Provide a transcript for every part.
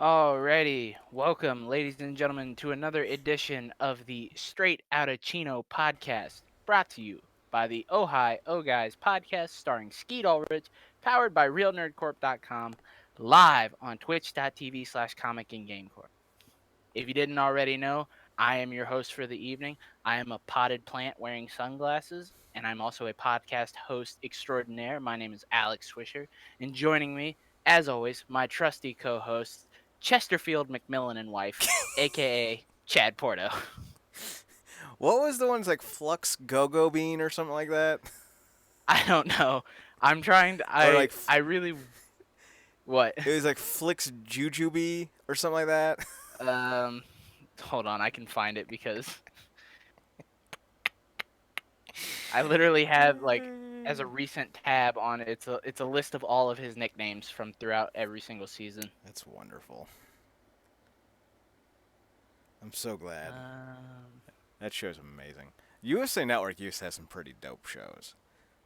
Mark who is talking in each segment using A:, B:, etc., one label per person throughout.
A: Alrighty, welcome, ladies and gentlemen, to another edition of the Straight Outta Chino podcast, brought to you by the OHOG Guys podcast, starring Skeet Ulrich, powered by RealNerdCorp.com, live on Twitch.tv/Comic and GameCorp. If you didn't already know, I am your host for the evening. I am a potted plant wearing sunglasses, and I'm also a podcast host extraordinaire. My name is Alex Swisher, and joining me, as always, my trusty co-host, Chesterfield McMillan and wife, aka Chad Porto.
B: What was the ones like Flux Go-Go Bean or something like that?
A: I don't know. I'm trying to.
B: Or like
A: I really. What?
B: it was like Flix Jujubee or something like that.
A: Um, hold on. I can find it because I literally have like as a recent tab on it. It's a list of all of his nicknames from throughout every single season.
B: That's wonderful. I'm so glad. That show's amazing. USA Network used to have some pretty dope shows.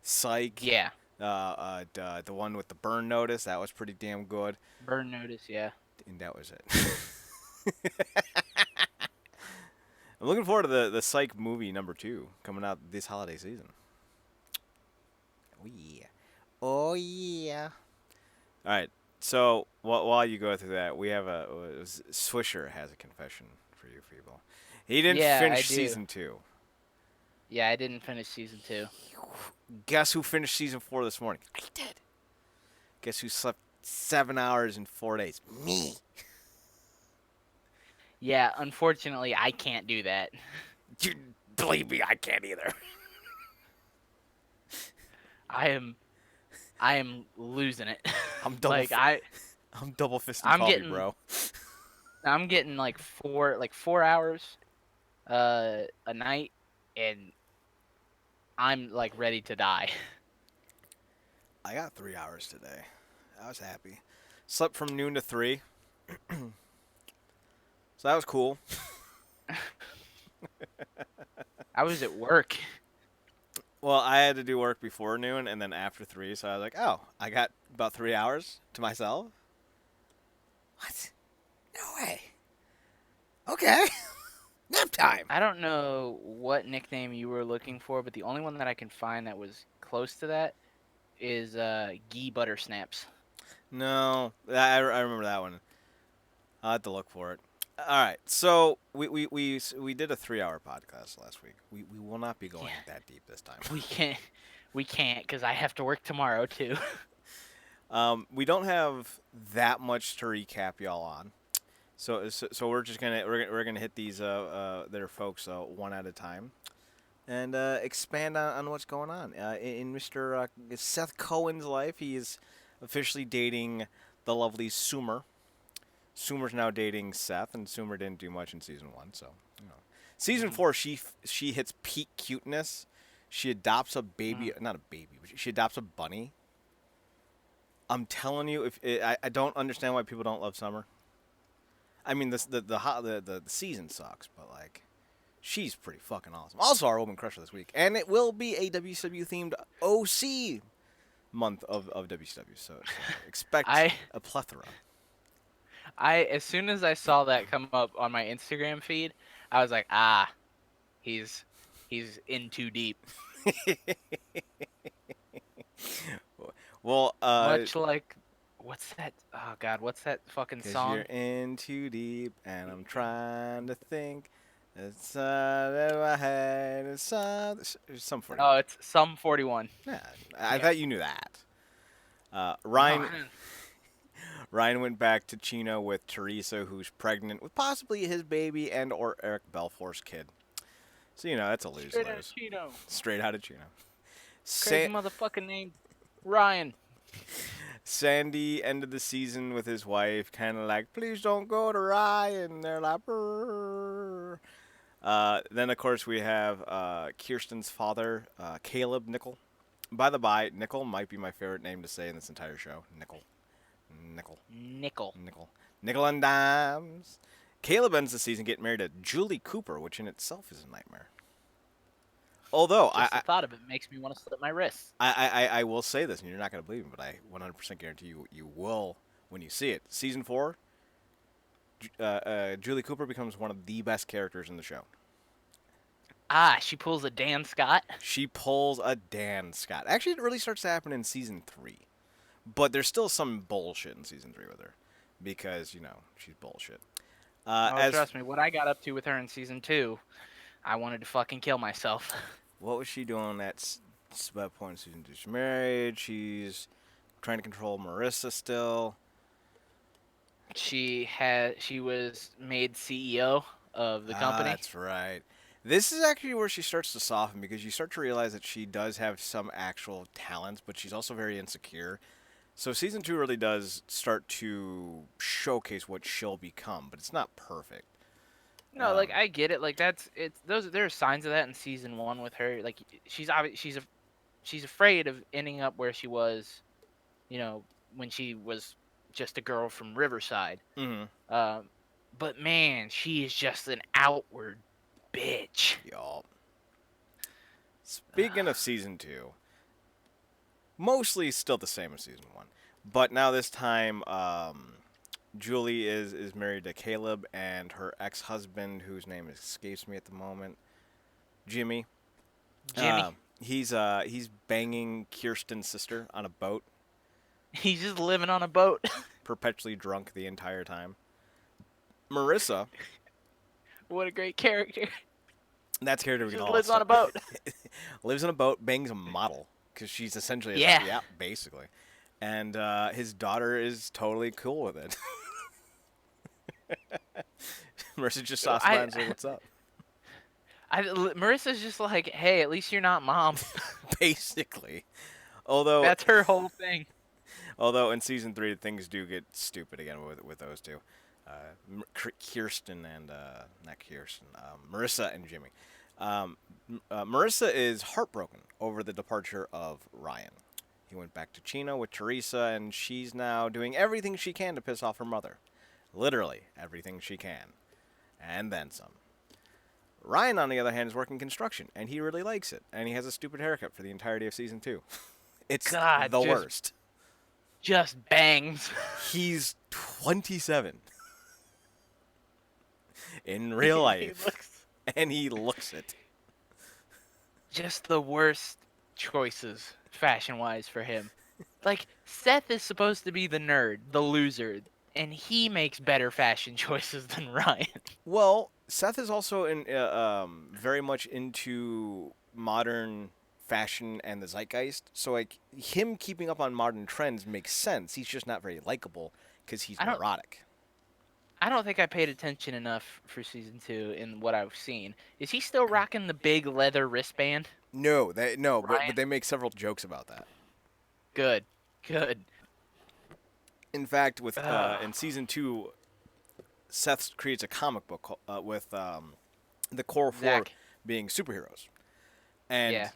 B: Psych.
A: Yeah.
B: The one with the burn notice, that was pretty damn good.
A: Burn notice, yeah.
B: And that was it. I'm looking forward to the Psych movie #2 coming out this holiday season. Oh yeah. Oh yeah. All right. So while you go through that, we have Swisher has a confession for you people. He didn't finish season 2.
A: Yeah, I didn't finish season 2.
B: Guess who finished season 4 this morning? I did. Guess who slept 7 hours in 4 days? Me.
A: Yeah, unfortunately, I can't do that.
B: You believe me, I can't either.
A: I am losing it.
B: I'm double. I'm double fisting coffee, bro.
A: I'm getting like 4 hours a night, and I'm like ready to die.
B: I got 3 hours today. I was happy. Slept from noon to 3. So that was cool.
A: I was at work.
B: Well, I had to do work before noon and then after 3, so I was like, oh, I got about 3 hours to myself? What? No way. Okay. Nap time.
A: I don't know what nickname you were looking for, but the only one that I can find that was close to that is Gee Buttersnaps.
B: No, I remember that one. I'll have to look for it. All right, so we did a 3-hour podcast last week. We will not be going that deep this time.
A: We can't because I have to work tomorrow too.
B: We don't have that much to recap y'all on, so we're just we're gonna hit these their folks one at a time, and expand on what's going on in Mr. Seth Cohen's life. He is officially dating the lovely Sumer. Sumer's now dating Seth, and Sumer didn't do much in season 1, so you know. Season 4, she hits peak cuteness. She adopts a baby, not a baby, but she adopts a bunny. I'm telling you, I don't understand why people don't love Summer. I mean, the season sucks, but like, she's pretty fucking awesome. Also, our woman crusher this week, and it will be a WCW themed OC month of WCW, so expect a plethora.
A: As soon as I saw that come up on my Instagram feed, I was like, he's in too deep.
B: Well,
A: much like what's that? Oh God, what's that fucking song?
B: You're in too deep, and I'm trying to think. It's in my head. It's some 41.
A: Oh, it's some 41.
B: Yeah, I thought you knew that. Ryan went back to Chino with Teresa, who's pregnant with possibly his baby and or Eric Belfour's kid. So, you know, that's a lose-lose.
A: Straight out of Chino.
B: Straight out of Chino.
A: Crazy motherfucking name, Ryan.
B: Sandy ended the season with his wife, kind of like, please don't go to Ryan. They're like, brrr. Then, of course, we have Kirsten's father, Caleb Nickel. By the by, Nickel might be my favorite name to say in this entire show. Nickel and dimes. Caleb ends the season getting married to Julie Cooper, which in itself is a nightmare. Although
A: the thought of it makes me want to slit my wrists.
B: I will say this, and you're not going to believe me, but I 100% guarantee you will when you see it. Season 4, Julie Cooper becomes one of the best characters in the show.
A: Ah, she pulls a Dan Scott.
B: She pulls a Dan Scott. Actually, it really starts to happen in season 3. But there's still some bullshit in season 3 with her. Because, she's bullshit.
A: Oh, trust me, what I got up to with her in season 2, I wanted to fucking kill myself.
B: What was she doing at that point in season 2? She's married. She's trying to control Marissa still.
A: She was made CEO of the company.
B: That's right. This is actually where she starts to soften because you start to realize that she does have some actual talents, but she's also very insecure. So season 2 really does start to showcase what she'll become, but it's not perfect.
A: No, like I get it. Like there are signs of that in season 1 with her. Like she's afraid of ending up where she was, when she was just a girl from Riverside.
B: Mm-hmm.
A: But man, she is just an outward bitch.
B: Y'all. Speaking of season 2, mostly still the same as season 1, but now this time, Julie is married to Caleb, and her ex-husband, whose name escapes me at the moment, Jimmy.
A: Jimmy.
B: He's banging Kirsten's sister on a boat.
A: He's just living on a boat.
B: Perpetually drunk the entire time. Marissa.
A: What a great character.
B: That's character we can
A: Just
B: all
A: lives on a boat.
B: Lives on a boat, bangs a model because she's essentially
A: yeah,
B: basically. And his daughter is totally cool with it. Marissa just saw smile and said, "What's up?"
A: Marissa's just like, hey, at least you're not mom.
B: Basically. Although
A: that's her whole thing.
B: Although in season 3 things do get stupid again with those two, Kirsten and not Kirsten, Marissa and Jimmy. Marissa is heartbroken over the departure of Ryan. He went back to Chino with Teresa, and she's now doing everything she can to piss off her mother. Literally everything she can, and then some. Ryan, on the other hand, is working construction, and he really likes it, and he has a stupid haircut for the entirety of season 2. It's the worst.
A: Just bangs.
B: He's 27 in real life, and he looks it.
A: Just the worst choices, fashion-wise, for him. Like, Seth is supposed to be the nerd, the loser, and he makes better fashion choices than Ryan.
B: Well, Seth is also very much into modern fashion and the zeitgeist. So, like, him keeping up on modern trends makes sense. He's just not very likable because he's neurotic.
A: I don't think I paid attention enough for season 2 in what I've seen. Is he still rocking the big leather wristband?
B: No, but they make several jokes about that.
A: Good.
B: In fact, with in season 2, Seth creates a comic book with the core four being superheroes, and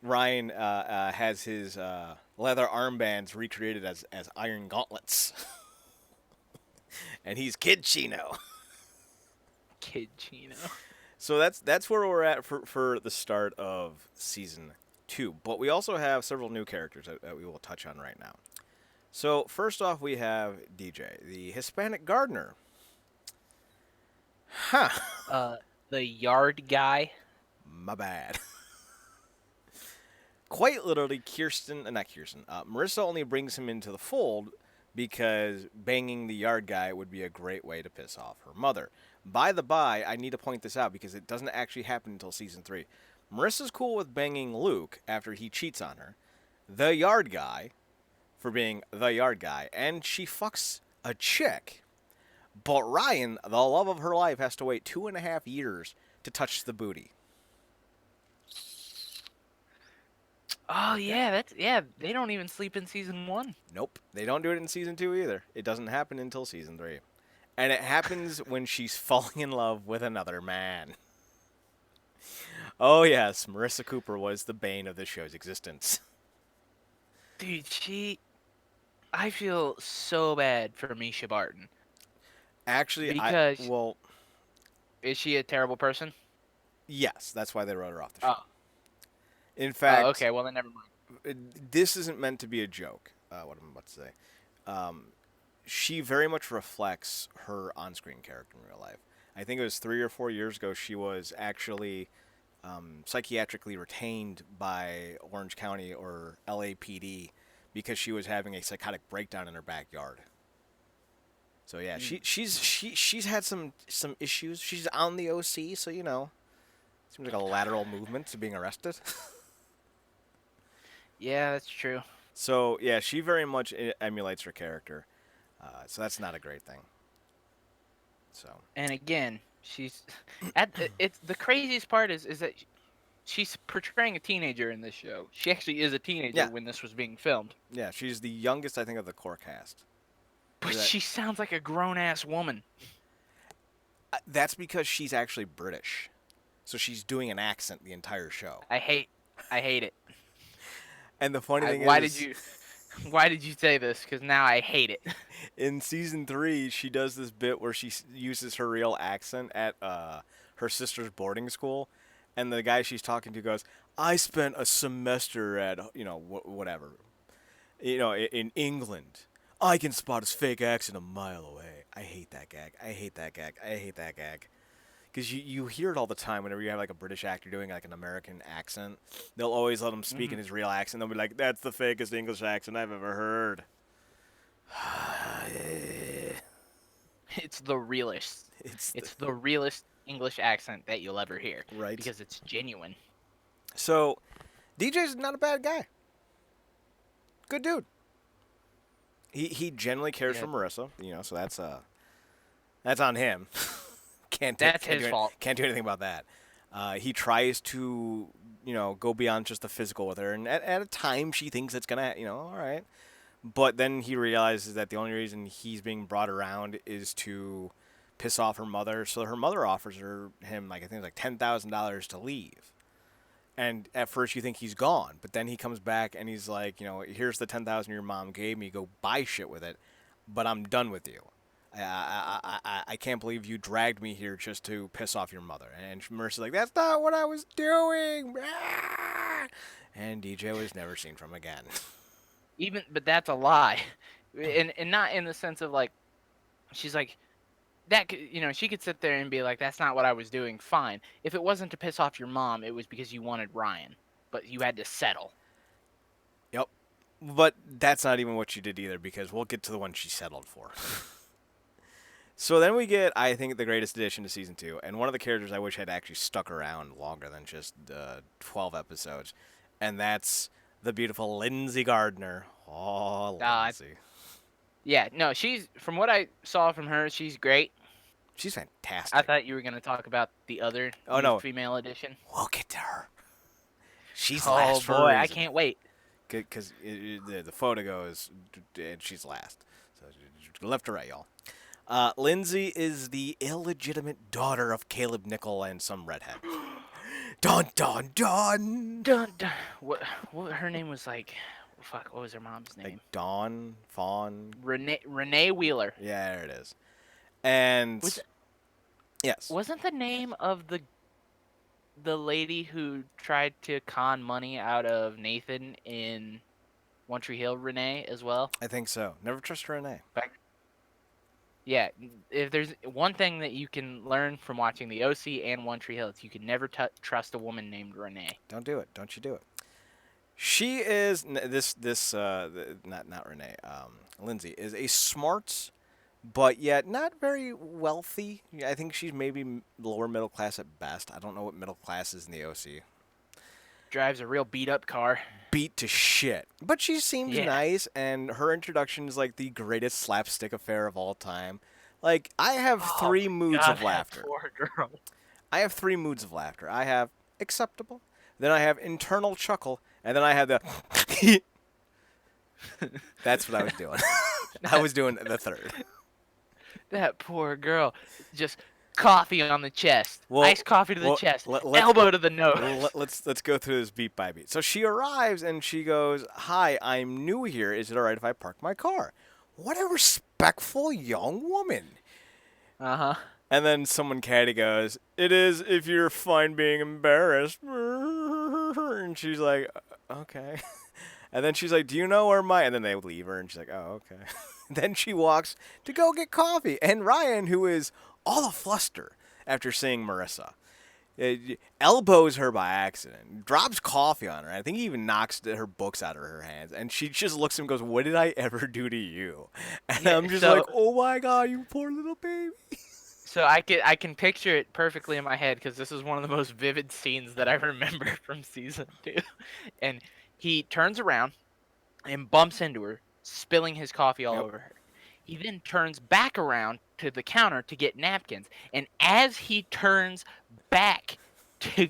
B: Ryan has his leather armbands recreated as iron gauntlets, and he's Kid Chino.
A: Kid Chino.
B: So that's where we're at for the start of season 2. But we also have several new characters that we will touch on right now. So first off, we have DJ, the Hispanic gardener. Huh.
A: The yard guy.
B: My bad. Quite literally, Marissa only brings him into the fold because banging the yard guy would be a great way to piss off her mother. By the by, I need to point this out because it doesn't actually happen until season 3. Marissa's cool with banging Luke after he cheats on her, the yard guy, for being the yard guy, and she fucks a chick. But Ryan, the love of her life, has to wait 2.5 years to touch the booty.
A: Oh yeah, they don't even sleep in season 1.
B: Nope, they don't do it in season 2 either. It doesn't happen until season 3. And it happens when she's falling in love with another man. Oh yes, Marissa Cooper was the bane of the show's existence.
A: Dude, I feel so bad for Misha Barton.
B: Actually,
A: is she a terrible person?
B: Yes, that's why they wrote her off the show. Oh. In fact...
A: okay, well then never mind.
B: This isn't meant to be a joke, what I'm about to say. she very much reflects her on-screen character in real life. I think it was 3 or 4 years ago she was actually psychiatrically retained by Orange County or LAPD because she was having a psychotic breakdown in her backyard. So yeah, she's had some issues. She's on the OC, so seems like a lateral movement to being arrested.
A: Yeah, that's true.
B: So yeah, she very much emulates her character. So that's not a great thing. So
A: And again, she's it's the craziest part is that she's portraying a teenager in this show. She actually is a teenager
B: yeah,
A: when this was being filmed.
B: yeah, she's the youngest I think of the core cast.
A: But
B: That,
A: she sounds like a grown ass woman.
B: that's because she's actually British, so she's doing an accent the entire show.
A: I hate it.
B: And the funny thing
A: Why
B: is,
A: why did you say this? Because now I hate it.
B: in season 3, she does this bit where she uses her real accent at her sister's boarding school, and the guy she's talking to goes, "I spent a semester at whatever, in England. I can spot his fake accent a mile away." I hate that gag. I hate that gag. I hate that gag. Because you hear it all the time whenever you have like a British actor doing like an American accent. They'll always let him speak in his real accent. They'll be like, "That's the fakest English accent I've ever heard."
A: It's the realest.
B: It's
A: The realest English accent that you'll ever hear.
B: Right.
A: Because it's genuine.
B: So, DJ's not a bad guy. Good dude. He genuinely cares for Marissa, so that's on him.
A: That's his fault.
B: Can't do anything about that. He tries to, go beyond just the physical with her, and at a time she thinks it's gonna, all right. But then he realizes that the only reason he's being brought around is to piss off her mother. So her mother offers him like I think it's like $10,000 to leave. And at first you think he's gone, but then he comes back and he's like, here's the $10,000 your mom gave me. Go buy shit with it, but I'm done with you. I can't believe you dragged me here just to piss off your mother. And Marissa's like, that's not what I was doing. And DJ was never seen from again.
A: But that's a lie, and not in the sense of like, she's like, that she could sit there and be like, that's not what I was doing. Fine, if it wasn't to piss off your mom, it was because you wanted Ryan, but you had to settle.
B: Yep, but that's not even what she did either, because we'll get to the one she settled for. So then we get, I think, the greatest addition to season 2, and one of the characters I wish had actually stuck around longer than just 12 episodes, and that's the beautiful Lindsey Gardner. Oh, Lindsey.
A: Yeah, no, from what I saw from her, she's great.
B: She's fantastic.
A: I thought you were going to talk about the other female edition.
B: We'll get to her. She's last for a reason.
A: I can't wait.
B: Because the photo goes, and she's last. So left to right, y'all. Lindsey is the illegitimate daughter of Caleb Nickel and some redhead. Dun, dun, dun.
A: Dun, dun. What her name was like... Fuck, what was her mom's name?
B: Like Dawn, Fawn.
A: Renee Wheeler.
B: Yeah, there it is. And yes,
A: wasn't the name of the lady who tried to con money out of Nathan in One Tree Hill Renee as well?
B: I think so. Never trust Renee.
A: Yeah, if there's one thing that you can learn from watching the OC and One Tree Hill, it's you can never trust a woman named Renee.
B: Don't do it. Don't you do it. She is not Renee. Lindsey is a smart, but yet not very wealthy. I think she's maybe lower middle class at best. I don't know what middle class is in the OC.
A: Drives a real beat up car.
B: Beat to shit, but she seems nice, and her introduction is like the greatest slapstick affair of all time. Like I have three moods of laughter.
A: Poor girl.
B: I have 3 moods of laughter. I have acceptable, then I have internal chuckle. And then I had the... That's what I was doing. I was doing the third.
A: That poor girl. Just coffee on the chest. Iced coffee to the chest. Elbow to the nose.
B: Let's go through this beat by beat. So she arrives and she goes, "Hi, I'm new here. Is it all right if I park my car?" What a respectful young woman.
A: Uh-huh.
B: And then someone catty goes, "It is if you're fine being embarrassed." And she's like, "Okay." And then she's like, "Do you know where my..." And then they leave her, and she's like, "Oh, okay." Then she walks to go get coffee. And Ryan, who is all afluster after seeing Marissa, elbows her by accident, drops coffee on her. I think he even knocks her books out of her hands. And she just looks at him and goes, "What did I ever do to you?" And
A: Yeah,
B: I'm just like, "Oh my God, you poor little baby."
A: so I can picture it perfectly in my head because this is one of the most vivid scenes that I remember from season 2. And he turns around and bumps into her, spilling his coffee all
B: Yep.
A: over her. He then turns back around to the counter to get napkins, and as he turns back to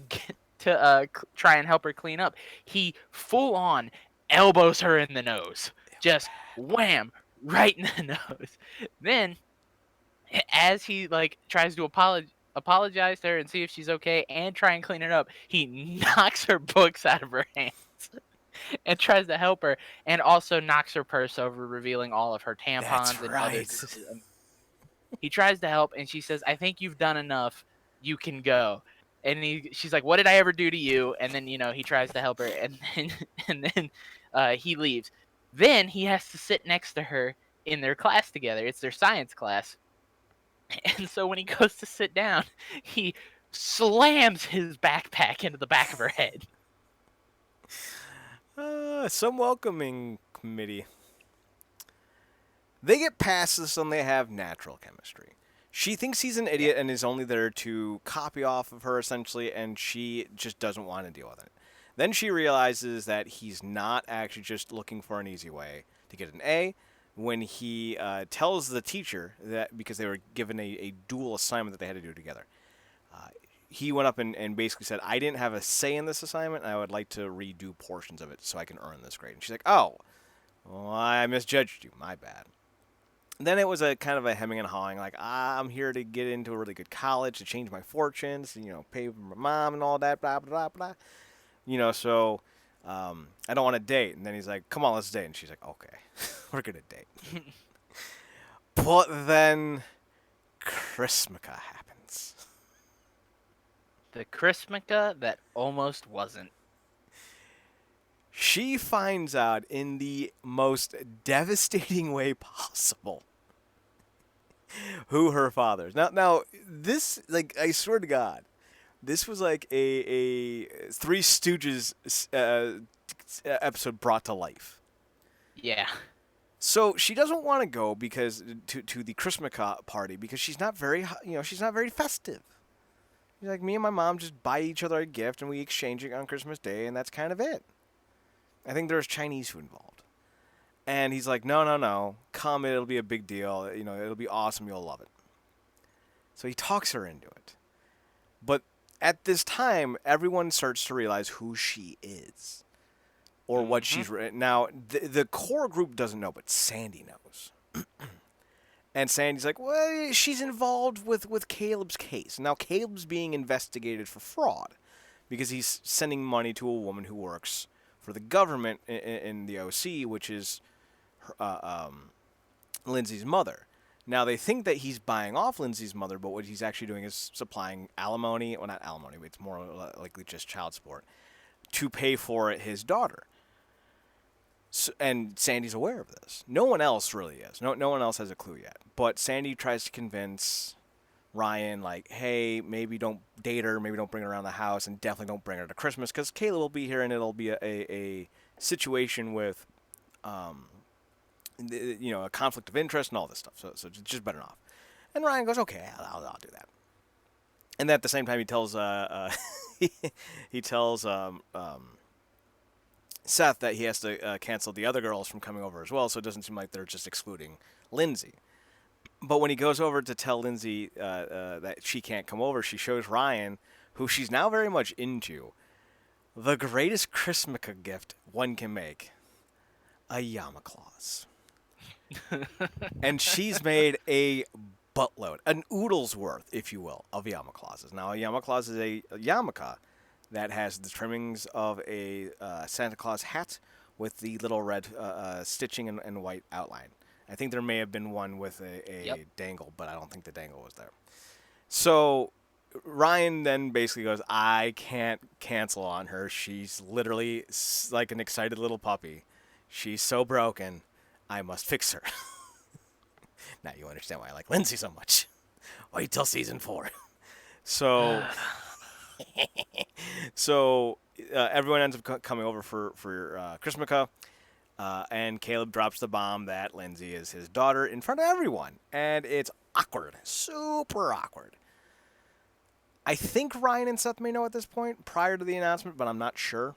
A: try and help her clean up, he full on elbows her in the nose, just wham right in the nose. Then, as he like tries to apologize to her and see if she's okay and try and clean it up, he knocks her books out of her hands and tries to help her, and also knocks her purse over, revealing all of her
B: That's
A: tampons and other
B: right.
A: things. He tries to help, and she says, "I think you've done enough. You can go." And she's like, "What did I ever do to you?" And then he tries to help her, and then he leaves. Then he has to sit next to her in their class together. It's their science class, and so when he goes to sit down, he slams his backpack into the back of her head.
B: Some welcoming committee. They get past this and they have natural chemistry. She thinks he's an idiot and is only there to copy off of her, essentially, and she just doesn't want to deal with it. Then she realizes that he's not actually just looking for an easy way to get an A. When he tells the teacher that, because they were given a dual assignment that they had to do together, he went up and basically said, "I didn't have a say in this assignment, and I would like to redo portions of it so I can earn this grade." And she's like, "Oh, well, I misjudged you. My bad." Then it was a kind of a hemming and hawing, like, I'm here to get into a really good college, to change my fortunes, pay for my mom and all that, blah, blah, blah, blah. So I don't want to date. And then he's like, "Come on, let's date." And she's like, "Okay, we're going to date." But then Chrismica happens.
A: The Chrismica that almost wasn't.
B: She finds out in the most devastating way possible who her father is. Now, this, like, I swear to God, this was like a Three Stooges episode brought to life.
A: Yeah.
B: So she doesn't want to go because to the Christmas party because she's not very festive. She's like, me and my mom just buy each other a gift and we exchange it on Christmas Day, and that's kind of it. I think there's Chinese food involved. And he's like, no, come, it'll be a big deal. It'll be awesome. You'll love it. So he talks her into it. But at this time, everyone starts to realize who she is or what she's written. Now, the core group doesn't know, but Sandy knows. And Sandy's like, well, she's involved with Caleb's case. Now, Caleb's being investigated for fraud because he's sending money to a woman who works for the government in the OC, which is Lindsey's mother. Now, they think that he's buying off Lindsey's mother, but what he's actually doing is supplying alimony. Well, not alimony, but it's more likely just child support to pay for his daughter. So, and Sandy's aware of this. No one else really is. No one else has a clue yet. But Sandy tries to convince Ryan, like, hey, maybe don't date her, maybe don't bring her around the house, and definitely don't bring her to Christmas, because Kayla will be here, and it'll be a situation with, a conflict of interest and all this stuff. So just better off. And Ryan goes, okay, I'll do that. And at the same time, he tells Seth that he has to cancel the other girls from coming over as well, so it doesn't seem like they're just excluding Lindsey. But when he goes over to tell Lindsey that she can't come over, she shows Ryan, who she's now very much into, the greatest Christmas gift one can make, a Yama Claus. And she's made a buttload, an oodle's worth, if you will, of Yama Clauses. Now, a Yama Claus is a yarmulke that has the trimmings of a Santa Claus hat with the little red stitching and white outline. I think there may have been one with a dangle, but I don't think the dangle was there. So Ryan then basically goes, I can't cancel on her. She's literally like an excited little puppy. She's so broken, I must fix her. Now you understand why I like Lindsey so much. Wait till season 4. So, everyone ends up coming over for Christmaka, and Caleb drops the bomb that Lindsey is his daughter in front of everyone, and it's awkward, super awkward. I think Ryan and Seth may know at this point prior to the announcement, but I'm not sure.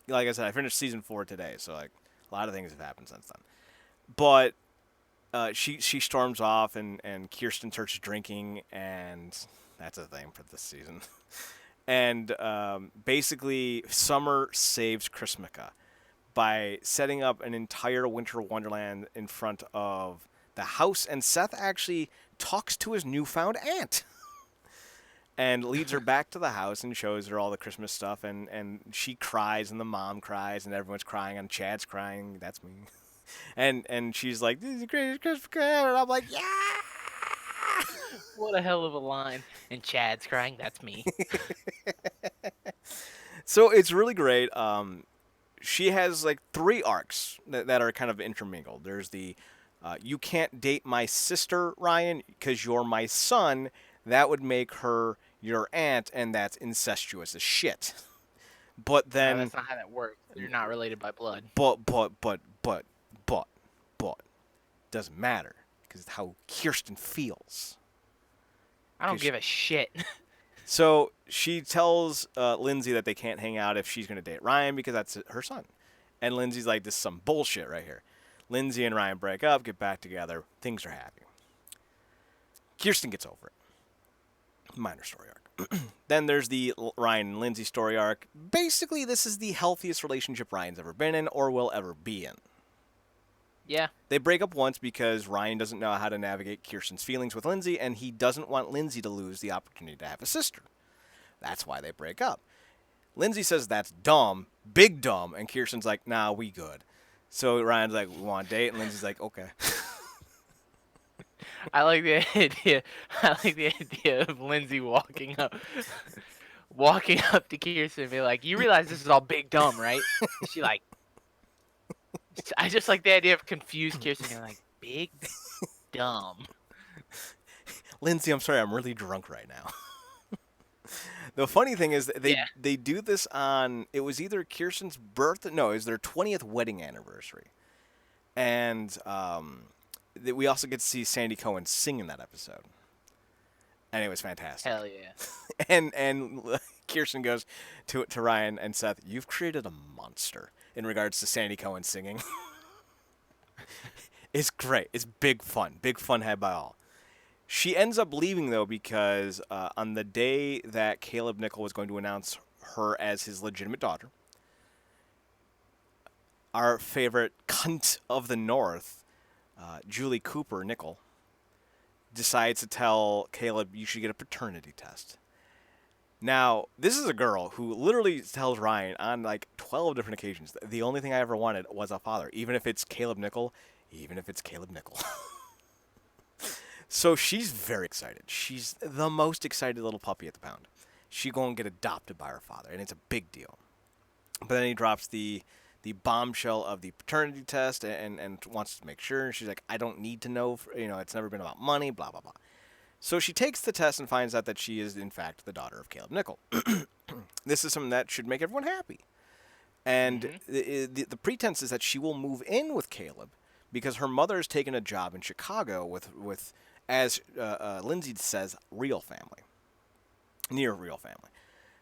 B: Like I said, I finished season 4 today, so like a lot of things have happened since then. But she storms off, and Kirsten starts drinking, and that's a thing for this season. And basically, Summer saves Christmaka by setting up an entire winter wonderland in front of the house, and Seth actually talks to his newfound aunt. And leads her back to the house and shows her all the Christmas stuff, and she cries, and the mom cries, and everyone's crying, and Chad's crying. That's me. And she's like, "This is the greatest Christmas ever," and I'm like, "Yeah!"
A: What a hell of a line. And Chad's crying. That's me.
B: So it's really great. She has like 3 arcs that are kind of intermingled. There's the you can't date my sister, Ryan, because you're my son. That would make her your aunt, and that's incestuous as shit. But
A: No,
B: then,
A: that's not how that works. You're not related by blood.
B: but, doesn't matter because it's how Kirsten feels.
A: I don't give a shit.
B: So she tells Lindsey that they can't hang out if she's going to date Ryan because that's her son. And Lindsey's like, this is some bullshit right here. Lindsey and Ryan break up, get back together. Things are happy. Kirsten gets over it. Minor story arc. Then there's the Ryan and Lindsey story arc. Basically, this is the healthiest relationship Ryan's ever been in or will ever be in.
A: Yeah.
B: They break up once because Ryan doesn't know how to navigate Kirsten's feelings with Lindsey, and he doesn't want Lindsey to lose the opportunity to have a sister. That's why they break up. Lindsey says that's dumb, big dumb, and Kirsten's like, nah, we good. So Ryan's like, we want to date, and Lindsey's like, okay.
A: I like the idea. I like the idea of Lindsey walking up to Kirsten and be like, "You realize this is all big dumb, right?" And she like, I just like the idea of confused Kirsten being like, "Big dumb."
B: Lindsey, I'm sorry, I'm really drunk right now. The funny thing is they do this on, it was either Kirsten's birthday, no, it was their 20th wedding anniversary. And we also get to see Sandy Cohen sing in that episode. And it was fantastic.
A: Hell yeah.
B: And Kirsten goes to Ryan and Seth, you've created a monster in regards to Sandy Cohen singing. It's great. It's big fun. Big fun had by all. She ends up leaving, though, because on the day that Caleb Nickel was going to announce her as his legitimate daughter, our favorite cunt of the North, Julie Cooper Nickel, decides to tell Caleb, you should get a paternity test. Now, this is a girl who literally tells Ryan on like 12 different occasions, the only thing I ever wanted was a father, even if it's Caleb Nickel, even if it's Caleb Nickel. So she's very excited. She's the most excited little puppy at the pound. She gonna get adopted by her father, and it's a big deal. But then he drops the bombshell of the paternity test and wants to make sure. And she's like, I don't need to know. It's never been about money, blah, blah, blah. So she takes the test and finds out that she is, in fact, the daughter of Caleb Nickel. This is something that should make everyone happy. And the pretense is that she will move in with Caleb because her mother has taken a job in Chicago with as Lindsey says, real family. Near real family.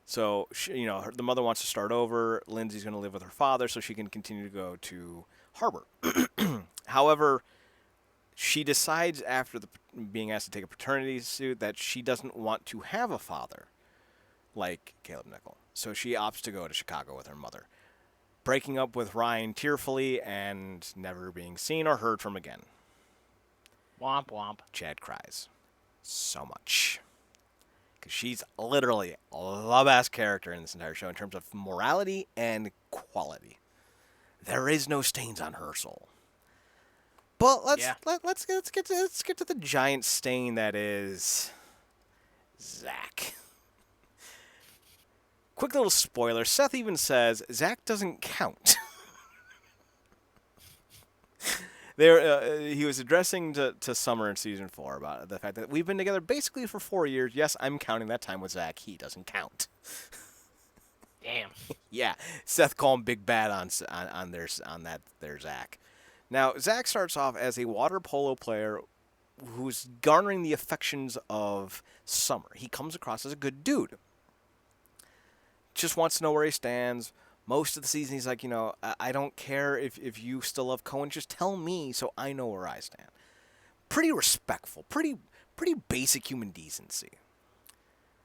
B: So, the mother wants to start over. Lindsey's going to live with her father so she can continue to go to Harbor. However, she decides after being asked to take a paternity suit that she doesn't want to have a father like Caleb Nickel. So she opts to go to Chicago with her mother, breaking up with Ryan tearfully and never being seen or heard from again.
A: Womp womp.
B: Chad cries so much. Because she's literally the best character in this entire show in terms of morality and quality. There is no stains on her soul. But let's get to the giant stain that is Zach. Quick little spoiler. Seth even says Zach doesn't count. He was addressing to Summer in season 4 about the fact that we've been together basically for 4 years. Yes, I'm counting that time with Zach. He doesn't count.
A: Damn.
B: Yeah, Seth called him Big Bad on their Zach. Now Zach starts off as a water polo player who's garnering the affections of Summer. He comes across as a good dude. Just wants to know where he stands. Most of the season, he's like, I don't care if you still love Cohen. Just tell me so I know where I stand. Pretty respectful. Pretty basic human decency.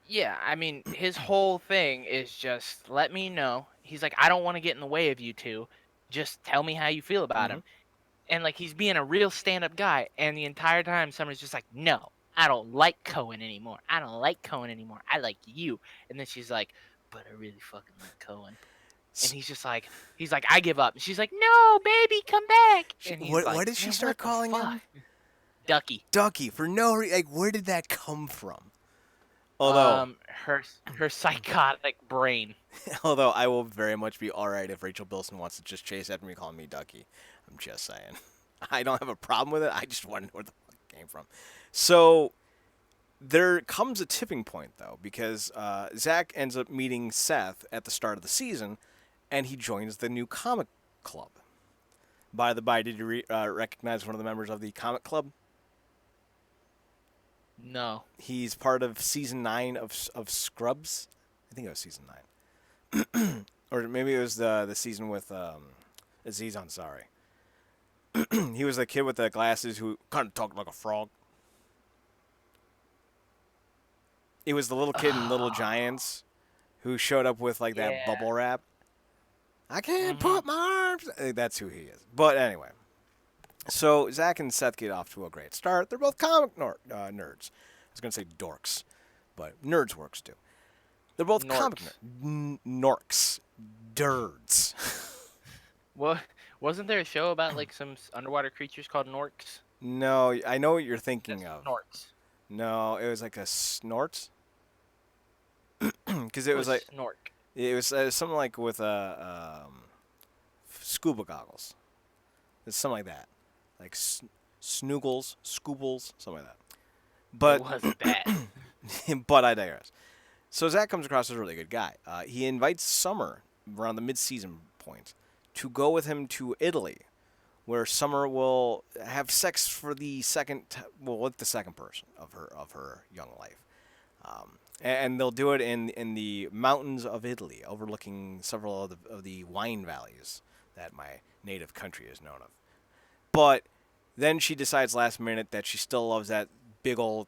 A: Yeah, I mean, his whole thing is just let me know. He's like, I don't want to get in the way of you two. Just tell me how you feel about
B: Mm-hmm.
A: him. And like he's being a real stand-up guy, and the entire time Summer's just like, no, I don't like Cohen anymore. I don't like Cohen anymore. I like you. And then she's like, but I really fucking like Cohen. And he's like, I give up. And she's like, no, baby, come back. And he's like,
B: What did she
A: man,
B: start
A: what the
B: calling
A: fuck?
B: him?
A: Ducky.
B: Ducky, for no reason. Like, where did that come from? Although
A: Her psychotic brain.
B: although I will very much be alright if Rachel Bilson wants to just chase after me calling me Ducky. I'm just saying. I don't have a problem with it. I just want to know where the fuck it came from. So there comes a tipping point, though, because Zach ends up meeting Seth at the start of the season, and he joins the new comic club. By the by, did you recognize one of the members of the comic club?
A: No.
B: He's part of season 9 of Scrubs. I think it was season 9. Or maybe it was the season with Aziz Ansari. He was the kid with the glasses who kind of talked like a frog. It was the little kid in Little Giants who showed up with like that bubble wrap. I can't put my arms. That's who he is. But anyway, so Zach and Seth get off to a great start. They're both comic nerds. I was gonna say dorks, but nerds works too. They're both comic norks, dirds.
A: What? Wasn't there a show about like some underwater creatures called Norks?
B: No, I know what you're thinking of.
A: Snorts.
B: No, it was like a snort. Because it was like
A: Snork.
B: it was something like with scuba goggles. It's something like that, like snoogles, scoobles, something like that. But
A: It wasn't that.
B: but I digress. So Zach comes across as a really good guy. He invites Summer around the mid-season point to go with him to Italy, where Summer will have sex for the with the second person of her young life, and they'll do it in the mountains of Italy, overlooking several of the wine valleys that my native country is known of. But then she decides last minute that she still loves that big old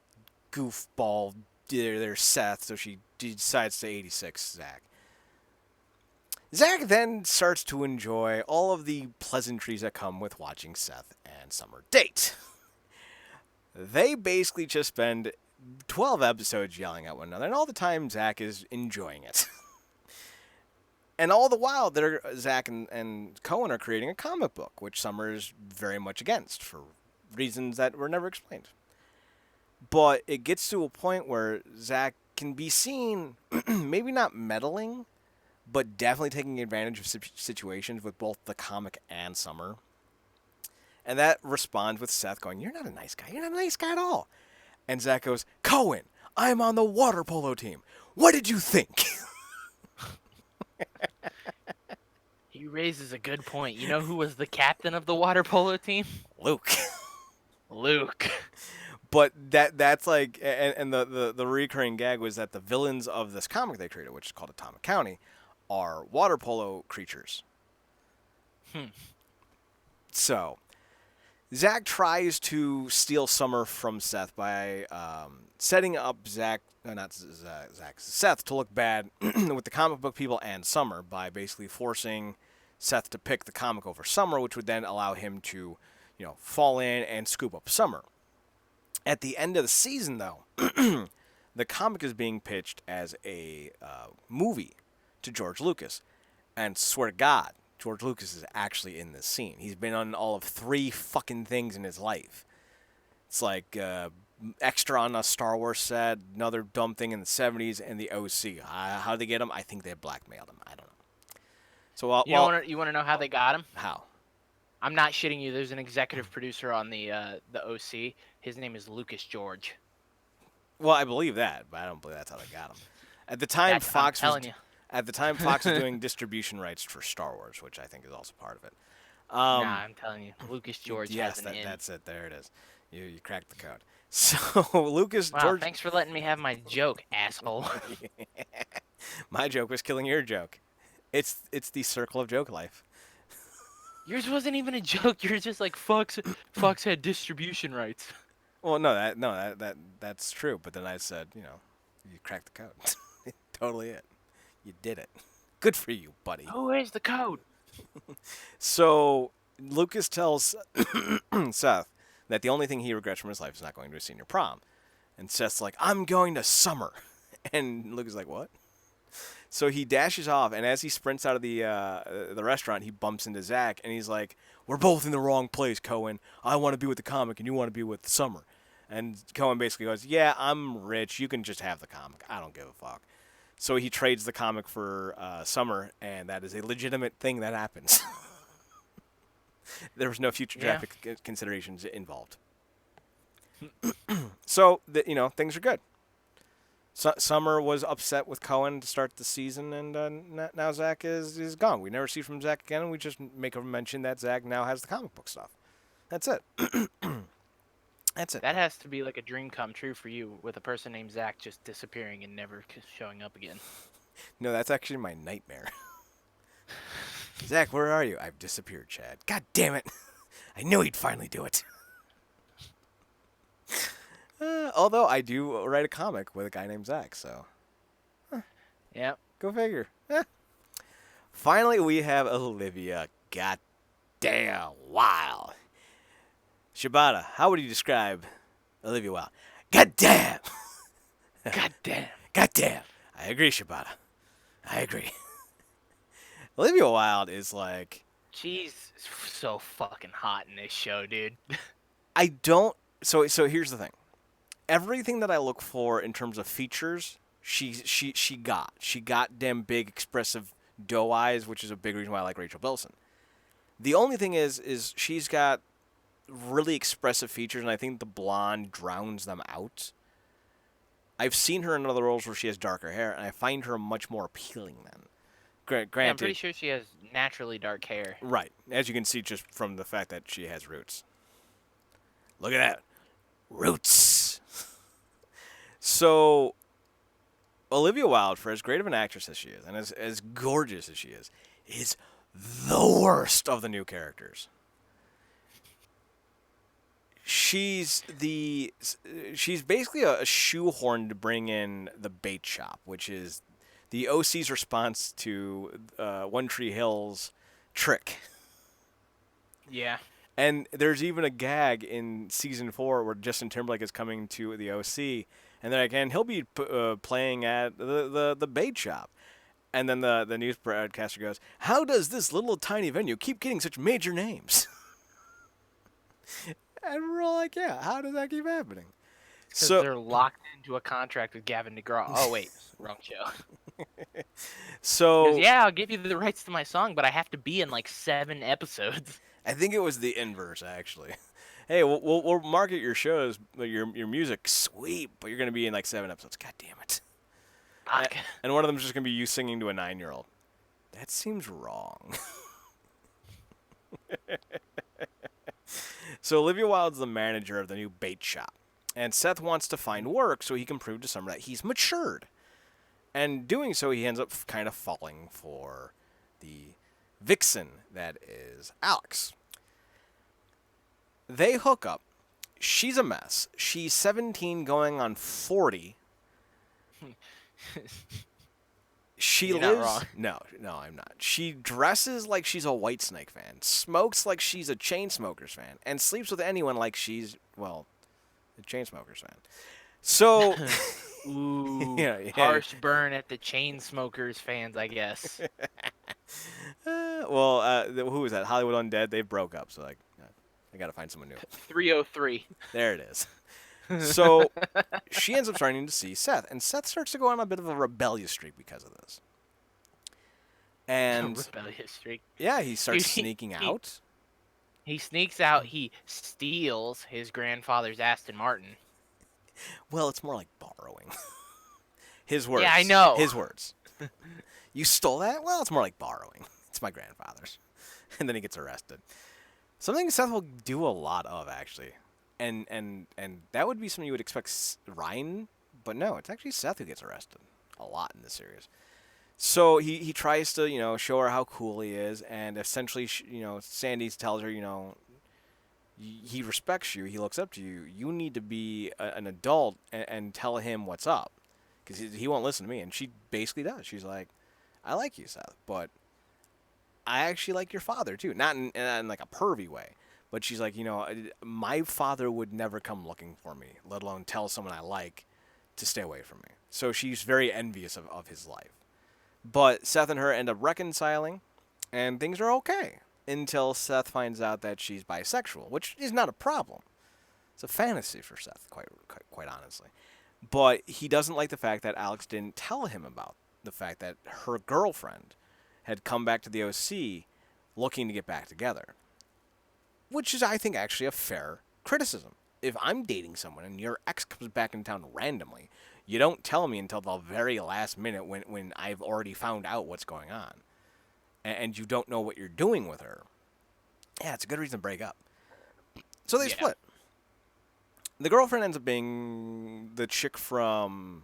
B: goofball there Seth, so she decides to 86 Zach. Zach then starts to enjoy all of the pleasantries that come with watching Seth and Summer date. They basically just spend 12 episodes yelling at one another, and all the time Zach is enjoying it. And all the while, Zach and Cohen are creating a comic book, which Summer is very much against for reasons that were never explained. But it gets to a point where Zach can be seen, maybe not meddling, but definitely taking advantage of situations with both the comic and Summer. And that responds with Seth going, "You're not a nice guy. You're not a nice guy at all." And Zach goes, "Cohen, I'm on the water polo team. What did you think?"
A: He raises a good point. You know who was the captain of the water polo team?
B: Luke.
A: Luke.
B: But that's like, and the recurring gag was that the villains of this comic they created, which is called Atomic County, are water polo creatures. So, Zach tries to steal Summer from Seth by setting up Seth to look bad with the comic book people and Summer by basically forcing Seth to pick the comic over Summer, which would then allow him to, fall in and scoop up Summer. At the end of the season, though, the comic is being pitched as a movie to George Lucas. And swear to God, George Lucas is actually in this scene. He's been on all of 3 fucking things in his life. It's like extra on a Star Wars set, another dumb thing in the 70s, and the OC. How did they get him? I think they blackmailed him. I don't know. So
A: You want to know how they got him?
B: How?
A: I'm not shitting you. There's an executive producer on the OC. His name is Lucas George.
B: Well, I believe that, but I don't believe that's how they got him. At the time,
A: That I'm
B: Fox was
A: telling you.
B: at the time Fox was doing distribution rights for Star Wars, which I think is also part of it.
A: Nah, I'm telling you. Lucas George has
B: Yes,
A: an in.
B: that's it. There it is. You cracked the code. So Lucas
A: Wow,
B: George,
A: thanks for letting me have my joke, asshole.
B: my joke was killing your joke. It's the circle of joke life.
A: Yours wasn't even a joke. You're just like Fox had distribution rights.
B: Well, that's true. But then I said, you cracked the code. Totally it. You did it. Good for you, buddy.
A: Oh, where's the code?
B: So Lucas tells Seth that the only thing he regrets from his life is not going to a senior prom. And Seth's like, I'm going to summer. And Lucas is like, what? So he dashes off, and as he sprints out of the restaurant, he bumps into Zach, and he's like, we're both in the wrong place, Cohen. I want to be with the comic, and you want to be with Summer. And Cohen basically goes, yeah, I'm rich. You can just have the comic. I don't give a fuck. So he trades the comic for Summer, and that is a legitimate thing that happens. There was no future traffic considerations involved. So, things are good. Summer was upset with Cohen to start the season, and now Zach is gone. We never see from Zach again, and we just make a mention that Zach now has the comic book stuff. That's it. That's it.
A: That has to be like a dream come true for you, with a person named Zach just disappearing and never showing up again.
B: No, that's actually my nightmare. Zach, where are you? I've disappeared, Chad. God damn it. I knew he'd finally do it. Although I do write a comic with a guy named Zach, so.
A: Yep.
B: Go figure. Finally, we have Olivia. God damn, wow. Shibata, how would you describe Olivia Wilde? God damn.
A: God damn.
B: God damn. I agree, Shibata. I agree. Olivia Wilde is like...
A: She's so fucking hot in this show, dude.
B: I don't... So here's the thing. Everything that I look for in terms of features, she got. She got them big, expressive doe eyes, which is a big reason why I like Rachel Bilson. The only thing is she's got really expressive features, and I think the blonde drowns them out. I've seen her in other roles where she has darker hair, and I find her much more appealing then. Granted,
A: Yeah, I'm pretty sure she has naturally dark hair.
B: Right, as you can see just from the fact that she has roots. Look at that. Roots. So, Olivia Wilde, for as great of an actress as she is, and as gorgeous as she is the worst of the new characters. She's basically a shoehorn to bring in the bait shop, which is the OC's response to One Tree Hill's Trick.
A: Yeah.
B: And there's even a gag in season 4 where Justin Timberlake is coming to the OC, and they're like, and he'll be playing at the bait shop. And then the news broadcaster goes, how does this little tiny venue keep getting such major names? And we're all like, yeah, how does that keep happening?
A: So they're locked into a contract with Gavin DeGraw. Oh, wait. Wrong show.
B: So
A: yeah, I'll give you the rights to my song, but I have to be in like 7 episodes.
B: I think it was the inverse, actually. Hey, we'll market your shows, your music, sweet, but you're going to be in like 7 episodes. God damn it.
A: Fuck.
B: And one of them is just going to be you singing to a 9-year-old. That seems wrong. So Olivia Wilde's the manager of the new bait shop. And Seth wants to find work so he can prove to Summer that he's matured. And doing so, he ends up kind of falling for the vixen that is Alex. They hook up. She's a mess. She's 17 going on 40. You're
A: not wrong.
B: No, I'm not. She dresses like she's a Whitesnake fan, smokes like she's a Chainsmokers fan, and sleeps with anyone like she's, well, a Chainsmokers fan. So,
A: Ooh,
B: yeah.
A: Harsh burn at the Chainsmokers fans, I guess.
B: Who was that? Hollywood Undead. They broke up, so I got to find someone new.
A: 303.
B: There it is. So she ends up starting to see Seth, and Seth starts to go on a bit of a rebellious streak because of this. And
A: rebellious streak.
B: yeah, he starts sneaking out.
A: He sneaks out. He steals his grandfather's Aston Martin.
B: Well, it's more like borrowing. His
A: Yeah, I
B: words.
A: know.
B: His words. You stole that? Well, it's more like borrowing. It's my grandfather's. And then he gets arrested. Something Seth will do a lot of, actually. And that would be something you would expect Ryan, but no, it's actually Seth who gets arrested a lot in this series. So he tries to, show her how cool he is, and essentially, Sandy tells her, he respects you, he looks up to you. You need to be an adult and tell him what's up, because he won't listen to me. And she basically does. She's like, I like you, Seth, but I actually like your father too, not in like a pervy way. But she's like, my father would never come looking for me, let alone tell someone I like to stay away from me. So she's very envious of his life. But Seth and her end up reconciling, and things are okay until Seth finds out that she's bisexual, which is not a problem. It's a fantasy for Seth, quite honestly. But he doesn't like the fact that Alex didn't tell him about the fact that her girlfriend had come back to the OC looking to get back together, which is, I think, actually a fair criticism. If I'm dating someone and your ex comes back in town randomly, you don't tell me until the very last minute when I've already found out what's going on. And you don't know what you're doing with her. Yeah, it's a good reason to break up. So they split. The girlfriend ends up being the chick from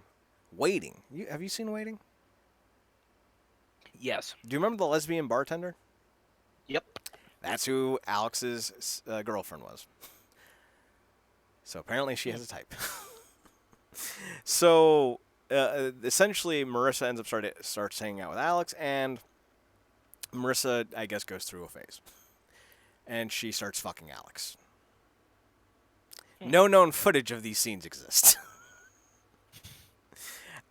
B: Waiting. Have you seen Waiting?
A: Yes.
B: Do you remember the lesbian bartender?
A: Yep.
B: That's who Alex's girlfriend was. So apparently she has a type. So essentially, Marissa ends up starts hanging out with Alex, and Marissa, I guess, goes through a phase, and she starts fucking Alex. No known footage of these scenes exists.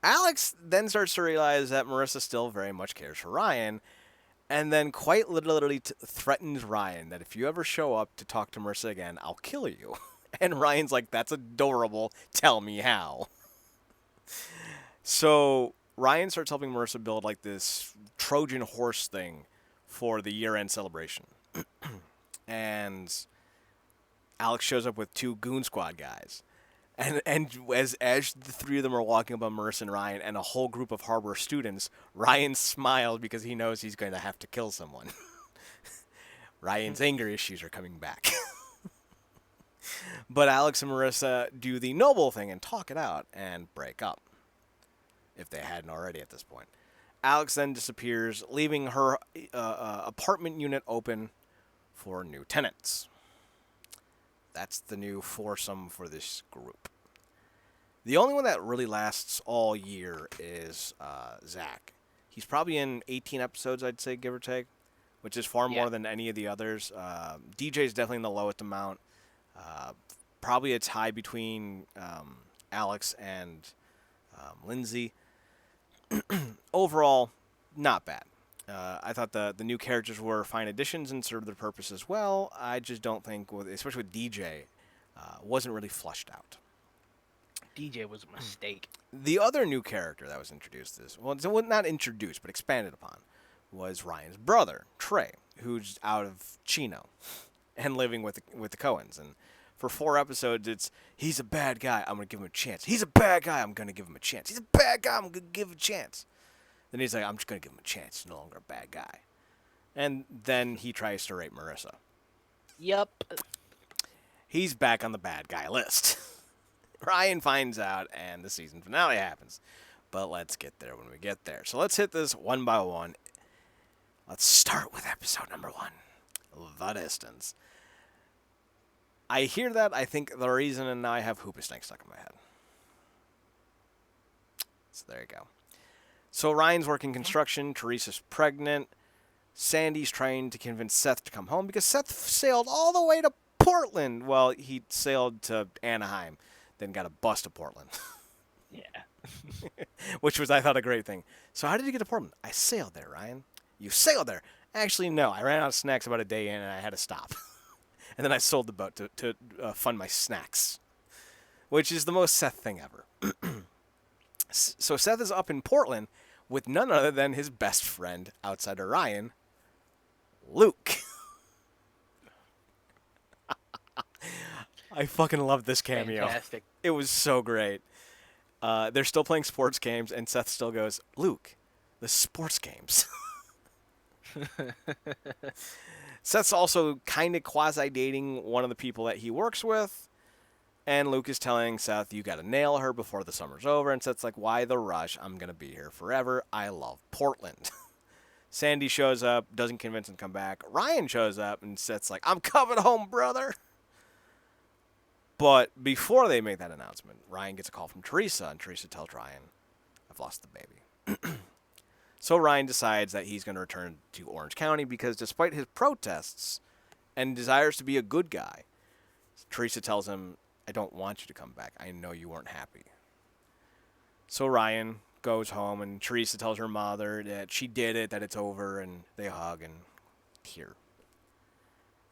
B: Alex then starts to realize that Marissa still very much cares for Ryan, and then quite literally threatens Ryan that if you ever show up to talk to Marissa again, I'll kill you. And Ryan's like, that's adorable. Tell me how. So Ryan starts helping Marissa build like this Trojan horse thing for the year-end celebration. And Alex shows up with two Goon Squad guys. And as the three of them are walking up on Marissa and Ryan and a whole group of Harbor students, Ryan smiled because he knows he's going to have to kill someone. Ryan's anger issues are coming back. But Alex and Marissa do the noble thing and talk it out and break up, if they hadn't already at this point. Alex then disappears, leaving her apartment unit open for new tenants. That's the new foursome for this group. The only one that really lasts all year is Zach. He's probably in 18 episodes, I'd say, give or take, which is far more than any of the others. DJ's definitely in the lowest amount. Probably a tie between Alex and Lindsey. Overall, not bad. I thought the new characters were fine additions and served their purpose as well. I just don't think, especially with DJ, wasn't really flushed out.
A: DJ was a mistake.
B: The other new character that was introduced not introduced, but expanded upon, was Ryan's brother, Trey, who's out of Chino and living with the Coens. And for 4 episodes, he's a bad guy, I'm going to give him a chance. He's a bad guy, I'm going to give him a chance. He's a bad guy, I'm going to give him a chance. Then he's like, I'm just going to give him a chance. He's no longer a bad guy. And then he tries to rape Marissa.
A: Yep.
B: He's back on the bad guy list. Ryan finds out, and the season finale happens. But let's get there when we get there. So let's hit this one by one. Let's start with episode number 1, The Distance. I hear that, I think the reason, and now I have Hoobastank stuck in my head. So there you go. So Ryan's working construction, Teresa's pregnant, Sandy's trying to convince Seth to come home because Seth sailed all the way to Portland. Well, he sailed to Anaheim, then got a bus to Portland.
A: Yeah.
B: Which was, I thought, a great thing. So how did you get to Portland? I sailed there, Ryan. You sailed there. Actually, no. I ran out of snacks about a day in, and I had to stop. And then I sold the boat to fund my snacks, which is the most Seth thing ever. So Seth is up in Portland with none other than his best friend outside of Ryan, Luke. I fucking love this cameo.
A: Fantastic.
B: It was so great. They're still playing sports games, and Seth still goes, Luke, the sports games. Seth's also kind of quasi-dating one of the people that he works with, and Luke is telling Seth, you got to nail her before the summer's over, and Seth's like, why the rush? I'm going to be here forever. I love Portland. Sandy shows up, doesn't convince him to come back. Ryan shows up, and Seth's like, I'm coming home, brother. But before they make that announcement, Ryan gets a call from Teresa, and Teresa tells Ryan, I've lost the baby. So Ryan decides that he's going to return to Orange County because despite his protests and desires to be a good guy, Teresa tells him, I don't want you to come back. I know you weren't happy. So Ryan goes home, and Teresa tells her mother that she did it, that it's over, and they hug and tear.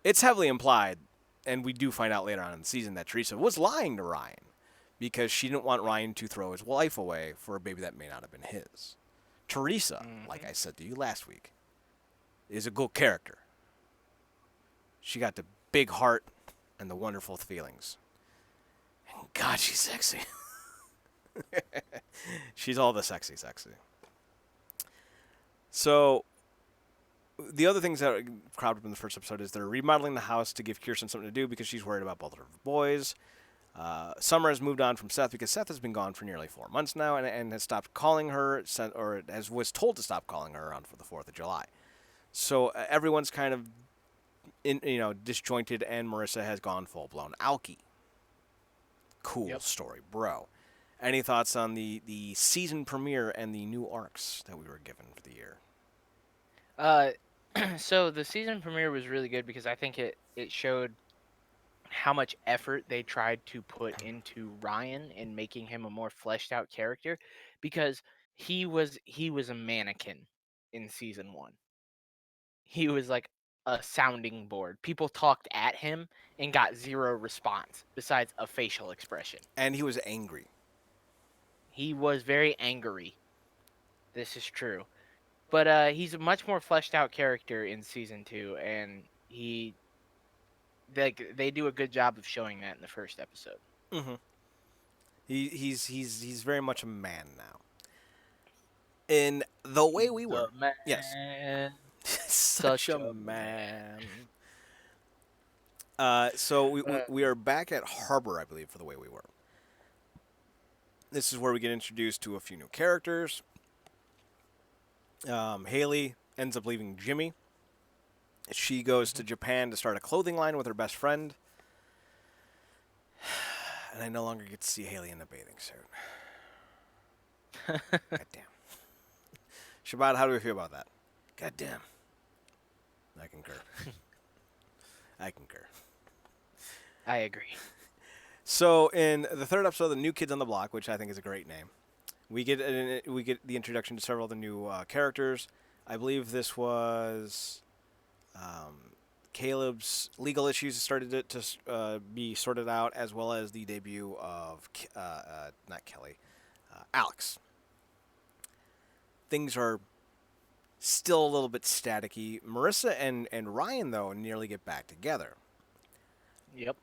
B: It's heavily implied, and we do find out later on in the season, that Teresa was lying to Ryan because she didn't want Ryan to throw his life away for a baby that may not have been his. Teresa, like I said to you last week, is a good character. She got the big heart and the wonderful feelings. And God, she's sexy. She's all the sexy. So, the other things that cropped up in the first episode is they're remodeling the house to give Kirsten something to do because she's worried about both of her boys. Summer has moved on from Seth because Seth has been gone for nearly 4 months now and has stopped calling her, was told to stop calling her around for the 4th of July. So everyone's kind of disjointed, and Marissa has gone full-blown alky. Cool story, bro. Any thoughts on the season premiere and the new arcs that we were given for the year?
A: So the season premiere was really good because I think it showed how much effort they tried to put into Ryan and making him a more fleshed out character, because he was a mannequin in season 1. He was like a sounding board. People talked at him and got zero response besides a facial expression.
B: And he was angry.
A: He was very angry. This is true. But he's a much more fleshed out character in season 2, and they do a good job of showing that in the first episode.
B: Mm-hmm. He's very much a man now. In the way we were,
A: man.
B: yes, such a man. So we are back at Harbor, I believe, for the way we were. This is where we get introduced to a few new characters. Haley ends up leaving Jimmy. She goes to Japan to start a clothing line with her best friend. And I no longer get to see Haley in the bathing suit. God damn. Shabbat, how do we feel about that? God damn. I concur.
A: I agree.
B: So in the third episode, the New Kids on the Block, which I think is a great name, we get the introduction to several of the new characters. I believe this was Caleb's legal issues started to be sorted out, as well as the debut of not Kelly, Alex. Things are still a little bit staticky. Marissa and Ryan, though, nearly get back together.
A: Yep.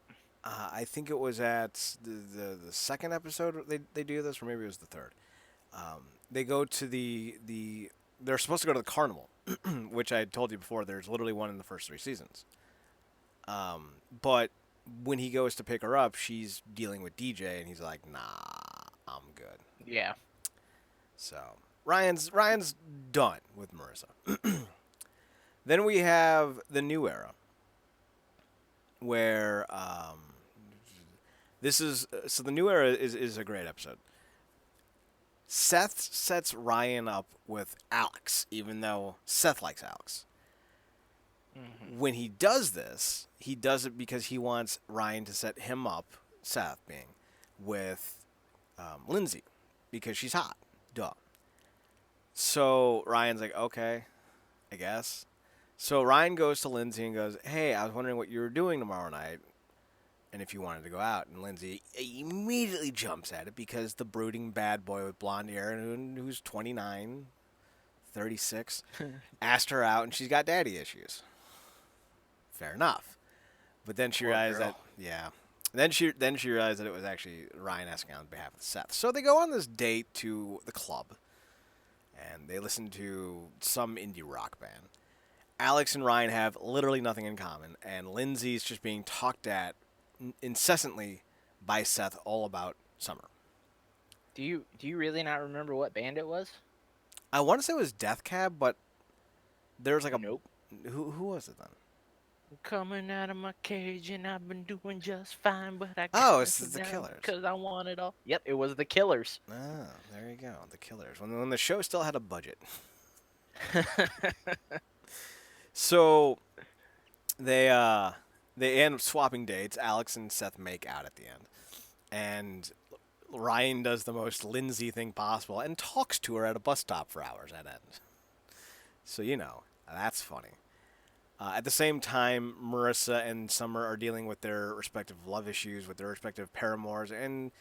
B: I think it was at the second episode they do this, or maybe it was the third. They go to they're supposed to go to the carnival, which I told you before. There's literally one in the first 3 seasons. But when he goes to pick her up, she's dealing with DJ, and he's like, "Nah, I'm good."
A: Yeah.
B: So Ryan's done with Marissa. Then we have the new era, where the new era is a great episode. Seth sets Ryan up with Alex, even though Seth likes Alex. Mm-hmm. When he does this, he does it because he wants Ryan to set him up, Seth being, with Lindsey, because she's hot. Duh. So Ryan's like, okay, I guess. So Ryan goes to Lindsey and goes, hey, I was wondering what you were doing tomorrow night and if you wanted to go out. And Lindsey immediately jumps at it because the brooding bad boy with blonde hair who's 29, 36, asked her out, and she's got daddy issues. Fair enough. But then she realized that, yeah. Then she realized that it was actually Ryan asking on behalf of Seth. So they go on this date to the club, and they listen to some indie rock band. Alex and Ryan have literally nothing in common, and Lindsey's just being talked at incessantly by Seth all about Summer.
A: Do you really not remember what band it was?
B: I want to say it was Death Cab, but there was like a
A: Nope.
B: who was it then?
A: Coming out of my cage and I've been doing just fine, but I
B: Oh,
A: gotta
B: it's
A: sit
B: the
A: down
B: Killers.
A: because I want it all. Yep, it was the Killers.
B: Oh, there you go, the Killers. When the show still had a budget. So they end up swapping dates. Alex and Seth make out at the end, and Ryan does the most Lindsay thing possible and talks to her at a bus stop for hours at end. So that's funny. At the same time, Marissa and Summer are dealing with their respective love issues with their respective paramours, and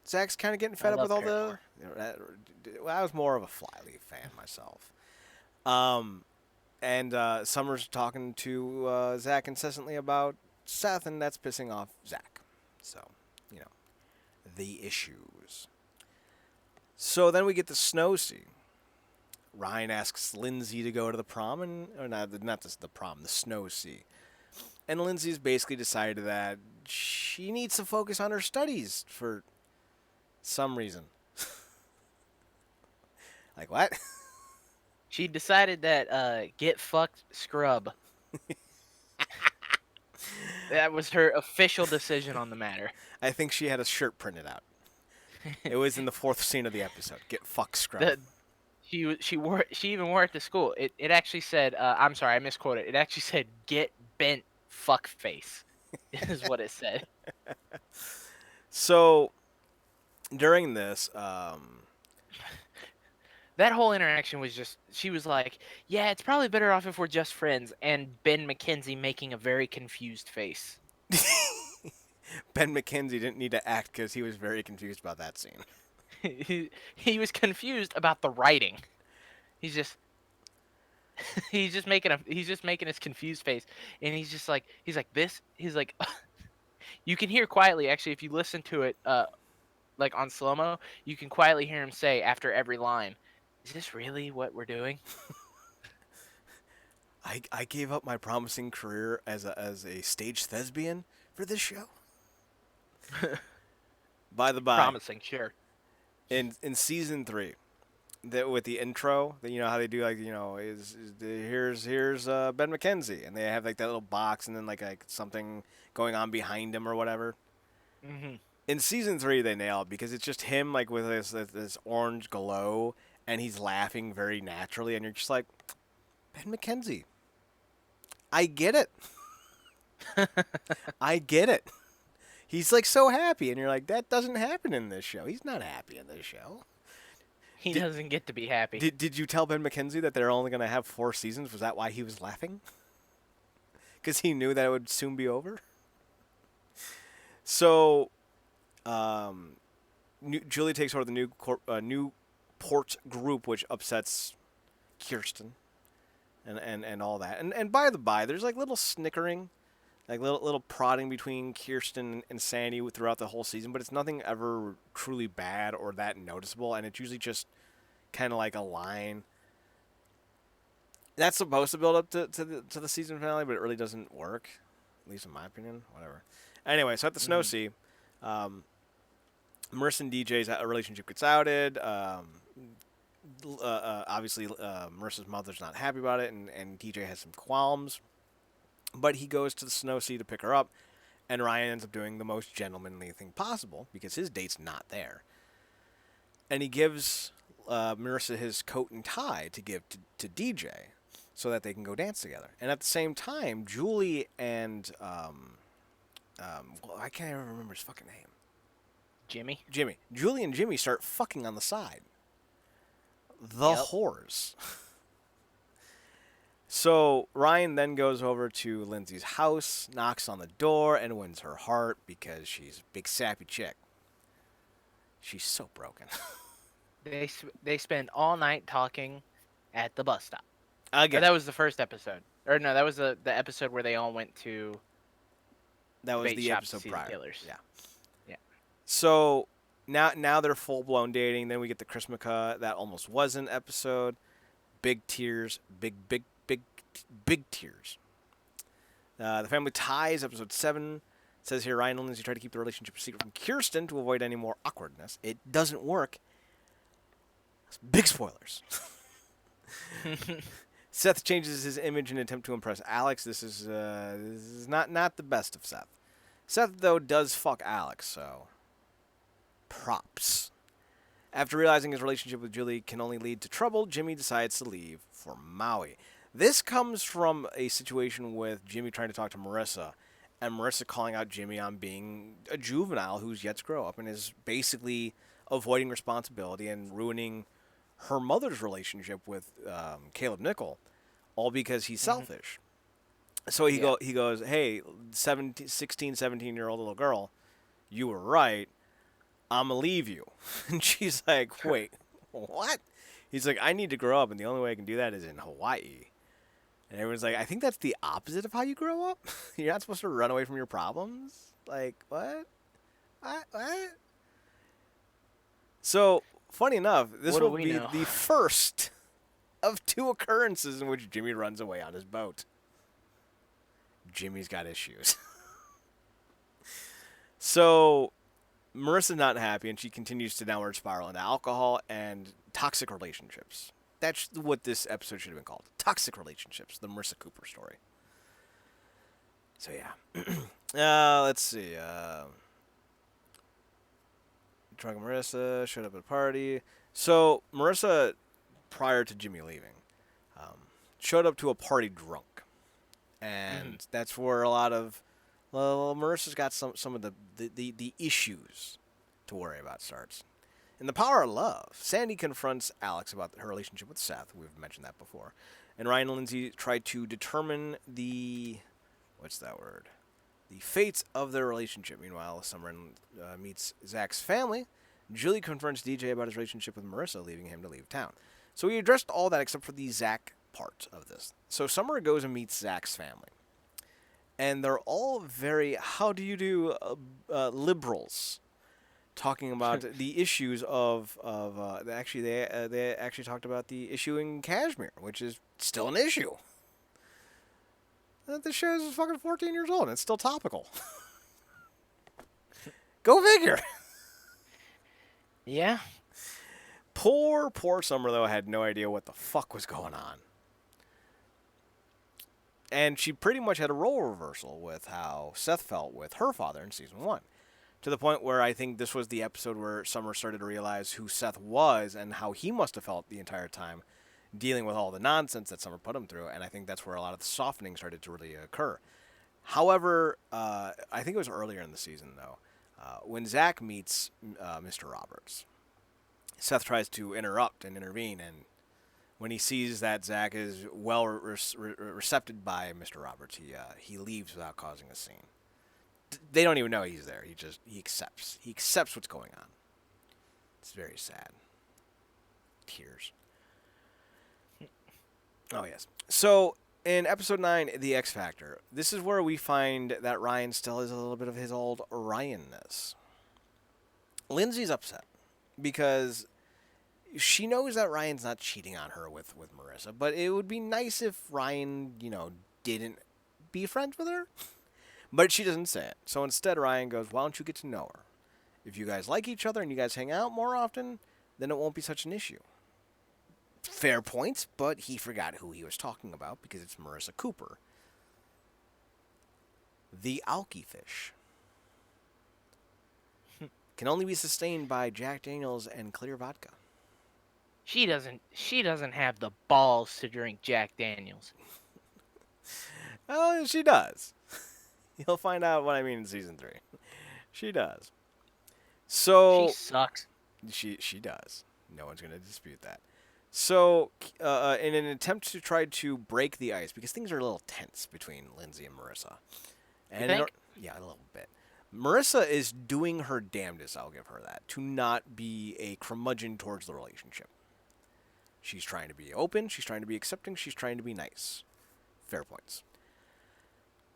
B: Zach's kind of getting
A: I
B: fed up
A: love
B: with all
A: Paramore.
B: I was more of a Flyleaf fan myself. And Summer's talking to Zach incessantly about Seth, and that's pissing off Zach. So, you know, the issues. So then we get the snow scene. Ryan asks Lindsey to go to the prom, or not the prom, the snow sea. And Lindsay's basically decided that she needs to focus on her studies for some reason. Like what?
A: She decided that get fucked scrub. That was her official decision on the matter.
B: I think she had a shirt printed out. It was in the fourth scene of the episode. Get fucked, scrub.
A: the she even wore it to school. It actually said I'm sorry, I misquoted. It actually said get bent fuck face. Is what it said.
B: So during this,
A: That whole interaction was just she was like, "Yeah, it's probably better off if we're just friends." And Ben McKenzie making a very confused face.
B: Ben McKenzie didn't need to act because he was very confused about that scene.
A: He was confused about the writing. He's just he's just making his confused face, and he's like this. He's like, you can hear quietly actually if you listen to it like on slow mo, you can quietly hear him say after every line, "Is this really what we're doing?"
B: I gave up my promising career as a stage thespian for this show. By the by,
A: Promising, sure.
B: in season 3, that with the intro, that you know how they do like here's Ben McKenzie, and they have like that little box and then like something going on behind him or whatever.
A: Hmm.
B: In season 3, they nail it because it's just him like with this orange glow, and he's laughing very naturally, and you're just like, Ben McKenzie, I get it. I get it. He's like so happy, and you're like, that doesn't happen in this show. He's not happy in this show.
A: He
B: Did,
A: doesn't get to be happy.
B: did you tell Ben McKenzie that they're only going to have 4 seasons? Was that why he was laughing? Because he knew that it would soon be over? So, Julie takes over the new port group, which upsets Kirsten and all that. And by the by, there's like little snickering, like little prodding between Kirsten and Sandy throughout the whole season, but it's nothing ever truly bad or that noticeable, and it's usually just kind of like a line that's supposed to build up to the season finale, but it really doesn't work, at least in my opinion. Whatever. Anyway, so at the Snow Sea, Marissa and DJ's relationship gets outed. Obviously, Marissa's mother's not happy about it, and DJ has some qualms. But he goes to the Snow Sea to pick her up, and Ryan ends up doing the most gentlemanly thing possible because his date's not there. And he gives Marissa his coat and tie to give to DJ so that they can go dance together. And at the same time, Julie and I can't even remember his fucking name. Jimmy. Julie and Jimmy start fucking on the side. The whores. So Ryan then goes over to Lindsay's house, knocks on the door, and wins her heart because she's a big sappy chick. She's so broken.
A: They spend all night talking at the bus stop.
B: Again,
A: That was the first episode. Or no, that was the episode where they all went to
B: That was
A: bait
B: the
A: shop to
B: episode
A: see
B: prior.
A: the killers.
B: Yeah.
A: Yeah.
B: So now they're full blown dating. Then we get the Chrismica. That almost was an episode. Big tears. Big tears. The Family Ties, episode 7. It says here Ryan and Lindsey try to keep the relationship a secret from Kirsten to avoid any more awkwardness. It doesn't work. Big spoilers. Seth changes his image in an attempt to impress Alex. This is not the best of Seth. Seth, though, does fuck Alex, so props. After realizing his relationship with Julie can only lead to trouble, Jimmy decides to leave for Maui. This comes from a situation with Jimmy trying to talk to Marissa, and Marissa calling out Jimmy on being a juvenile who's yet to grow up and is basically avoiding responsibility and ruining her mother's relationship with Caleb Nickel, all because he's selfish. So he goes, hey, 16, 17-year-old little girl, you were right. I'm going to leave you. And she's like, wait, what? He's like, I need to grow up, and the only way I can do that is in Hawaii. And everyone's like, I think that's the opposite of how you grow up. You're not supposed to run away from your problems. Like, what? What? So, funny enough, this will be the first of 2 occurrences in which Jimmy runs away on his boat. Jimmy's got issues. So, Marissa's not happy, and she continues to downward spiral into alcohol and toxic relationships. That's what this episode should have been called. Toxic relationships, the Marissa Cooper story. So, yeah. Let's see. Drunk Marissa showed up at a party. So, Marissa, prior to Jimmy leaving, showed up to a party drunk. And that's where a lot of... Well, Marissa's got some of the issues to worry about starts. In The Power of Love, Sandy confronts Alex about her relationship with Seth. We've mentioned that before. And Ryan and Lindsey try to determine the... What's that word? The fates of their relationship. Meanwhile, Summer meets Zach's family. Julie confronts DJ about his relationship with Marissa, leaving him to leave town. So we addressed all that except for the Zach part of this. So Summer goes and meets Zach's family. And they're all very, how do you do, liberals, talking about the issues of they actually talked about the issue in Kashmir, which is still an issue. The show is fucking 14 years old and it's still topical. Go figure.
A: Yeah.
B: Poor Summer, though, had no idea what the fuck was going on. And she pretty much had a role reversal with how Seth felt with her father in season 1. To the point where I think this was the episode where Summer started to realize who Seth was and how he must have felt the entire time dealing with all the nonsense that Summer put him through. And I think that's where a lot of the softening started to really occur. However, I think it was earlier in the season, though, when Zach meets Mr. Roberts. Seth tries to interrupt and intervene, and when he sees that Zach is well recepted by Mr. Roberts, he leaves without causing a scene. They don't even know he's there. He accepts. He accepts what's going on. It's very sad. Tears. Oh, yes. So, in episode 9, The X Factor, this is where we find that Ryan still has a little bit of his old Ryanness. Lindsay's upset because she knows that Ryan's not cheating on her with Marissa, but it would be nice if Ryan, didn't be friends with her. But she doesn't say it. So instead, Ryan goes, why don't you get to know her? If you guys like each other and you guys hang out more often, then it won't be such an issue. Fair points, but he forgot who he was talking about because it's Marissa Cooper. The alky fish can only be sustained by Jack Daniels and clear vodka.
A: She doesn't have the balls to drink Jack Daniels.
B: Oh, she does. You'll find out what I mean in season 3. She does. So
A: she sucks.
B: She does. No one's going to dispute that. So, in an attempt to try to break the ice, because things are a little tense between Lindsey and Marissa.
A: You think?
B: Yeah, a little bit. Marissa is doing her damnedest, I'll give her that, to not be a curmudgeon towards the relationship. She's trying to be open, she's trying to be accepting, she's trying to be nice. Fair points.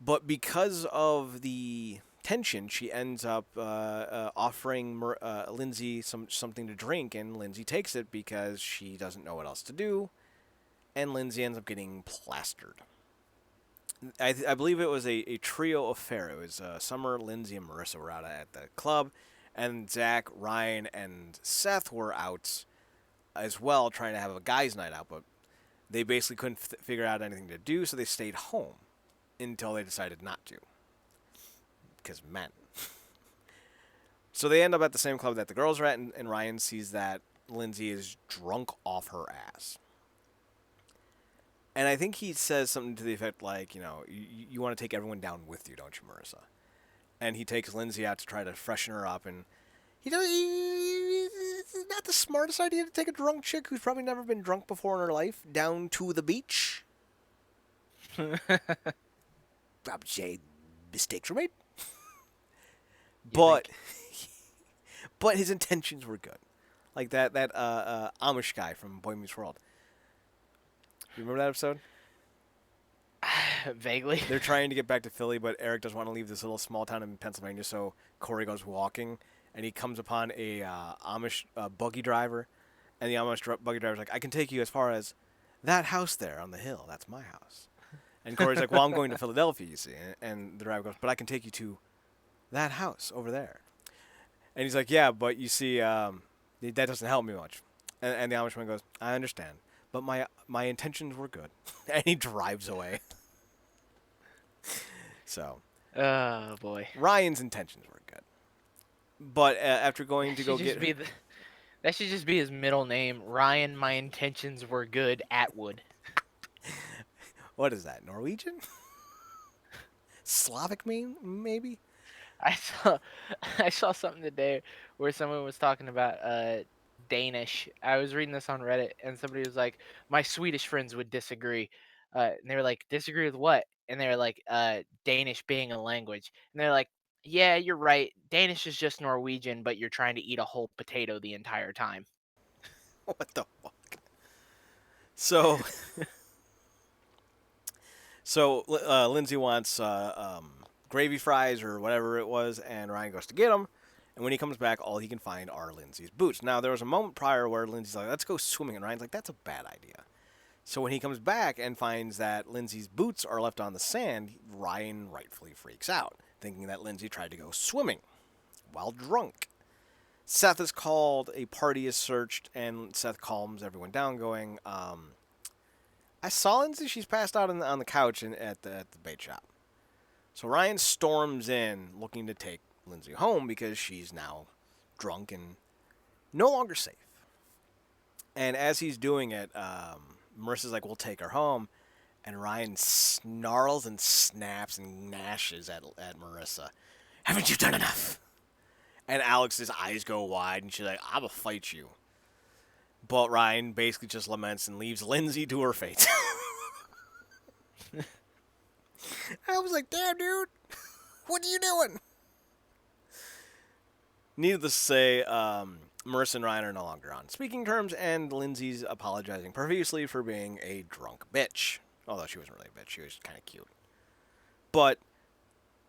B: But because of the tension, she ends up offering Lindsey something to drink, and Lindsey takes it because she doesn't know what else to do, and Lindsey ends up getting plastered. I believe it was a trio affair. It was Summer, Lindsey, and Marissa were out at the club, and Zach, Ryan, and Seth were out as well, trying to have a guys' night out, but they basically couldn't figure out anything to do, so they stayed home until they decided not to. Because men. So they end up at the same club that the girls are at, and Ryan sees that Lindsey is drunk off her ass. And I think he says something to the effect like, you want to take everyone down with you, don't you, Marissa? And he takes Lindsey out to try to freshen her up, and it's not the smartest idea to take a drunk chick who's probably never been drunk before in her life down to the beach. I would say mistakes were made. But his intentions were good. Like that Amish guy from Boy Meets World. You remember that episode?
A: Vaguely.
B: They're trying to get back to Philly, but Eric doesn't want to leave this little small town in Pennsylvania, so Corey goes walking, and he comes upon a Amish buggy driver, and the Amish buggy driver's like, I can take you as far as that house there on the hill. That's my house. And Corey's like, well, I'm going to Philadelphia, you see. And the driver goes, but I can take you to that house over there. And he's like, yeah, but you see, that doesn't help me much. And the Amishman goes, I understand, but my intentions were good. And he drives away. So.
A: Oh, boy.
B: Ryan's intentions were good. But after going to go get...
A: That should just be his middle name. Ryan, my intentions were good, Atwood.
B: What is that, Norwegian? Slavic, maybe?
A: I saw something today where someone was talking about Danish. I was reading this on Reddit, and somebody was like, "My Swedish friends would disagree," and they were like, "Disagree with what?" And they were like, "Danish being a language," and they're like, "Yeah, you're right. Danish is just Norwegian, but you're trying to eat a whole potato the entire time."
B: What the fuck? So, Lindsey wants gravy fries or whatever it was, and Ryan goes to get them. And when he comes back, all he can find are Lindsey's boots. Now, there was a moment prior where Lindsey's like, let's go swimming. And Ryan's like, that's a bad idea. So when he comes back and finds that Lindsey's boots are left on the sand, Ryan rightfully freaks out, thinking that Lindsey tried to go swimming while drunk. Seth is called, a party is searched, and Seth calms everyone down, going, I saw Lindsey, she's passed out on the couch at the bait shop. So Ryan storms in looking to take Lindsey home because she's now drunk and no longer safe. And as he's doing it, Marissa's like, we'll take her home. And Ryan snarls and snaps and gnashes at Marissa. Haven't you done enough? And Alex's eyes go wide and she's like, I'm going to fight you. But Ryan basically just laments and leaves Lindsey to her fate. I was like, damn, dude. What are you doing? Needless to say, Marissa and Ryan are no longer on speaking terms, and Lindsey's apologizing profusely for being a drunk bitch. Although she wasn't really a bitch. She was kind of cute. But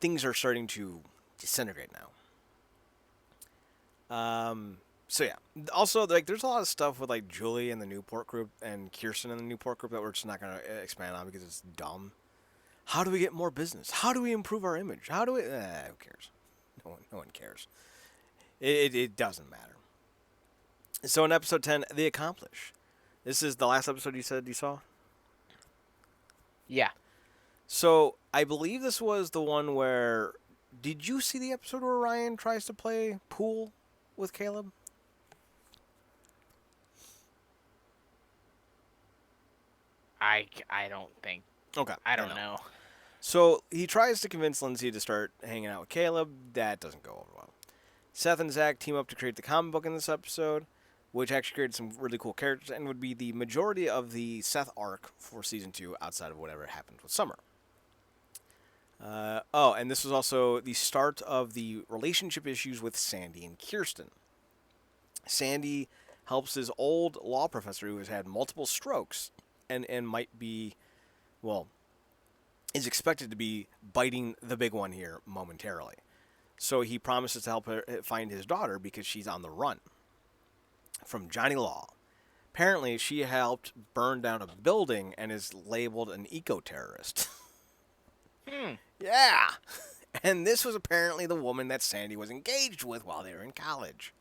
B: things are starting to disintegrate now. So yeah. Also, there's a lot of stuff with Julie and the Newport group and Kirsten and the Newport group that we're just not going to expand on because it's dumb. How do we get more business? How do we improve our image? How do we... who cares? No one cares. It doesn't matter. So in episode 10, The Accomplish. This is the last episode you said you saw?
A: Yeah.
B: So I believe this was the one where... Did you see the episode where Ryan tries to play pool with Caleb?
A: I don't think.
B: Okay.
A: I don't know.
B: So he tries to convince Lindsey to start hanging out with Caleb. That doesn't go over well. Seth and Zach team up to create the comic book in this episode, which actually created some really cool characters and would be the majority of the Seth arc for Season 2 outside of whatever happened with Summer. And this was also the start of the relationship issues with Sandy and Kirsten. Sandy helps his old law professor who has had multiple strokes and might be, well, is expected to be biting the big one here momentarily. So he promises to help her find his daughter because she's on the run from Johnny Law. Apparently, she helped burn down a building and is labeled an eco-terrorist.
A: Hmm.
B: Yeah! And this was apparently the woman that Sandy was engaged with while they were in college.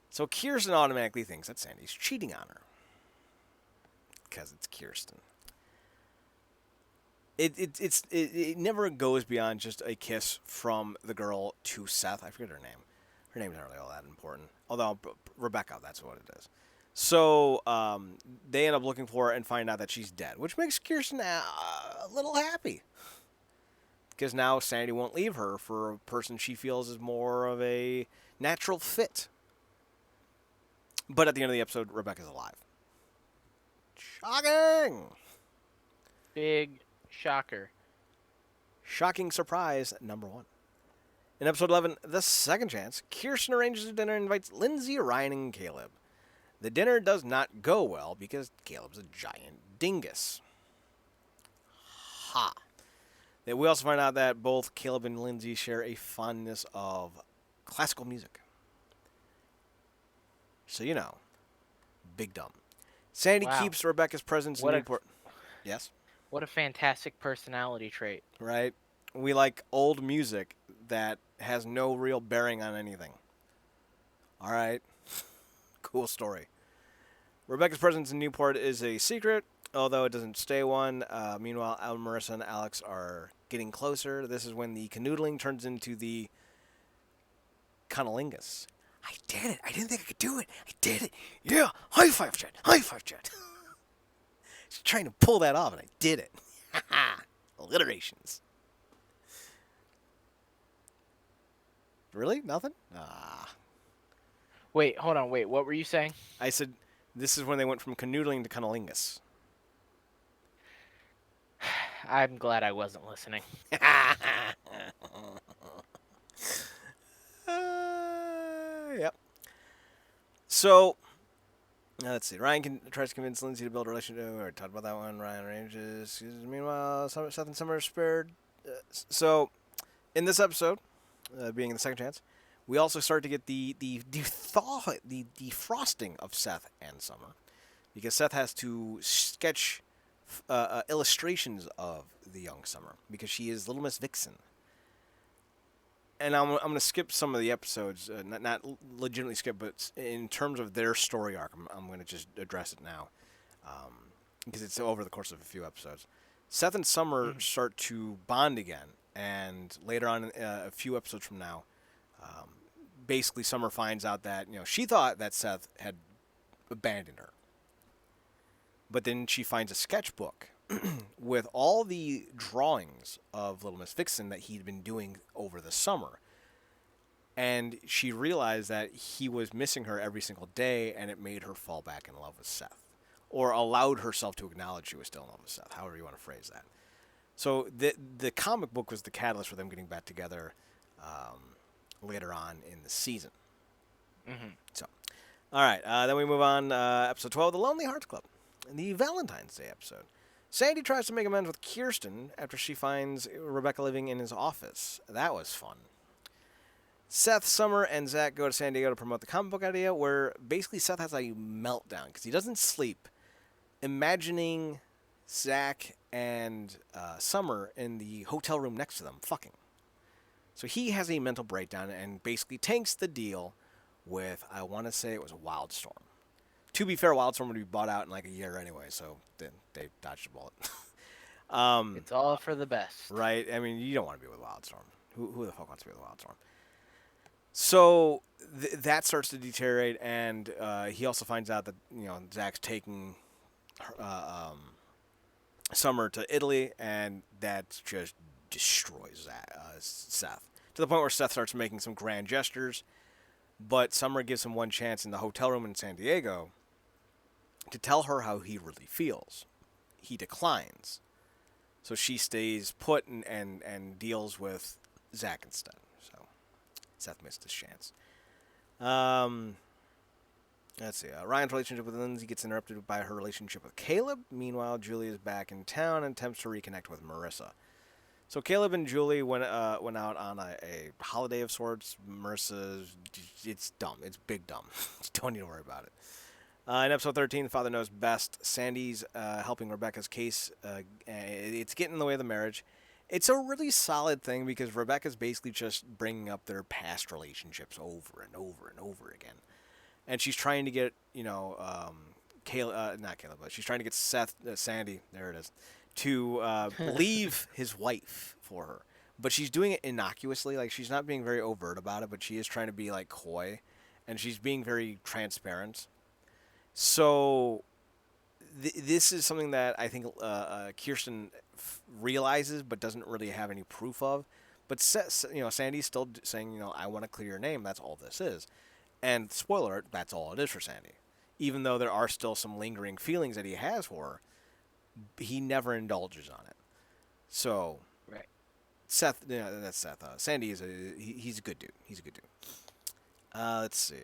B: So Kirsten automatically thinks that Sandy's cheating on her. Because it's Kirsten. It never goes beyond just a kiss from the girl to Seth. I forget her name. Her name's not really all that important. Although, Rebecca, that's what it is. So they end up looking for her and find out that she's dead, which makes Kirsten a little happy. Because now Sandy won't leave her for a person she feels is more of a natural fit. But at the end of the episode, Rebecca's alive. Shocking!
A: Big shocker.
B: Shocking surprise number 1. In episode 11, The Second Chance, Kirsten arranges a dinner and invites Lindsey, Ryan, and Caleb. The dinner does not go well because Caleb's a giant dingus. Ha! We also find out that both Caleb and Lindsey share a fondness of classical music. So, you know, big dumb. Sandy
A: Wow.
B: keeps Rebecca's presence in Newport. Yes?
A: What a fantastic personality trait.
B: Right? We like old music that has no real bearing on anything. All right. Cool story. Rebecca's presence in Newport is a secret, although it doesn't stay one. Meanwhile, Marissa and Alex are getting closer. This is when the canoodling turns into the cunnilingus. I did it. I didn't think I could do it. I did it. Yeah. High five, Chad. High five, Chad. Just trying to pull that off, and I did it. Alliterations. Really? Nothing?
A: Wait, hold on. Wait, what were you saying?
B: I said this is when they went from canoodling to cunnilingus.
A: I'm glad I wasn't listening.
B: Yep. So, let's see. Ryan tries to convince Lindsey to build a relationship. We already talked about that one. Ryan arranges. Meanwhile, Seth and Summer are spared. So, in this episode, being in The Second Chance, we also start to get the defrosting of Seth and Summer, because Seth has to sketch illustrations of the young Summer because she is Little Miss Vixen. And I'm going to skip some of the episodes, not legitimately skip, but in terms of their story arc, I'm going to just address it now, because it's over the course of a few episodes. Seth and Summer start to bond again, and later on, a few episodes from now, basically Summer finds out that she thought that Seth had abandoned her, but then she finds a sketchbook with all the drawings of Little Miss Vixen that he'd been doing over the summer. And she realized that he was missing her every single day, and it made her fall back in love with Seth. Or allowed herself to acknowledge she was still in love with Seth, however you want to phrase that. So the comic book was the catalyst for them getting back together later on in the season.
A: Mm-hmm.
B: So, all right, then we move on. Episode 12, The Lonely Hearts Club. The Valentine's Day episode. Sandy tries to make amends with Kirsten after she finds Rebecca living in his office. That was fun. Seth, Summer, and Zach go to San Diego to promote the comic book idea, where basically Seth has a meltdown because he doesn't sleep, imagining Zach and Summer in the hotel room next to them fucking. So he has a mental breakdown and basically tanks the deal with, I want to say it was Wildstorm. To be fair, Wildstorm would be bought out in like a year anyway, so they dodged a bullet.
A: It's all for the best.
B: Right? I mean, you don't want to be with Wildstorm. Who the fuck wants to be with Wildstorm? So that starts to deteriorate, and he also finds out that Zach's taking Summer to Italy, and that just destroys Seth to the point where Seth starts making some grand gestures. But Summer gives him one chance in the hotel room in San Diego to tell her how he really feels. He declines. So she stays put and deals with Zach instead. So Seth missed his chance. Let's see. Ryan's relationship with Lindsey gets interrupted by her relationship with Caleb. Meanwhile, Julie is back in town and attempts to reconnect with Marissa. So Caleb and Julie went out on a holiday of sorts. Marissa's, it's dumb. It's big dumb. Don't need to worry about it. In episode 13, Father Knows Best, Sandy's helping Rebecca's case. It's getting in the way of the marriage. It's a really solid thing because Rebecca's basically just bringing up their past relationships over and over and over again. And she's trying to get, Caleb, not Caleb, but she's trying to get Sandy, there it is, to leave his wife for her. But she's doing it innocuously. Like, she's not being very overt about it, but she is trying to be, like, coy. And she's being very transparent. So this is something that I think Kirsten realizes but doesn't really have any proof of. But Sandy's still saying, I want to clear your name. That's all this is. And spoiler alert, that's all it is for Sandy. Even though there are still some lingering feelings that he has for her, he never indulges on it. So,
A: Right.
B: Seth, that's Seth. Sandy he's a good dude. He's a good dude. Let's see.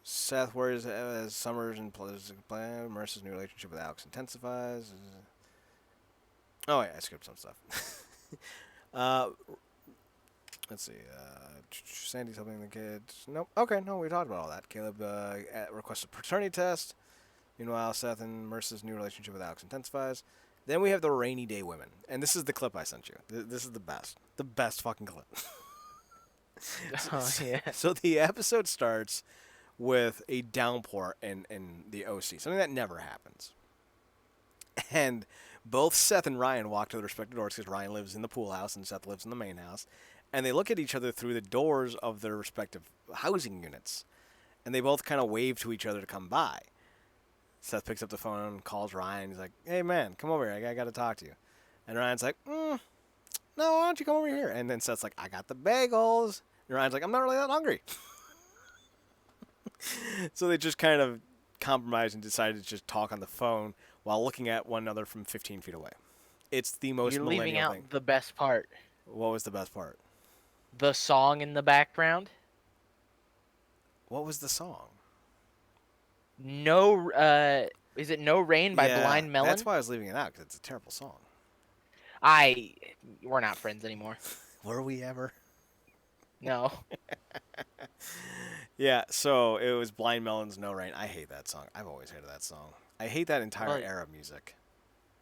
B: Seth worries as Summers and plan. Marissa's new relationship with Alex intensifies. Oh, yeah, I skipped some stuff. Let's see. Sandy's helping the kids. Nope. Okay, no, we talked about all that. Caleb requests a paternity test. Meanwhile, Seth and Marissa's new relationship with Alex intensifies. Then we have the rainy day women. And this is the clip I sent you. This is the best. The best fucking clip.
A: Oh, yeah.
B: So the episode starts with a downpour in the OC, something that never happens. And both Seth and Ryan walk to their respective doors because Ryan lives in the pool house and Seth lives in the main house. And they look at each other through the doors of their respective housing units. And they both kind of wave to each other to come by. Seth picks up the phone and calls Ryan. He's like, hey, man, come over here. I got to talk to you. And Ryan's like, no, why don't you come over here? And then Seth's like, I got the bagels. And Ryan's like, I'm not really that hungry. So they just kind of compromised and decided to just talk on the phone while looking at one another from 15 feet away. It's the most
A: You're
B: millennial
A: leaving out
B: thing.
A: the best part.
B: What was the best part?
A: The song in the background.
B: What was the song?
A: No, is it No Rain by Blind Melon?
B: That's why I was leaving it out, because it's a terrible song.
A: We're not friends anymore.
B: Were we ever?
A: No.
B: Yeah, so it was Blind Melon's No Rain. I hate that song. I've always hated that song. I hate that entire era of music.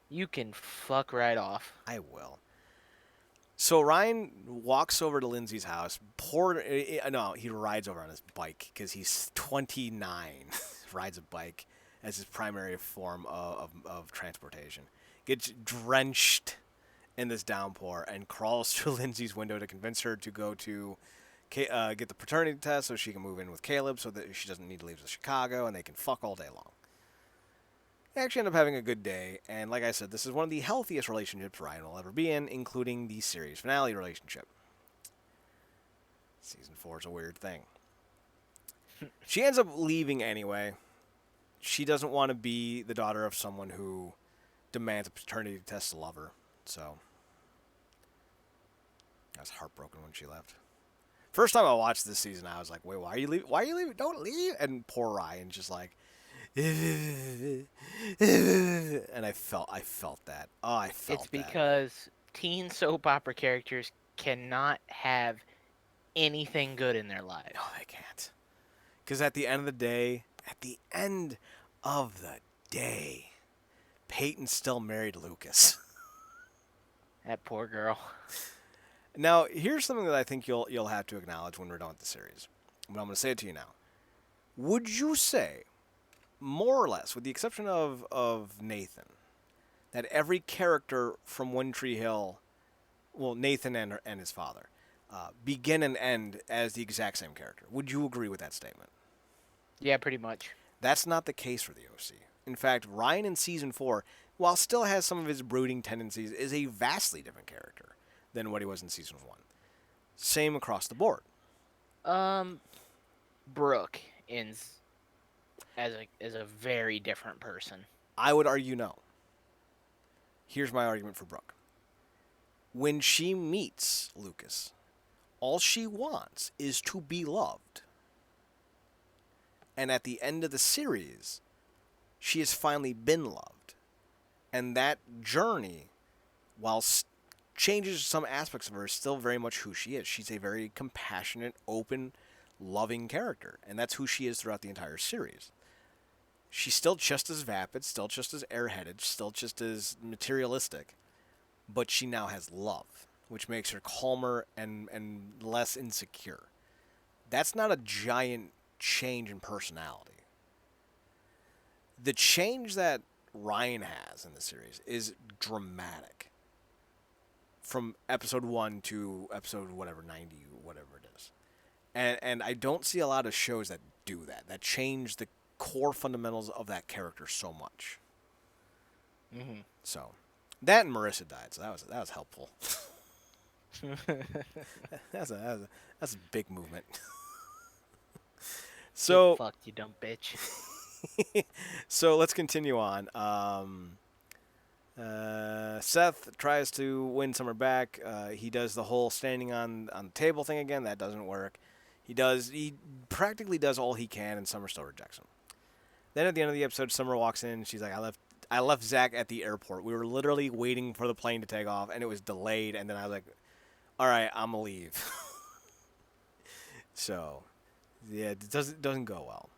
A: You can fuck right off.
B: I will. So Ryan walks over to Lindsey's house. He rides over on his bike because he's 29. Rides a bike as his primary form of transportation. Gets drenched in this downpour and crawls through Lindsey's window to convince her to go to get the paternity test so she can move in with Caleb so that she doesn't need to leave to Chicago and they can fuck all day long. They actually end up having a good day, and like I said, this is one of the healthiest relationships Ryan will ever be in, including the series finale relationship. Season 4 is a weird thing. She ends up leaving anyway. She doesn't want to be the daughter of someone who demands a paternity test to love her, so I was heartbroken when she left. First time I watched this season, I was like, wait, why are you leaving? Why are you leaving? Don't leave! And poor Ryan's just like, and I felt that. Oh, I felt
A: It's because teen soap opera characters cannot have anything good in their lives.
B: No, they can't. Because at the end of the day, Peyton still married Lucas.
A: That poor girl.
B: Now, here's something that I think you'll have to acknowledge when we're done with the series. But I'm going to say it to you now. Would you say, more or less, with the exception of Nathan, that every character from One Tree Hill, well, Nathan and his father, begin and end as the exact same character? Would you agree with that statement?
A: Yeah, pretty much.
B: That's not the case for the OC. In fact, Ryan in Season 4, while still has some of his brooding tendencies, is a vastly different character than what he was in Season 1. Same across the board.
A: Brooke ends as a very different person.
B: I would argue no. Here's my argument for Brooke. When she meets Lucas, all she wants is to be loved. And at the end of the series, she has finally been loved. And that journey, while changes some aspects of her, is still very much who she is. She's a very compassionate, open, loving character. And that's who she is throughout the entire series. She's still just as vapid, still just as airheaded, still just as materialistic. But she now has love, which makes her calmer and less insecure. That's not a giant change in personality. The change that Ryan has in the series is dramatic. From episode 1 to episode whatever, 90, whatever it is. And I don't see a lot of shows that do that change the core fundamentals of that character so much.
A: Mm-hmm.
B: So, that and Marissa died, so that was helpful. that's a big movement. So,
A: get fucked, you dumb bitch.
B: so let's continue on. Seth tries to win Summer back. He does the whole standing on the table thing again. That doesn't work. He practically does all he can, and Summer still rejects him. Then at the end of the episode, Summer walks in. She's like, I left Zach at the airport. We were literally waiting for the plane to take off, and it was delayed. And then I was like, all right, I'm gonna leave. So, yeah, it doesn't go well.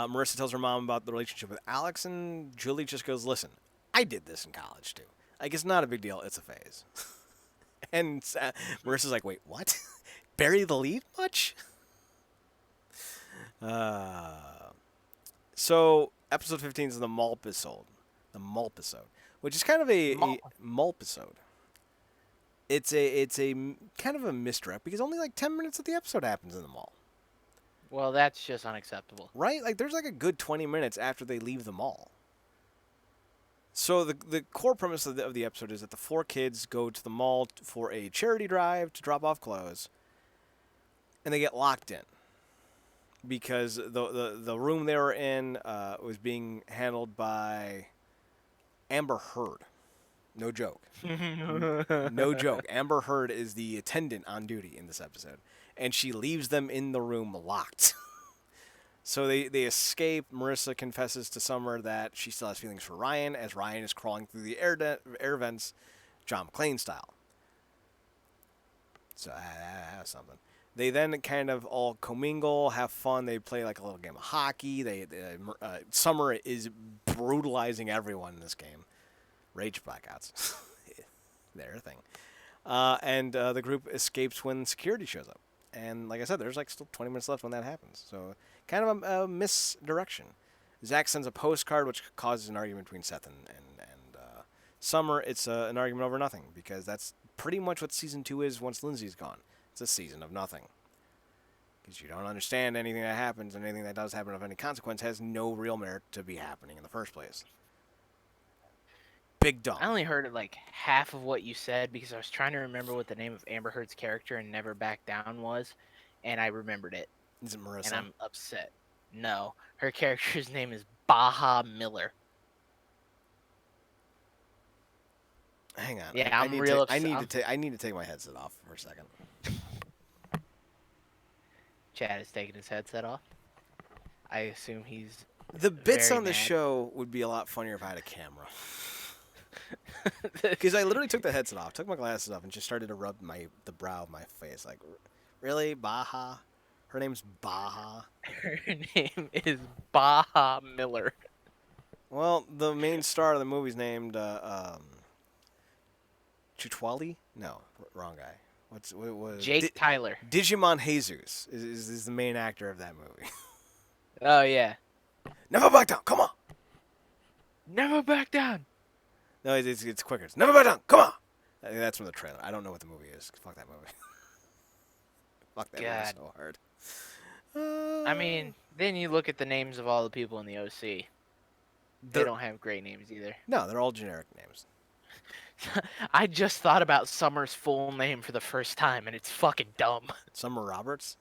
B: Marissa tells her mom about the relationship with Alex, and Julie just goes, listen, I did this in college, too. Like, it's not a big deal. It's a phase. And Marissa's like, wait, what? Bury the lead much? So, episode 15 is the Mulpisode. The Mulpisode. Which is kind of a Mulpisode. It's a kind of a misdirect because only like 10 minutes of the episode happens in the mall.
A: Well, that's just unacceptable.
B: Right? Like, there's like a good 20 minutes after they leave the mall. So the core premise of the episode is that the 4 kids go to the mall for a charity drive to drop off clothes, and they get locked in because the room they were in was being handled by Amber Heard. No joke. No joke. Amber Heard is the attendant on duty in this episode, and she leaves them in the room locked. So they escape. Marissa confesses to Summer that she still has feelings for Ryan, as Ryan is crawling through the air vents, John McClane style. So that's something. They then kind of all commingle, have fun. They play like a little game of hockey. Summer is brutalizing everyone in this game. Rage blackouts. They're a thing. And the group escapes when security shows up. And like I said, there's like still 20 minutes left when that happens. So kind of a misdirection. Zach sends a postcard, which causes an argument between Seth and Summer. It's an argument over nothing, because that's pretty much what season 2 is once Lindsey's gone. It's a season of nothing. Because you don't understand anything that happens, and anything that does happen of any consequence has no real merit to be happening in the first place. Big dumb.
A: I only heard like half of what you said because I was trying to remember what the name of Amber Heard's character in Never Back Down was, and I remembered it.
B: Is it Marissa?
A: And I'm upset. No, her character's name is Baja Miller.
B: Hang on.
A: Yeah, I'm real upset.
B: I need to take my headset off for a second.
A: Chad is taking his headset off. I assume he's
B: The bits
A: very
B: on the
A: mad.
B: show would be a lot funnier if I had a camera. Because I literally took the headset off, took my glasses off, and just started to rub the brow of my face. Like, really? Baja? Her name's Baja?
A: Her name is Baja Miller.
B: Well, the main star of the movie's named Chuchwali? No, wrong guy. What was
A: Jake Tyler.
B: Digimon Jesus is the main actor of that movie.
A: Oh yeah.
B: Never back down, come on.
A: Never back down.
B: No, it's quicker. It's never back down, come on. I think that's from the trailer. I don't know what the movie is. Fuck that movie. Fuck that movie so hard.
A: I mean, then you look at the names of all the people in the OC. They don't have great names either.
B: No, they're all generic names.
A: I just thought about Summer's full name for the first time, and it's fucking dumb.
B: Summer Roberts?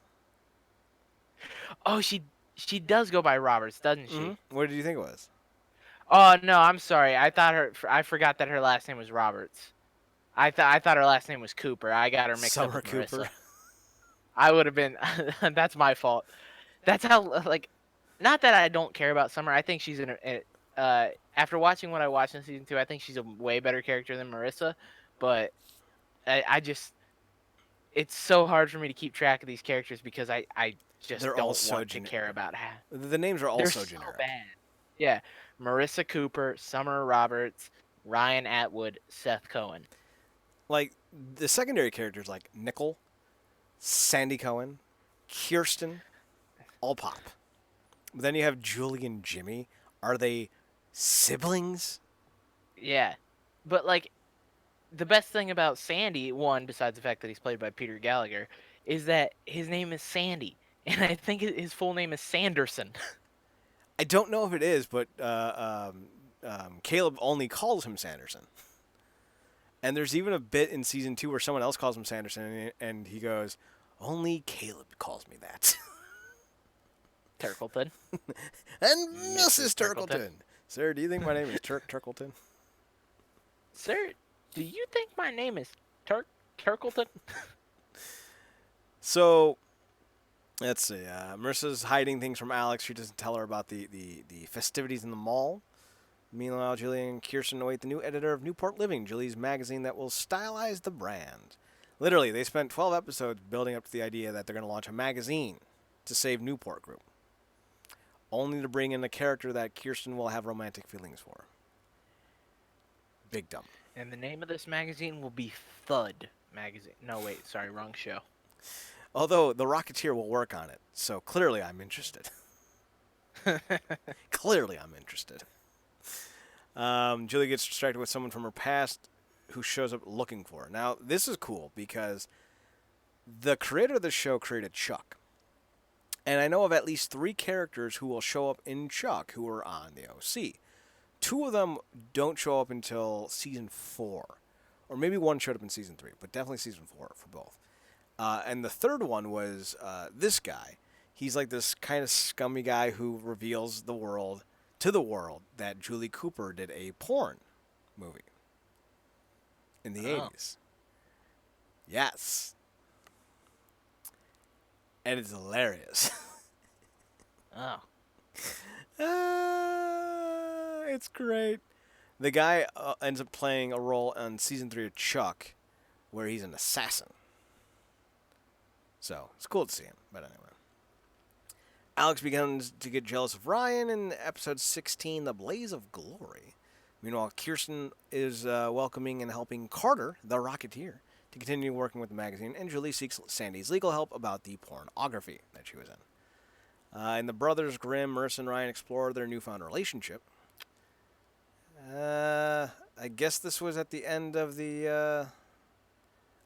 A: Oh, she does go by Roberts, doesn't she?
B: Mm-hmm. What did you think it was?
A: Oh no, I'm sorry. I forgot that her last name was Roberts. I thought her last name was Cooper. I got her mixed
B: Summer
A: up with
B: Cooper.
A: Marissa. I would have been. That's my fault. That's how like, not that I don't care about Summer. I think she's after watching what I watched in season 2, I think she's a way better character than Marissa. But I just, it's so hard for me to keep track of these characters because I just
B: They're all
A: don't
B: so
A: want to care about how
B: the names are all
A: they're
B: so
A: so
B: generic.
A: bad. Yeah, Marissa Cooper, Summer Roberts, Ryan Atwood, Seth Cohen.
B: Like the secondary characters like Nickel, Sandy Cohen, Kirsten, all pop. But then you have Julie and Jimmy. Are they siblings?
A: Yeah, but like, the best thing about Sandy, one, besides the fact that he's played by Peter Gallagher, is that his name is Sandy, and I think his full name is Sanderson.
B: I don't know if it is, but Caleb only calls him Sanderson. And there's even a bit in season 2 where someone else calls him Sanderson, and he goes, "Only Caleb calls me that."
A: Turkleton.
B: And
A: Mrs.
B: Mrs.
A: Turkleton.
B: Turkleton. Sir, do you think my name is Turkleton?
A: Sir, do you think my name is Turkleton?
B: So, let's see. Marissa's hiding things from Alex. She doesn't tell her about the festivities in the mall. Meanwhile, Julie and Kirsten await the new editor of Newport Living, Julie's magazine that will stylize the brand. Literally, they spent 12 episodes building up to the idea that they're going to launch a magazine to save Newport Group, only to bring in a character that Kirsten will have romantic feelings for. Big dumb.
A: And the name of this magazine will be Thud Magazine. No, wait, sorry, wrong show.
B: Although the Rocketeer will work on it, so clearly I'm interested. Clearly I'm interested. Julie gets distracted with someone from her past who shows up looking for her. Now, this is cool because the creator of the show created Chuck. And I know of at least 3 characters who will show up in Chuck who are on the OC. 2 of them don't show up until season 4. Or maybe one showed up in season 3, but definitely season 4 for both. And the third one was this guy. He's like this kind of scummy guy who reveals to the world that Julie Cooper did a porn movie in the 80s. Yes. And it's hilarious.
A: Oh.
B: It's great. The guy ends up playing a role on season 3 of Chuck where he's an assassin. So, it's cool to see him. But anyway. Alex begins to get jealous of Ryan in episode 16, The Blaze of Glory. Meanwhile, Kirsten is welcoming and helping Carter, the Rocketeer, to continue working with the magazine, and Julie seeks Sandy's legal help about the pornography that she was in. And the brothers Grimm, Marissa, and Ryan explore their newfound relationship. I guess this was at the end of the...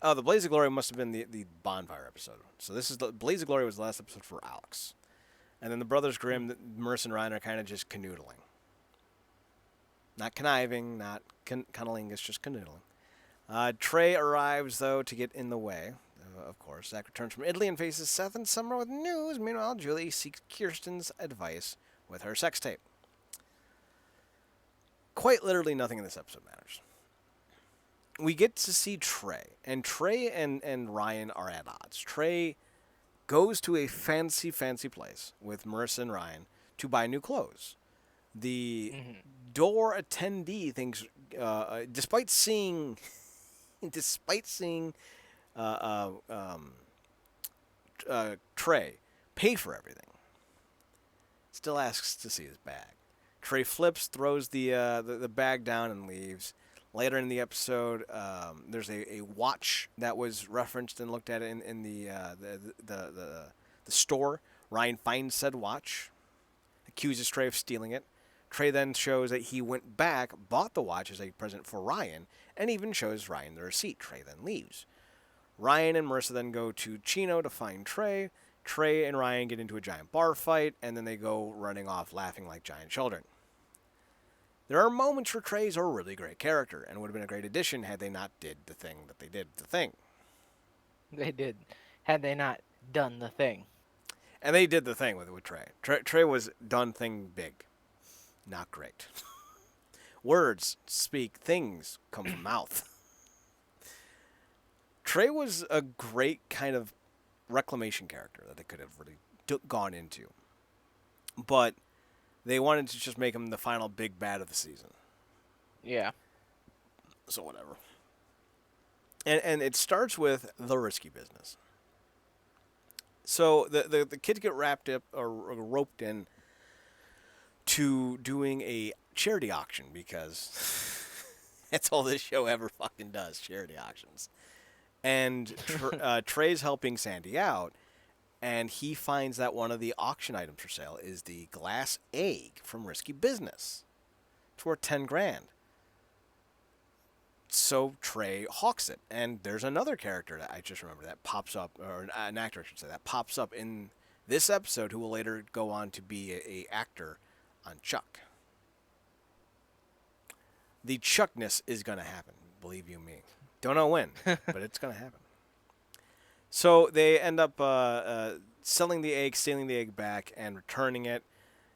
B: the Blaze of Glory must have been the bonfire episode. So the Blaze of Glory was the last episode for Alex. And then the brothers Grimm, Marissa and Ryan are kind of just canoodling. Not conniving, not cuddling, it's just canoodling. Trey arrives, though, to get in the way, of course. Zach returns from Italy and faces Seth and Summer with news. Meanwhile, Julie seeks Kirsten's advice with her sex tape. Quite literally nothing in this episode matters. We get to see Trey, and Trey and Ryan are at odds. Trey goes to a fancy place with Marissa and Ryan to buy new clothes. The door attendee thinks, despite seeing Trey pay for everything, still asks to see his bag. Trey flips, throws the bag down, and leaves. Later in the episode, there's a watch that was referenced and looked at in the store. Ryan finds said watch, accuses Trey of stealing it. Trey then shows that he went back, bought the watch as a present for Ryan, and even shows Ryan the receipt. Trey then leaves. Ryan and Marissa then go to Chino to find Trey. Trey and Ryan get into a giant bar fight, and then they go running off laughing like giant children. There are moments where Trey's a really great character and would have been a great addition had they not did the thing that they did.
A: They did. Had they not done the thing.
B: And they did the thing with Trey. Trey was done thing big. Not great. Words speak, things come from mouth. Trey was a great kind of reclamation character that they could have really gone into. But they wanted to just make him the final big bad of the season.
A: Yeah.
B: So whatever. And it starts with the risky business. So the kids get wrapped up or roped in to doing a charity auction because that's all this show ever fucking does, charity auctions. And Trey's helping Sandy out, and he finds that one of the auction items for sale is the glass egg from Risky Business. It's worth 10 grand. So Trey hawks it, and there's another character that I just remember that pops up, or an actor, I should say, that pops up in this episode who will later go on to be a actor on Chuck. The Chuckness is going to happen, believe you me. Don't know when, but it's going to happen. So they end up selling the egg, stealing the egg back, and returning it.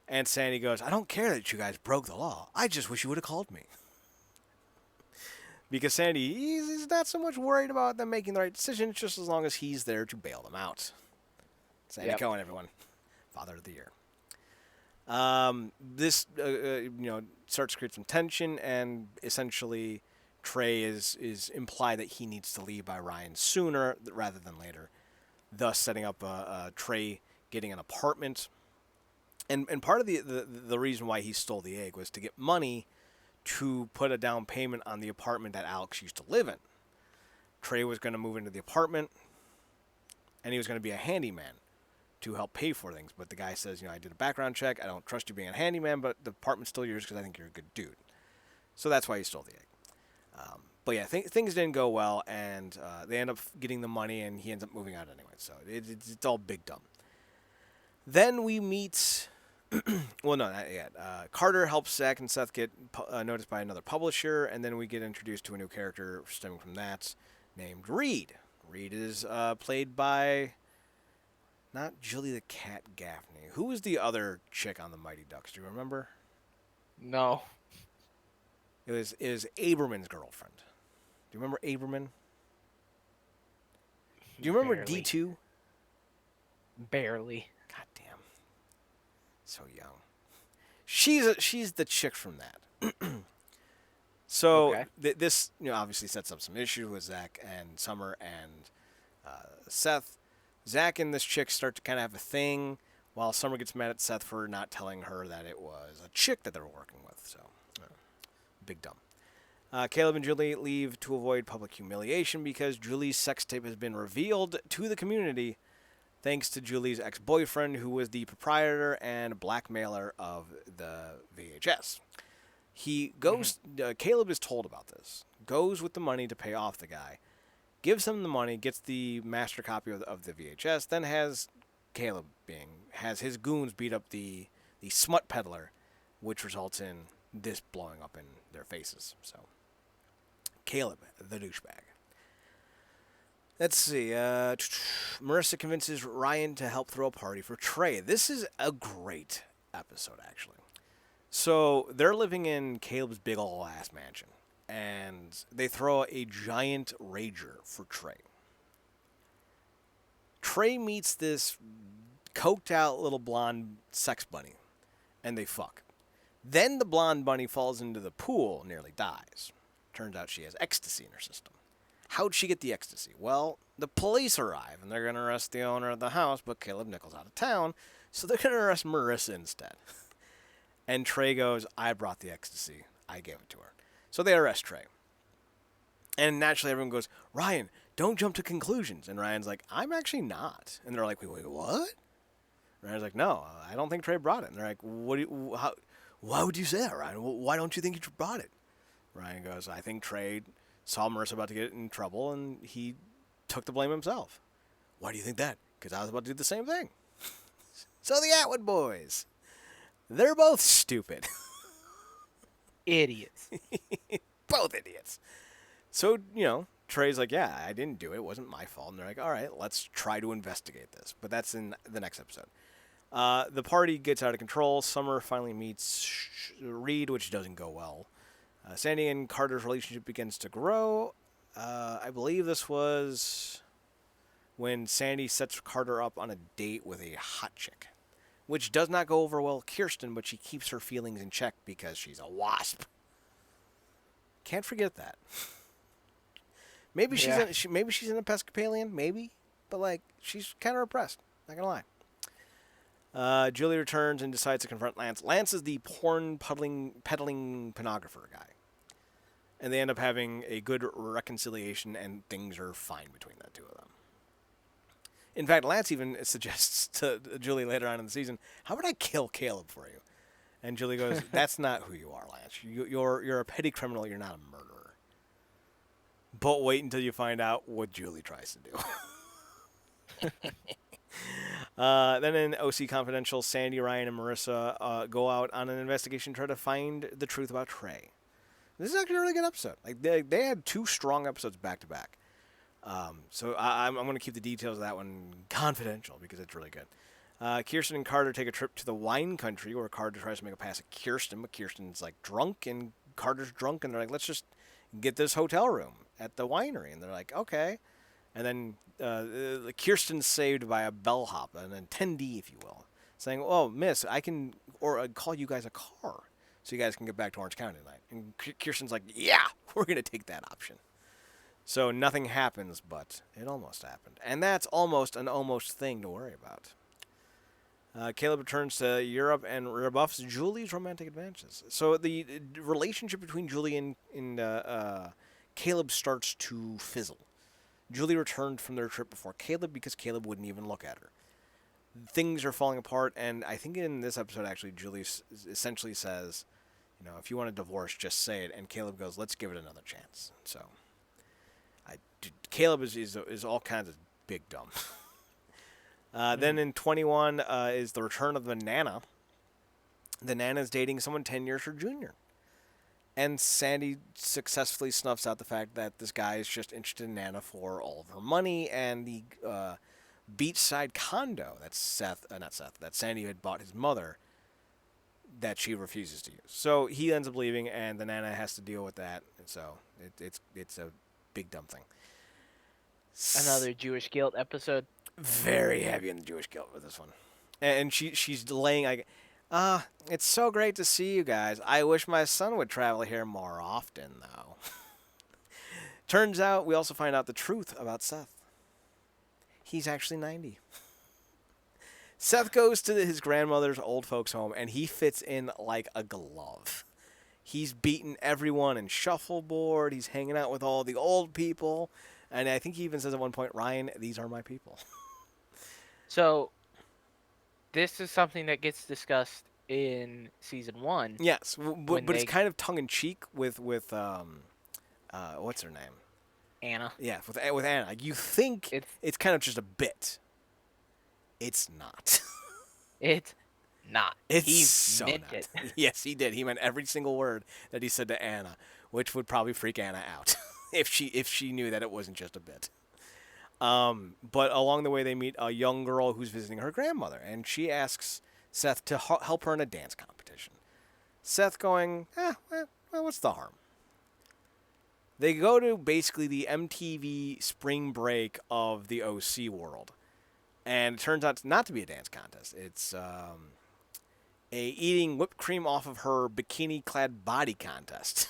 B: And Sandy goes, I don't care that you guys broke the law. I just wish you would have called me. Because Sandy, he's not so much worried about them making the right decision, just as long as he's there to bail them out. Sandy Cohen, everyone. Father of the Year. This, starts to create some tension, and essentially Trey is implied that he needs to leave by Ryan sooner rather than later, thus setting up Trey getting an apartment. And part of the reason why he stole the egg was to get money to put a down payment on the apartment that Alex used to live in. Trey was going to move into the apartment, and he was going to be a handyman to help pay for things. But the guy says, I did a background check. I don't trust you being a handyman, but the apartment's still yours because I think you're a good dude. So that's why he stole the egg. But yeah, things didn't go well, and they end up getting the money, and he ends up moving out anyway. So it's all big dumb. Then we meet... well, no, not yet. Carter helps Zach and Seth get noticed by another publisher, and then we get introduced to a new character stemming from that named Reed. Reed is played by not Julie the Cat Gaffney. Who was the other chick on the Mighty Ducks? Do you remember?
A: No.
B: It was Aberman's girlfriend. Do you remember Aberman? Do you remember
A: Barely.
B: D2?
A: Barely.
B: God damn. So young. She's the chick from that. So
A: Okay.
B: This obviously sets up some issues with Zach and Summer and Seth. Zach and this chick start to kind of have a thing, while Summer gets mad at Seth for not telling her that it was a chick that they were working with. So big dumb. Caleb and Julie leave to avoid public humiliation because Julie's sex tape has been revealed to the community, thanks to Julie's ex-boyfriend, who was the proprietor and blackmailer of the VHS. He goes... Caleb is told about this. Goes with the money to pay off the guy. Gives him the money, gets the master copy of the VHS, then has has his goons beat up the smut peddler, which results in this blowing up in their faces. So, Caleb, the douchebag. Let's see. Marissa convinces Ryan to help throw a party for Trey. This is a great episode, actually. So they're living in Caleb's big ol' ass mansion, and they throw a giant rager for Trey. Trey meets this coked out little blonde sex bunny, and they fuck. Then the blonde bunny falls into the pool, nearly dies. Turns out she has ecstasy in her system. How'd she get the ecstasy? Well, the police arrive, and they're going to arrest the owner of the house, but Caleb Nichols out of town, so they're going to arrest Marissa instead. And Trey goes, I brought the ecstasy. I gave it to her. So they arrest Trey. And naturally everyone goes, Ryan, don't jump to conclusions. And Ryan's like, I'm actually not. And they're like, wait, what? Ryan's like, no, I don't think Trey brought it. And they're like, why would you say that, Ryan? Why don't you think he brought it? Ryan goes, I think Trey saw Marissa about to get in trouble, and he took the blame himself. Why do you think that? Because I was about to do the same thing. So the Atwood boys, they're both stupid.
A: Idiots.
B: Both idiots. So, Trey's like, yeah, I didn't do it. It wasn't my fault. And they're like, all right, let's try to investigate this. But that's in the next episode. The party gets out of control. Summer finally meets Reed, which doesn't go well. Sandy and Carter's relationship begins to grow. I believe this was when Sandy sets Carter up on a date with a hot chick, which does not go over well with Kirsten, but she keeps her feelings in check because she's a wasp. Can't forget that. Maybe maybe she's an Episcopalian, maybe, but like she's kind of repressed. Not gonna lie. Julie returns and decides to confront Lance. Lance is the porn peddling pornographer guy, and they end up having a good reconciliation, and things are fine between the two of them. In fact, Lance even suggests to Julie later on in the season, "How about I kill Caleb for you?" And Julie goes, "That's not who you are, Lance. You're a petty criminal. You're not a murderer." But wait until you find out what Julie tries to do. Then in OC Confidential, Sandy, Ryan, and Marissa go out on an investigation to try to find the truth about Trey. This is actually a really good episode. Like they had 2 strong episodes back to back. So I'm going to keep the details of that one confidential because it's really good. Kirsten and Carter take a trip to the wine country where Carter tries to make a pass at Kirsten, but Kirsten's like drunk and Carter's drunk, and they're like, let's just get this hotel room at the winery. And they're like, okay. And then Kirsten's saved by a bellhop, an attendee, if you will, saying, oh, miss, I can call you guys a car so you guys can get back to Orange County tonight. And Kirsten's like, yeah, we're going to take that option. So nothing happens, but it almost happened. And that's almost an almost thing to worry about. Caleb returns to Europe and rebuffs Julie's romantic advances. So the relationship between Julie and Caleb starts to fizzle. Julie returned from their trip before Caleb because Caleb wouldn't even look at her. Things are falling apart, and I think in this episode, actually, Julie essentially says, if you want a divorce, just say it. And Caleb goes, let's give it another chance. So Caleb is all kinds of big dumb. Then in 21 is the return of the Nana. The Nana is dating someone 10 years her junior. And Sandy successfully snuffs out the fact that this guy is just interested in Nana for all of her money and the beachside condo that that Sandy had bought his mother that she refuses to use. So he ends up leaving, and the Nana has to deal with that. And so it's a big dumb thing.
A: Another Jewish guilt episode.
B: Very heavy in the Jewish guilt with this one. And she's delaying, like, it's so great to see you guys. I wish my son would travel here more often, though. Turns out we also find out the truth about Seth. He's actually 90. Seth goes to his grandmother's old folks' home, and he fits in like a glove. He's beaten everyone in shuffleboard. He's hanging out with all the old people. And I think he even says at one point, Ryan, these are my people.
A: So, this is something that gets discussed in season 1.
B: Yes, but it's kind of tongue-in-cheek with what's her name?
A: Anna.
B: Yeah, with Anna. Like, you think it's kind of just a bit. It's not.
A: It's not.
B: He so meant not. It. Yes, he did. He meant every single word that he said to Anna, which would probably freak Anna out if she knew that it wasn't just a bit. But along the way, they meet a young girl who's visiting her grandmother, and she asks Seth to help her in a dance competition. Seth going, well, what's the harm? They go to basically the MTV spring break of the OC world, and it turns out not to be a dance contest. It's a eating whipped cream off of her bikini-clad body contest.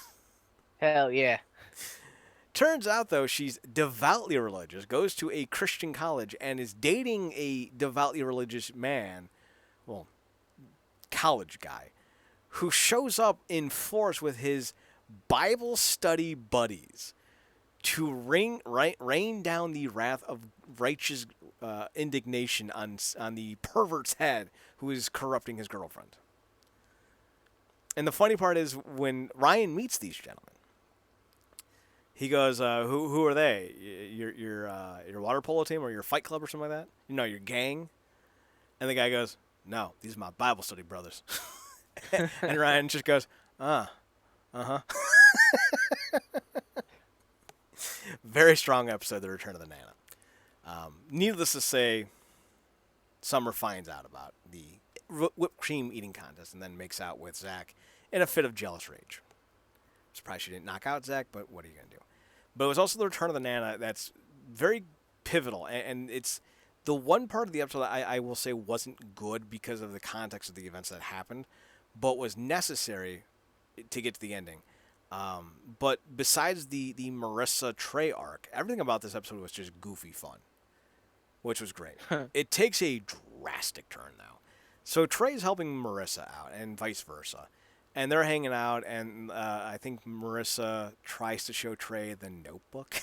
A: Hell yeah.
B: Turns out, though, she's devoutly religious, goes to a Christian college, and is dating a devoutly religious man, well, college guy, who shows up in force with his Bible study buddies to rain down the wrath of righteous indignation on the pervert's head who is corrupting his girlfriend. And the funny part is when Ryan meets these gentlemen, he goes, who are they? Your water polo team or your fight club or something like that? Your gang? And the guy goes, no, these are my Bible study brothers. And Ryan just goes, uh-huh. Very strong episode, The Return of the Nana. Needless to say, Summer finds out about the whipped cream eating contest and then makes out with Zach in a fit of jealous rage. Surprised she didn't knock out Zach, but what are you going to do? But it was also The Return of the Nana that's very pivotal, and it's the one part of the episode that I will say wasn't good because of the context of the events that happened, but was necessary to get to the ending. But besides the Marissa Trey arc, everything about this episode was just goofy fun, which was great. It takes a drastic turn, though. So Trey's helping Marissa out, and vice versa. And they're hanging out, and I think Marissa tries to show Trey the notebook.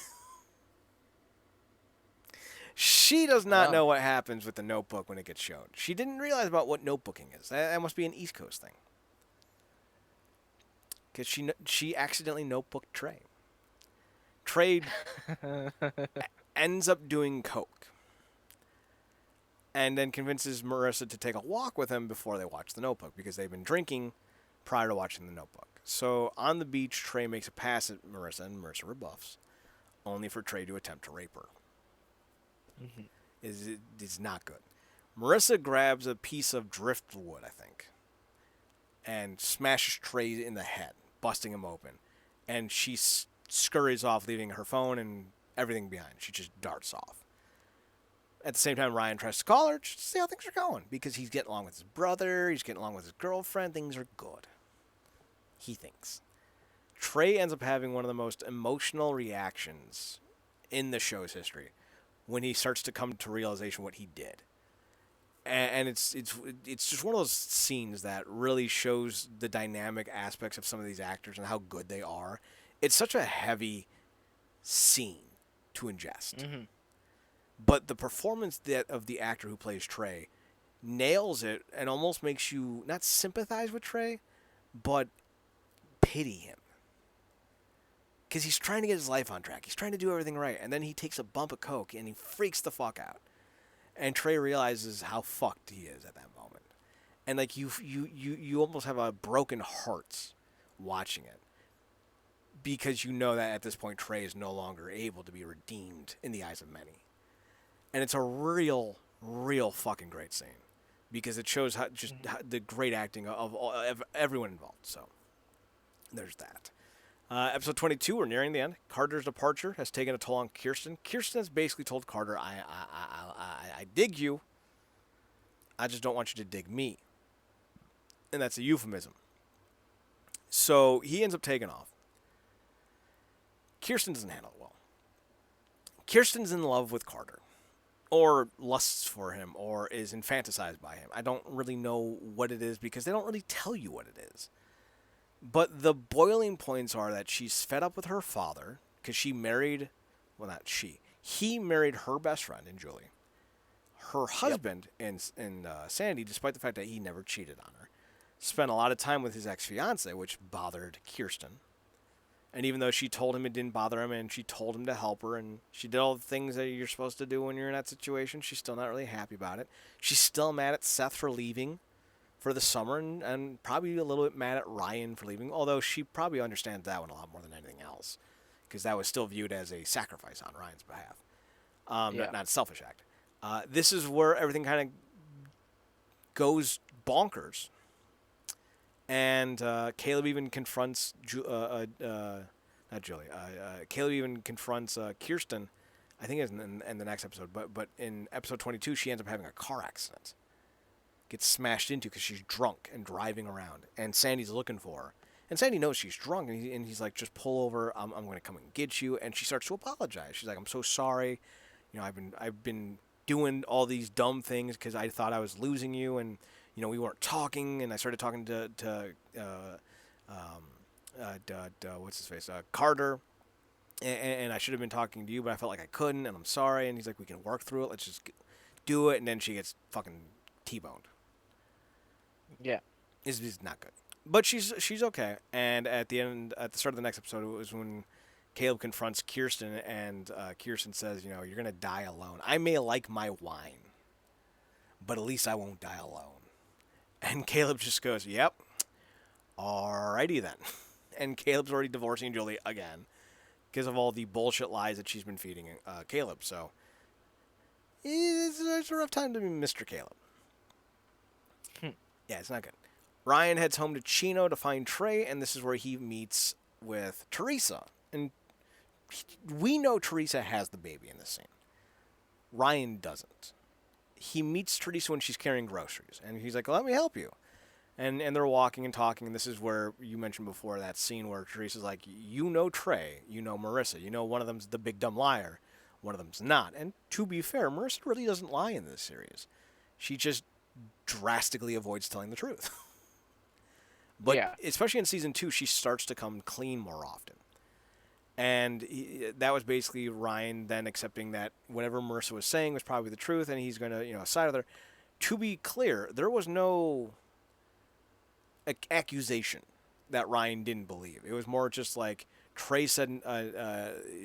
B: She does not know what happens with the notebook when it gets shown. She didn't realize about what notebooking is. That must be an East Coast thing. Because she accidentally notebooked Trey. Trey ends up doing coke. And then convinces Marissa to take a walk with him before they watch the notebook. Because they've been drinking prior to watching the notebook. So on the beach, Trey makes a pass at Marissa, and Marissa rebuffs. Only for Trey to attempt to rape her. It's not good. Marissa grabs a piece of driftwood, I think, and smashes Trey in the head, busting him open. And she scurries off, leaving her phone and everything behind. She just darts off. At the same time, Ryan tries to call her just to see how things are going, because he's getting along with his brother, he's getting along with his girlfriend, things are good. He thinks. Trey ends up having one of the most emotional reactions in the show's history when he starts to come to realization what he did. And it's just one of those scenes that really shows the dynamic aspects of some of these actors and how good they are. It's such a heavy scene to ingest. But the performance of the actor who plays Trey nails it and almost makes you not sympathize with Trey, but pity him. Because he's trying to get his life on track. He's trying to do everything right. And then he takes a bump of coke and he freaks the fuck out. And Trey realizes how fucked he is at that moment. And like you almost have a broken heart watching it. Because you know that at this point Trey is no longer able to be redeemed in the eyes of many. And it's a real fucking great scene. Because it shows how the great acting of everyone involved. So there's that. Episode 22, we're nearing the end. Carter's departure has taken a toll on Kirsten. Kirsten has basically told Carter, I dig you. I just don't want you to dig me. And that's a euphemism. So he ends up taking off. Kirsten doesn't handle it well. Kirsten's in love with Carter. Or lusts for him, or is infantilized by him. I don't really know what it is because they don't really tell you what it is. But the boiling points are that she's fed up with her father because she married, well, not she. He married her best friend in Julie. Her husband in Sandy, despite the fact that he never cheated on her, spent a lot of time with his ex-fiancée, which bothered Kirsten. And even though she told him it didn't bother him and she told him to help her and she did all the things that you're supposed to do when you're in that situation, she's still not really happy about it. She's still mad at Seth for leaving for the summer, and probably a little bit mad at Ryan for leaving, although she probably understands that one a lot more than anything else, because that was still viewed as a sacrifice on Ryan's behalf, not a selfish act. This is where everything kind of goes bonkers, and Caleb even confronts not Julie. Caleb even confronts Kirsten, I think it's in the next episode, but in episode 22, she ends up having a car accident. Gets smashed into because she's drunk and driving around. And Sandy's looking for her. And Sandy knows she's drunk. And he's like, just pull over. I'm going to come and get you. And she starts to apologize. She's like, I'm so sorry. You know, I've been doing all these dumb things because I thought I was losing you. And, you know, we weren't talking. And I started talking to what's his face? Carter. And I should have been talking to you, but I felt like I couldn't. And I'm sorry. And he's like, we can work through it. Let's just do it. And then she gets fucking T-boned.
A: Yeah.
B: It's not good. But she's okay. And at the start of the next episode, it was when Caleb confronts Kirsten, and Kirsten says, you know, you're going to die alone. I may like my wine, but at least I won't die alone. And Caleb just goes, yep. Alrighty then. And Caleb's already divorcing Julie again because of all the bullshit lies that she's been feeding Caleb. So it's a rough time to be Mr. Caleb. Yeah, it's not good. Ryan heads home to Chino to find Trey, and this is where he meets with Teresa. And we know Teresa has the baby in this scene. Ryan doesn't. He meets Teresa when she's carrying groceries, and he's like, "Let me help you." And they're walking and talking, and this is where you mentioned before that scene where Teresa's like, "You know Trey, you know Marissa, you know one of them's the big dumb liar, one of them's not." And to be fair, Marissa really doesn't lie in this series. She just drastically avoids telling the truth. But
A: Yeah.
B: especially in season 2, she starts to come clean more often. And that was basically Ryan then accepting that whatever Marissa was saying was probably the truth, and he's going to, side with her. To be clear, there was no accusation that Ryan didn't believe. It was more just like Trey said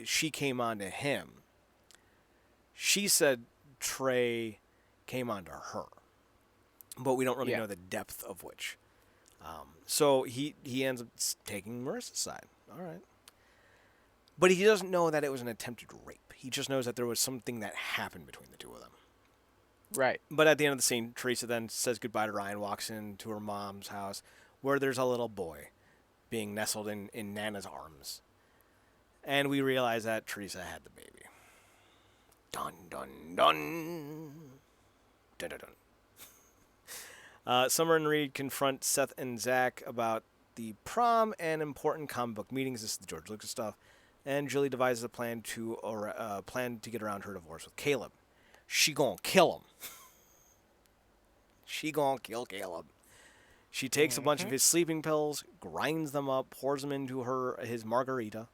B: she came on to him. She said Trey came on to her. But we don't really know the depth of which. So he ends up taking Marissa's side. All right. But he doesn't know that it was an attempted rape. He just knows that there was something that happened between the two of them.
A: Right.
B: But at the end of the scene, Teresa then says goodbye to Ryan, walks into her mom's house, where there's a little boy being nestled in Nana's arms. And we realize that Teresa had the baby. Dun, dun, dun. Dun, dun, dun. Summer and Reed confront Seth and Zach about the prom and important comic book meetings. This is the George Lucas stuff. And Julie devises a plan to get around her divorce with Caleb. She gonna kill him. She gonna kill Caleb. She takes a bunch of his sleeping pills, grinds them up, pours them into his margarita.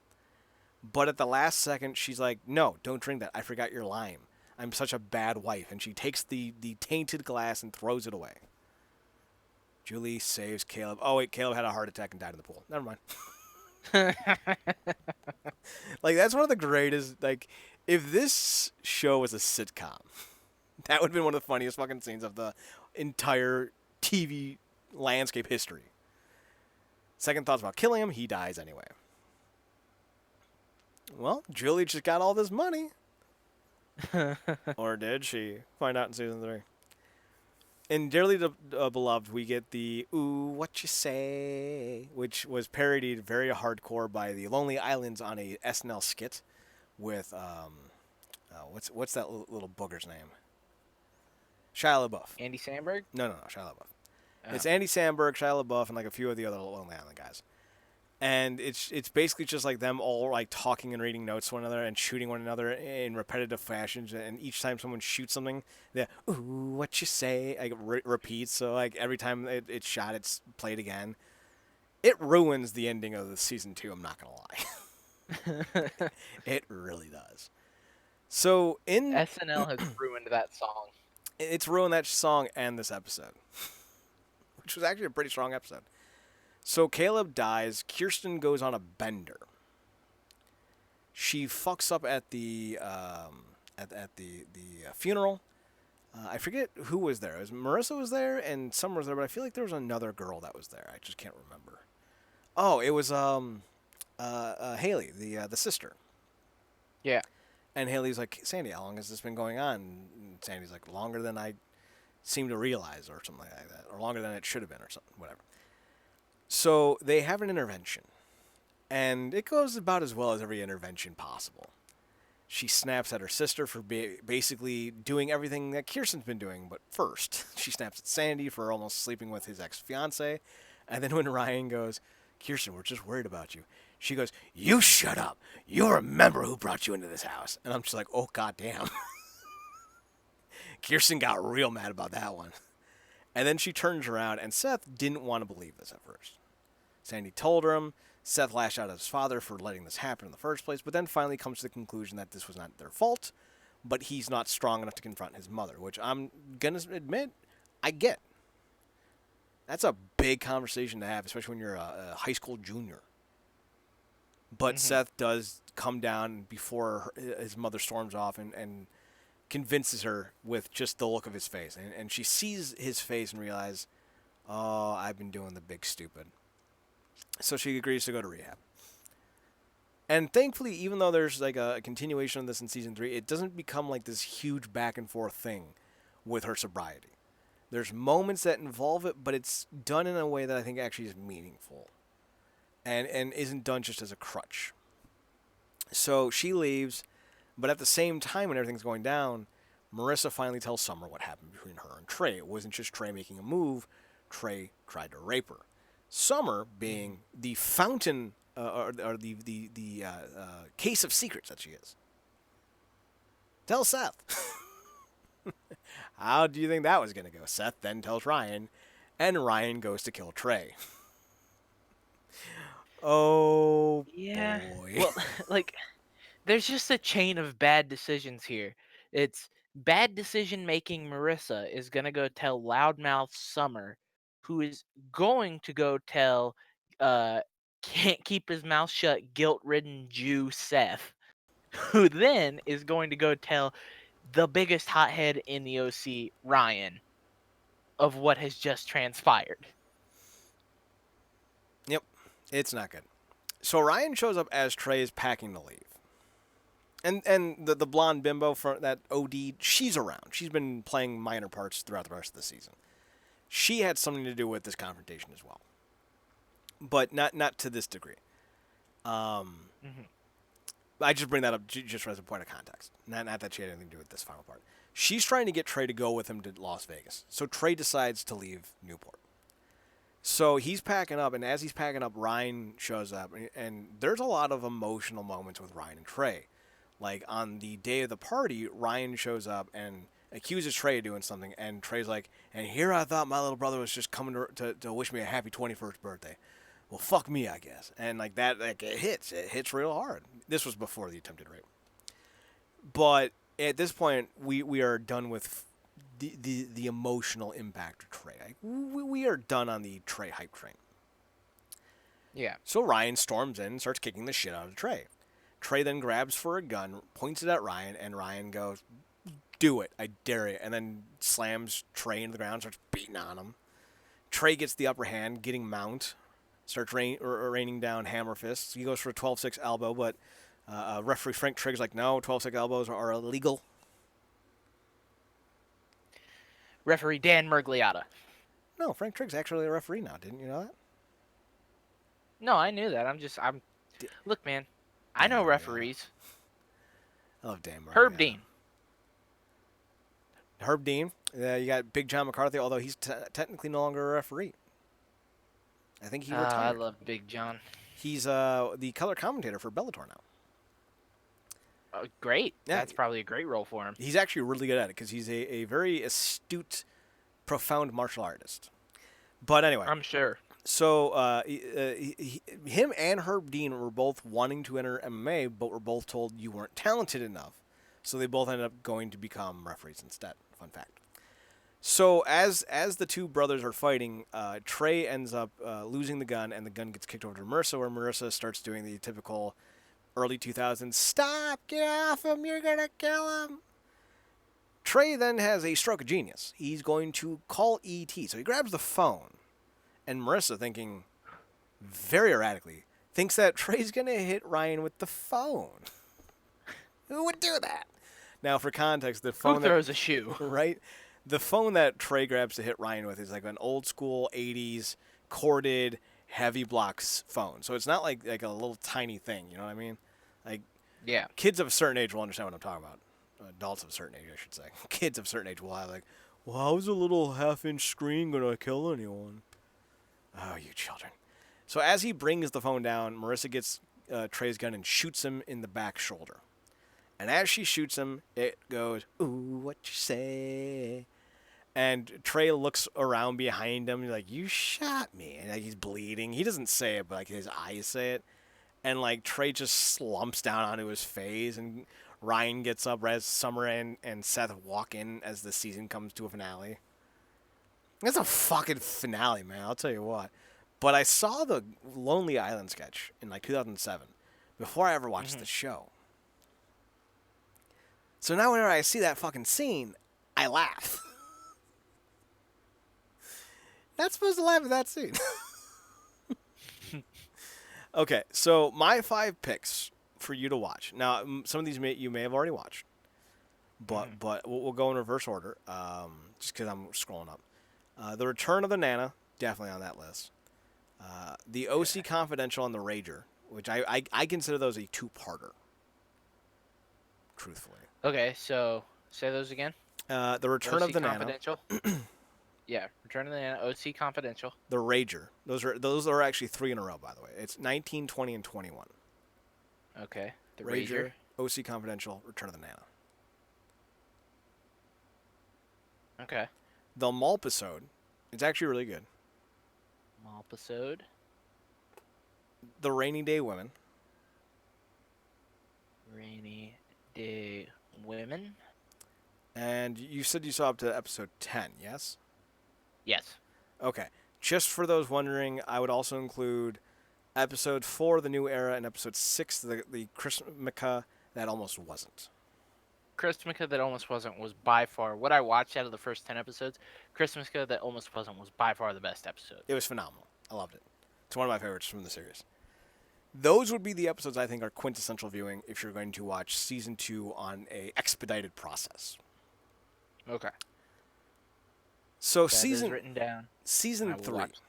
B: But at the last second, she's like, "No, don't drink that. I forgot your lime. I'm such a bad wife." And she takes the tainted glass and throws it away. Julie saves Caleb. Oh, wait, Caleb had a heart attack and died in the pool. Never mind. Like, that's one of the greatest, like, if this show was a sitcom, that would have been one of the funniest fucking scenes of the entire TV landscape history. Second thoughts about killing him, he dies anyway. Well, Julie just got all this money. Or did she? Find out in season 3. In Dearly Beloved, we get the "Ooh, what you say," which was parodied very hardcore by the Lonely Islands on a SNL skit with what's that little booger's name? Shia LaBeouf.
A: Andy Samberg?
B: No, Shia LaBeouf.
A: Oh.
B: It's Andy Samberg, Shia LaBeouf, and like a few of the other Lonely Island guys. And it's basically just like them all like talking and reading notes to one another and shooting one another in repetitive fashions. And each time someone shoots something, they're, "Ooh, what you say?" Like repeats. So like every time it's shot, it's played again. It ruins the ending of the season 2. I'm not gonna lie. It really does. So
A: SNL has ruined that song.
B: it's ruined that song and this episode, which was actually a pretty strong episode. So Caleb dies. Kirsten goes on a bender. She fucks up at the funeral. I forget who was there. It was Marissa was there and Summer was there, but I feel like there was another girl that was there. I just can't remember. Oh, it was Haley, the sister.
A: Yeah.
B: And Haley's like, "Sandy, how long has this been going on?" And Sandy's like, "Longer than I seem to realize," or something like that, or longer than it should have been, or something, whatever. So they have an intervention, and it goes about as well as every intervention possible. She snaps at her sister for basically doing everything that Kirsten's been doing, but first, she snaps at Sandy for almost sleeping with his ex-fiancée, and then when Ryan goes, "Kirsten, we're just worried about you," she goes, "You shut up. You remember who brought you into this house." And I'm just like, oh, goddamn. Kirsten got real mad about that one. And then she turns around, and Seth didn't want to believe this at first. Sandy told him. Seth lashed out at his father for letting this happen in the first place, but then finally comes to the conclusion that this was not their fault, but he's not strong enough to confront his mother, which I'm going to admit, I get. That's a big conversation to have, especially when you're a high school junior. But Seth does come down before his mother storms off and convinces her with just the look of his face. And she sees his face and realizes, oh, I've been doing the big stupid. So she agrees to go to rehab. And thankfully, even though there's like a continuation of this in season 3, it doesn't become like this huge back and forth thing with her sobriety. There's moments that involve it, but it's done in a way that I think actually is meaningful. And isn't done just as a crutch. So she leaves, but at the same time when everything's going down, Marissa finally tells Summer what happened between her and Trey. It wasn't just Trey making a move. Trey tried to rape her. Summer,
A: Mhm.
B: being the fountain or the case of secrets that she is, tells Seth. How do you think that was going to go? Seth then tells Ryan, and Ryan goes to kill Trey. Oh
A: Yeah.
B: boy.
A: Well, like there's just a chain of bad decisions here. It's bad decision making Marissa is going to go tell loudmouth Summer, who is going to go tell uh can't keep his mouth shut guilt-ridden Jew Seth, who then is going to go tell the biggest hothead in the OC, Ryan, of what has just transpired.
B: Yep, it's not good. So Ryan shows up as Trey is packing to leave. And the blonde bimbo from that OD, she's around. She's been playing minor parts throughout the rest of the season. She had something to do with this confrontation as well, but not to this degree.
A: Mhm.
B: I just bring that up just as a point of context. Not that she had anything to do with this final part. She's trying to get Trey to go with him to Las Vegas. So Trey decides to leave Newport. So he's packing up, and as he's packing up, Ryan shows up, and there's a lot of emotional moments with Ryan and Trey. Like on the day of the party, Ryan shows up and accuses Trey of doing something, and Trey's like, "And here I thought my little brother was just coming to wish me a happy 21st birthday. Well, fuck me, I guess." And like that, like it hits real hard. This was before the attempted rape, but at this point, we are done with the emotional impact of Trey. Like, we are done on the Trey hype train.
A: Yeah.
B: So Ryan storms in and starts kicking the shit out of Trey. Trey then grabs for a gun, points it at Ryan, and Ryan goes, "Do it, I dare you," and then slams Trey into the ground, starts beating on him. Trey gets the upper hand, getting mount, starts raining down hammer fists. He goes for a 12-6 elbow, but referee Frank Triggs like, "No, 12-6 elbows are illegal."
A: Referee Dan Mergliotta.
B: No, Frank Triggs actually a referee now. Didn't you know that?
A: No, I knew that. I'm
B: D-
A: look, man. I
B: Dan
A: know
B: Margoliata.
A: referees.
B: I love Dan
A: Herb
B: Margoliata.
A: Dean.
B: Herb Dean. You got Big John McCarthy, although he's technically no longer a referee. I think he
A: I
B: retired.
A: love Big John.
B: He's the color commentator for Bellator now.
A: Great.
B: Yeah,
A: That's probably a great role for him.
B: he's actually really good at it because he's a very astute, profound martial artist. But anyway,
A: I'm sure.
B: so him and Herb Dean were both wanting to enter MMA, but were both told you weren't talented enough. So they both ended up going to become referees instead. Fun fact. So as the two brothers are fighting, Trey ends up losing the gun, and the gun gets kicked over to Marissa, where Marissa starts doing the typical early 2000s, "Stop, get off him, you're gonna kill him." Trey then has a stroke of genius. He's going to call ET. So he grabs the phone, and Marissa, thinking very erratically, thinks that Trey's going to hit Ryan with the phone. Who would do that? Now, for context, the
A: Who
B: phone
A: throws a shoe?
B: right? The phone that Trey grabs to hit Ryan with is like an old school 80s corded heavy blocks phone. So it's not like a little tiny thing, you know what I mean? Like
A: Yeah.
B: kids of a certain age will understand what I'm talking about. Adults of a certain age, I should say. Kids of a certain age will have like, "Well, how's a little half-inch screen gonna kill anyone?" Oh, you children. So as he brings the phone down, Marissa gets Trey's gun and shoots him in the back shoulder. And as she shoots him, it goes, "Ooh, what you say?" And Trey looks around behind him, like, "You shot me." And like, he's bleeding. He doesn't say it, but like his eyes say it. And like Trey just slumps down onto his face, and Ryan gets up as Summer and Seth walk in as the season comes to a finale. That's a fucking finale, man. I'll tell you what. But I saw the Lonely Island sketch in like 2007 before I ever watched the show. So now whenever I see that fucking scene, I laugh. Not supposed to laugh at that scene. Okay, so my 5 picks for you to watch. Now, some of these you may have already watched, but we'll go in reverse order, just because I'm scrolling up. The Return of the Nana, definitely on that list. The OC Confidential and The Rager, which I consider those a 2-parter, truthfully.
A: Okay, so Say those again.
B: The Return
A: OC
B: of the Nana,
A: Confidential. Yeah, Return of the Nana, OC Confidential.
B: the Rager. Those are actually 3 in a row, by the way. It's 19, 20, and 21.
A: Okay. The Rager.
B: Rager, OC Confidential, Return of the Nana.
A: Okay.
B: The Malpisode. It's actually really good.
A: Episode.
B: The Rainy Day Women.
A: Rainy Day Women.
B: And you said you saw up to episode 10, yes?
A: Yes.
B: Okay. Just for those wondering, I would also include episode 4, The New Era, and episode 6, the Christmica that almost wasn't.
A: Christmica that almost wasn't was by far what I watched out of the first 10 episodes. Christmica that almost wasn't was by far the best episode.
B: It was phenomenal. I loved it. It's one of my favorites from the series. Those would be the episodes I think are quintessential viewing if you're going to watch season 2 on a expedited process.
A: Okay.
B: So
A: That is written down.
B: season
A: I will
B: 3
A: watch.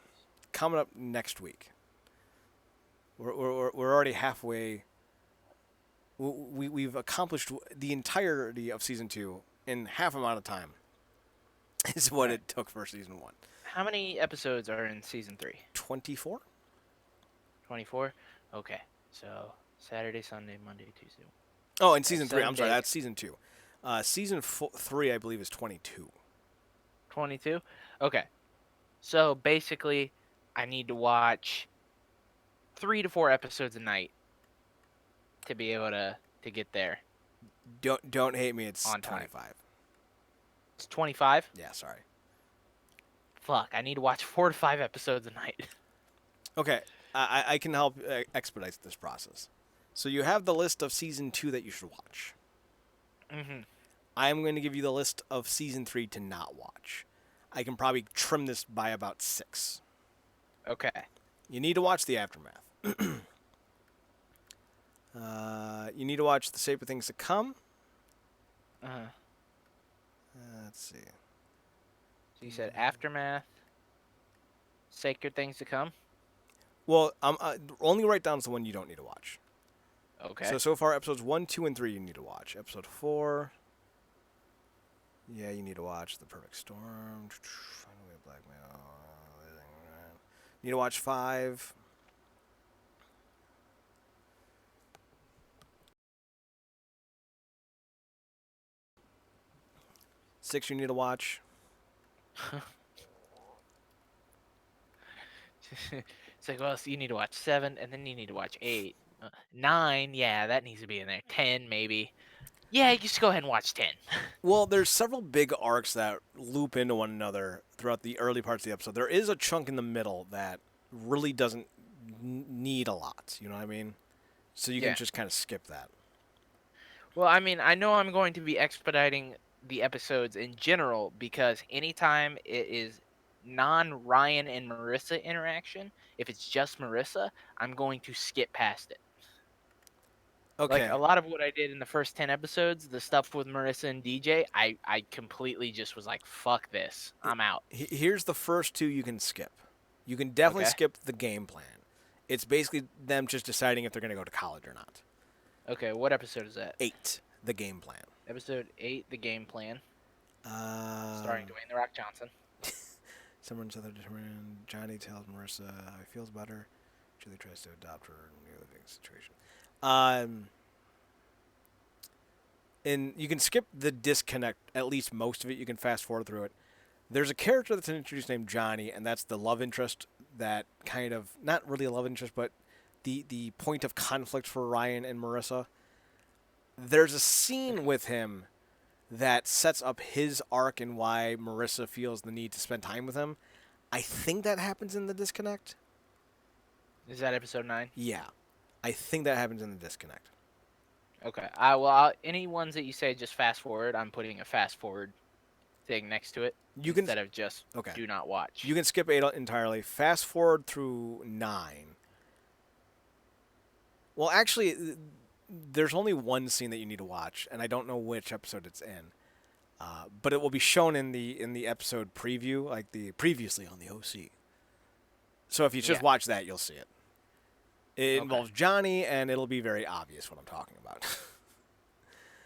B: coming up next week. We're already halfway. We've accomplished the entirety of season 2 in half amount of time. Is what it took for season 1.
A: How many episodes are in season 3?
B: 24.
A: 24? Okay. So Saturday, Sunday, Monday, Tuesday.
B: Oh, and season 3. I'm
A: 7
B: sorry,
A: days.
B: that's season 2. Season 3, I believe, is 22.
A: 22? Okay. So basically, I need to watch 3 to 4 episodes a night to be able to get there.
B: Don't hate me. It's
A: On time.
B: 25.
A: It's 25?
B: Yeah, sorry.
A: Fuck, I need to watch 4 to 5 episodes a night.
B: Okay, I can help expedite this process. So you have the list of season 2 that you should watch.
A: Mm-hmm.
B: I am going to give you the list of season 3 to not watch. I can probably trim this by about 6.
A: Okay.
B: You need to watch The Aftermath. You need to watch The Saber Things to Come.
A: Uh-huh.
B: Let's see.
A: So you said Aftermath, Sacred Things to Come?
B: Well, only write down the one you don't need to watch.
A: Okay.
B: So far, episodes 1, 2, and 3 you need to watch. Episode 4, yeah, you need to watch The Perfect Storm. Finally, Blackmail. You need to watch 5. Six, you need to watch.
A: It's like, well, so you need to watch 7, and then you need to watch 8. 9, yeah, that needs to be in there. 10, maybe. Yeah, just go ahead and watch 10.
B: Well, there's several big arcs that loop into one another throughout the early parts of the episode. There is a chunk in the middle that really doesn't need a lot. You know what I mean? So you
A: Yeah.
B: can just kind of skip that.
A: Well, I mean, I know I'm going to be expediting the episodes in general because anytime it is non-Ryan and Marissa interaction, if it's just Marissa, I'm going to skip past it.
B: Okay.
A: Like a lot of what I did in the first 10 episodes, the stuff with Marissa and DJ, I completely just was like, fuck this. I'm out.
B: Here's the first 2 you can skip. You can definitely
A: Okay.
B: skip the game plan. It's basically them just deciding if they're going to go to college or not.
A: Okay, what episode is that?
B: 8, the game plan.
A: Episode 8, the game plan, starring Dwayne The Rock Johnson.
B: Someone's other determined. Johnny tells Marissa how he feels about her. Julie tries to adopt her new living situation. And you can skip the disconnect, at least most of it. You can fast forward through it. There's a character that's introduced named Johnny, and that's the love interest that kind of, not really a love interest, but the point of conflict for Ryan and Marissa. There's a scene with him that sets up his arc and why Marissa feels the need to spend time with him. I think that happens in the disconnect.
A: Is that episode 9?
B: Yeah. I think that happens in the disconnect.
A: Okay. Any ones that you say just fast forward, I'm putting a fast forward thing next to it instead of just do not watch.
B: You can skip 8 entirely. Fast forward through 9. Well, actually, there's only one scene that you need to watch, and I don't know which episode it's in. But it will be shown in the episode preview, like the previously on the OC. So if you just watch that, you'll see it. It involves Johnny, and it'll be very obvious what I'm talking about.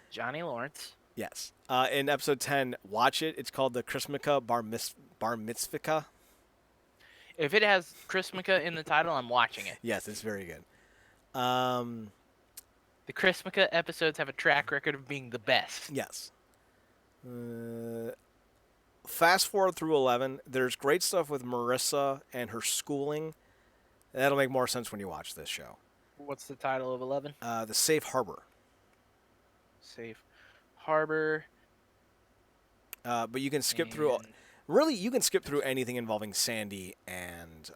A: Johnny Lawrence.
B: Yes. In episode 10, watch it. It's called the Chrismica Bar Mitzvah.
A: If it has Chrismica in the title, I'm watching it.
B: Yes, it's very good. Um,
A: The Chrismica episodes have a track record of being the best.
B: yes. Fast forward through 11. There's great stuff with Marissa and her schooling. That'll make more sense when you watch this show.
A: What's the title of 11?
B: The Safe Harbor.
A: Safe Harbor.
B: But you can skip through.
A: And
B: Really, you can skip through anything involving Sandy and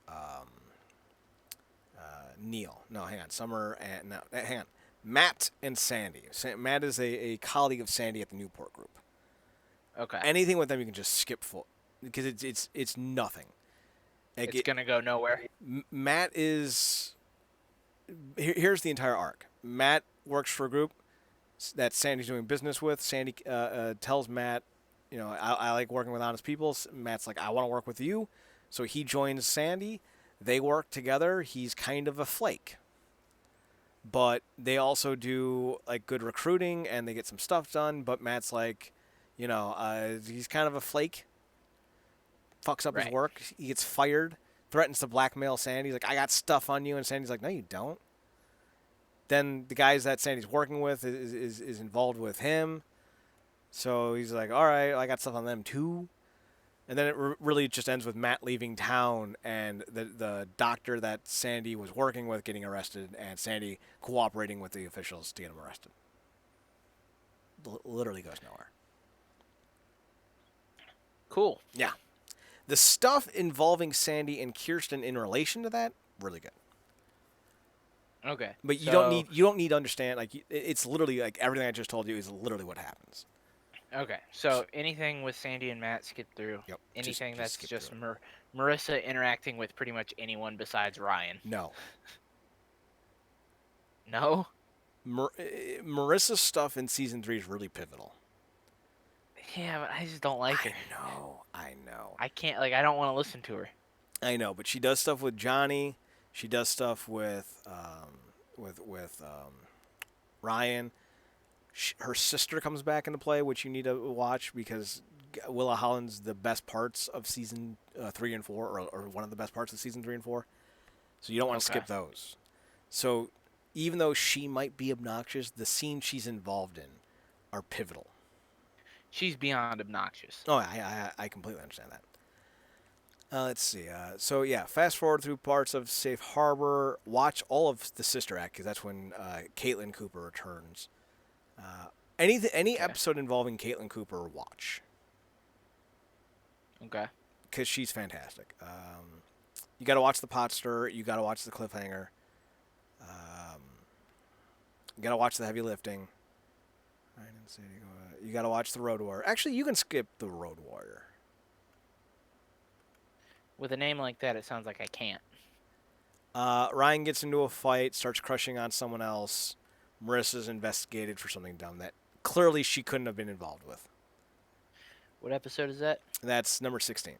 B: Neil. No, hang on. Summer and no, hang on. Matt and Sandy. Matt is a colleague of Sandy at the Newport Group.
A: okay,
B: Anything with them, you can just skip full because it's nothing. Like
A: it's gonna go nowhere.
B: Matt is. Here's the entire arc. Matt works for a group that Sandy's doing business with. Sandy tells Matt, you know, I like working with honest people. Matt's like, I want to work with you. So he joins Sandy. They work together. He's kind of a flake. But they also do like good recruiting and they get some stuff done. But Matt's like, you know, he's kind of a flake. Fucks up his
A: Right.
B: work. He gets fired. Threatens to blackmail Sandy. He's like, I got stuff on you. And Sandy's like, no, you don't. Then the guys that Sandy's working with is involved with him. So he's like, all right, I got stuff on them too. And then it really just ends with Matt leaving town and the doctor that Sandy was working with getting arrested and Sandy cooperating with the officials to get him arrested. Literally goes nowhere.
A: Cool.
B: Yeah. The stuff involving Sandy and Kirsten in relation to that, really good.
A: Okay.
B: But you don't need to understand, like, it's literally like everything I just told you is literally what happens.
A: Okay. So anything with Sandy and Matt, skip through.
B: Yep.
A: Anything
B: just
A: that's
B: skip
A: just
B: through
A: Marissa interacting with pretty much anyone besides Ryan.
B: No.
A: No.
B: Marissa's stuff in season 3 is really pivotal.
A: Yeah, but I just don't like her.
B: I know.
A: I can't. Like, I don't want to listen to her.
B: I know, but she does stuff with Johnny. She does stuff with Ryan. Her sister comes back into play, which you need to watch because Willa Holland's the best parts of season 3 and 4, or one of the best parts of season 3 and 4. So you don't want to skip those. So even though she might be obnoxious, the scenes she's involved in are pivotal.
A: She's beyond obnoxious.
B: Oh, I completely understand that. Let's see. So yeah, fast forward through parts of Safe Harbor. Watch all of the Sister Act because that's when Caitlin Cooper returns. Any episode involving Caitlin Cooper, watch.
A: Okay.
B: Because she's fantastic. You got to watch the pot stir. You got to watch the cliffhanger. You got to watch the heavy lifting. You got to watch the Road Warrior. Actually, you can skip the Road Warrior.
A: With a name like that, it sounds like I can't.
B: Ryan gets into a fight, starts crushing on someone else. Marissa's investigated for something dumb that clearly she couldn't have been involved with.
A: What episode is that?
B: That's number 16.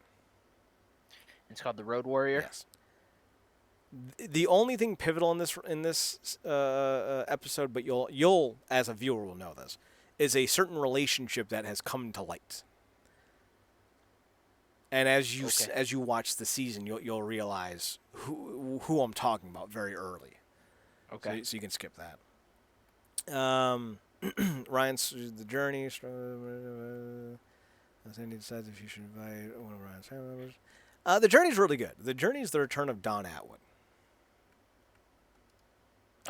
A: It's called The Road Warrior.
B: Yes. The only thing pivotal in this episode, but you'll as a viewer will know this, is a certain relationship that has come to light. And as you watch the season, you'll realize who I'm talking about very early.
A: Okay.
B: So you can skip that. Ryan's the journey. Sandy decides if you should invite one of Ryan's family members. The journey's really good. The journey is the return of Don Atwood.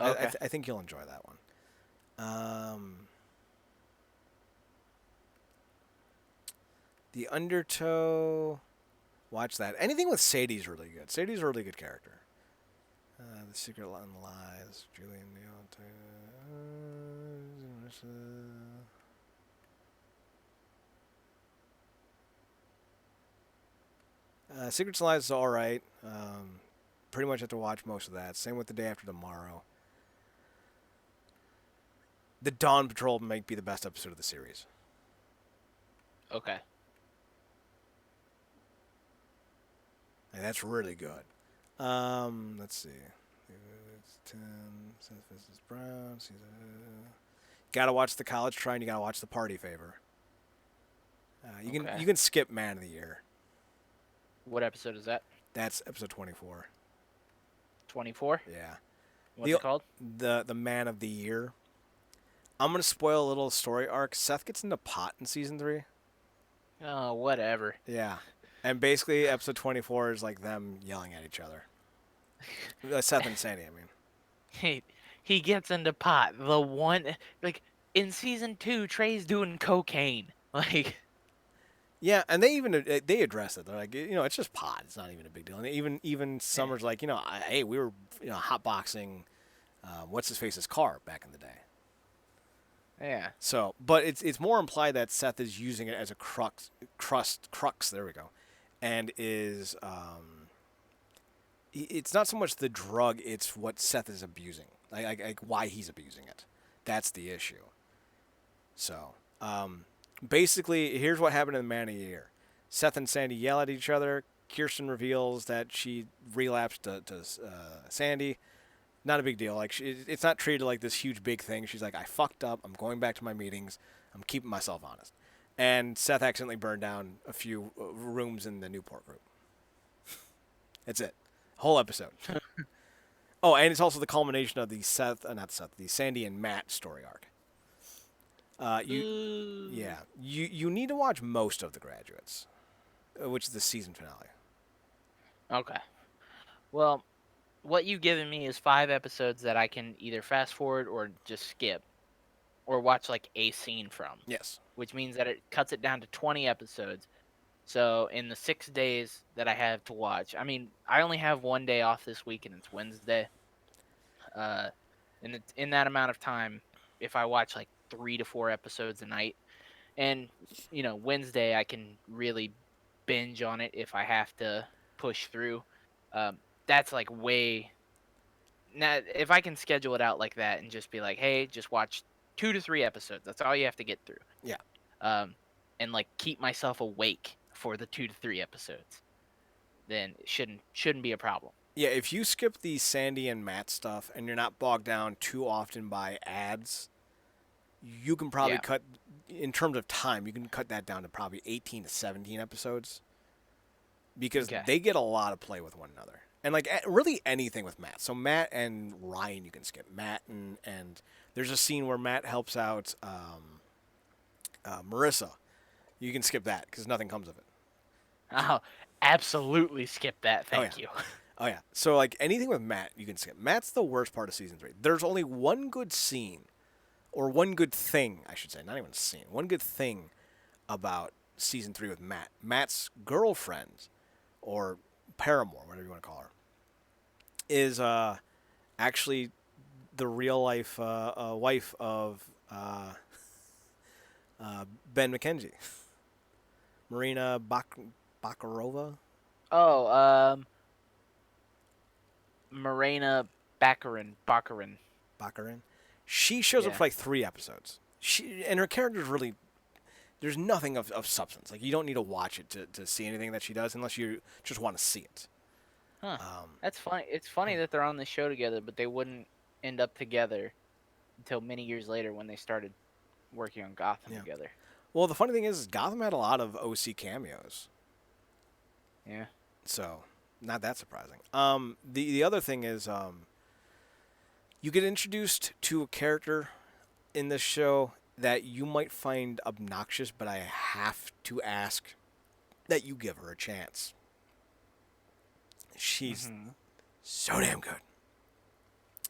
A: Okay.
B: I think you'll enjoy that one. The Undertow. Watch that. Anything with Sadie's really good. Sadie's a really good character. The Secret Lies. Julian Neal. Secrets and Lies is all right. Pretty much have to watch most of that. Same with The Day After Tomorrow. The Dawn Patrol might be the best episode of the series.
A: Okay.
B: And that's really good. Let's see. It's 10. Seth vs. Brown. Gotta watch the college try, and you gotta watch the party favor.
A: Okay.
B: You can skip Man of the Year.
A: What episode is that?
B: That's episode 24.
A: 24.
B: Yeah.
A: What's
B: The
A: it called?
B: the Man of the Year. I'm gonna spoil a little story arc. Seth gets into pot in season 3.
A: Oh, whatever.
B: Yeah. And basically, episode 24 is like them yelling at each other. Seth and Sandy, I mean.
A: He gets into pot. The one like in season 2, Trey's doing cocaine. Like
B: Yeah, and they address it. They're like, it's just pot. It's not even a big deal. And even Summer's like, hey, we were hotboxing, what's his face's car back in the day.
A: yeah.
B: So, but it's more implied that Seth is using it as a crux. There we go, and is it's not so much the drug; it's what Seth is abusing, like why he's abusing it. That's the issue. So, basically, here's what happened in the Man of the Year. Seth and Sandy yell at each other. Kirsten reveals that she relapsed to Sandy. Not a big deal. Like it's not treated like this huge big thing. She's like, I fucked up. I'm going back to my meetings. I'm keeping myself honest. And Seth accidentally burned down a few rooms in the Newport group. That's it. Whole episode. Oh, and it's also the culmination of the the Sandy and Matt story arc.
A: Ooh.
B: You need to watch most of The Graduates, which is the season finale.
A: Okay. Well, what you've given me is 5 episodes that I can either fast forward or just skip or watch like a scene from,
B: Yes.
A: which means that it cuts it down to 20 episodes. So in the 6 days that I have to watch, I mean, I only have one day off this week and it's Wednesday. Uh, and in that amount of time, if I watch like 3 to 4 episodes a night, and Wednesday I can really binge on it if I have to push through. That's like way now if I can schedule it out like that and just be like, hey, just watch 2 to 3 episodes. That's all you have to get through.
B: Yeah.
A: Um, and like keep myself awake for the 2 to 3 episodes. Then it shouldn't be a problem.
B: Yeah, if you skip the Sandy and Matt stuff and you're not bogged down too often by ads, you can probably cut, in terms of time, you can cut that down to probably 18 to 17 episodes. Because they get a lot of play with one another. And, like, really anything with Matt. So Matt and Ryan you can skip. Matt and there's a scene where Matt helps out Marissa. You can skip that because nothing comes of it.
A: Oh, absolutely skip that. Thank you.
B: Oh, yeah. So, like, anything with Matt, you can skip. Matt's the worst part of season 3. There's only one good scene, or one good thing, I should say. Not even a scene. One good thing about season 3 with Matt. Matt's girlfriend, or paramour, whatever you want to call her, is actually the real-life wife of Ben McKenzie. Marina Bakarova?
A: Oh, Marina Baccarin.
B: Baccarin. She shows up for like 3 episodes. And her character's really, there's nothing of substance. Like, you don't need to watch it to see anything that she does unless you just want to see it.
A: Huh. That's funny. It's funny that they're on this show together, but they wouldn't end up together until many years later when they started working on Gotham together.
B: Well, the funny thing is Gotham had a lot of OC cameos.
A: Yeah.
B: So, not that surprising. The other thing is you get introduced to a character in this show that you might find obnoxious, but I have to ask that you give her a chance. She's so damn good.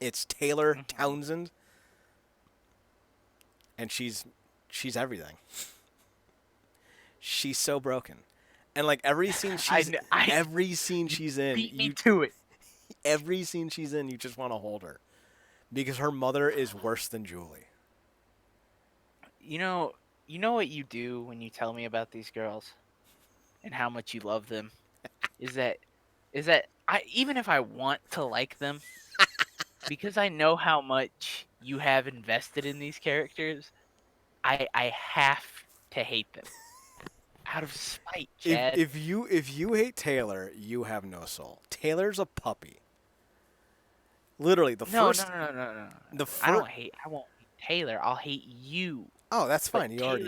B: It's Taylor Townsend, and she's everything. She's so broken, and like every scene she's in,
A: beat me to it.
B: Every scene she's in, you just want to hold her, because her mother is worse than Julie.
A: You know what you do when you tell me about these girls, and how much you love them, is that I even if I want to like them, because I know how much you have invested in these characters, I have to hate them out of spite, Chad.
B: If you hate Taylor, you have no soul. Taylor's a puppy. Literally, the first.
A: No.
B: The
A: I don't hate. I won't. Taylor, I'll hate you.
B: Oh, that's
A: But
B: fine. You
A: Taylor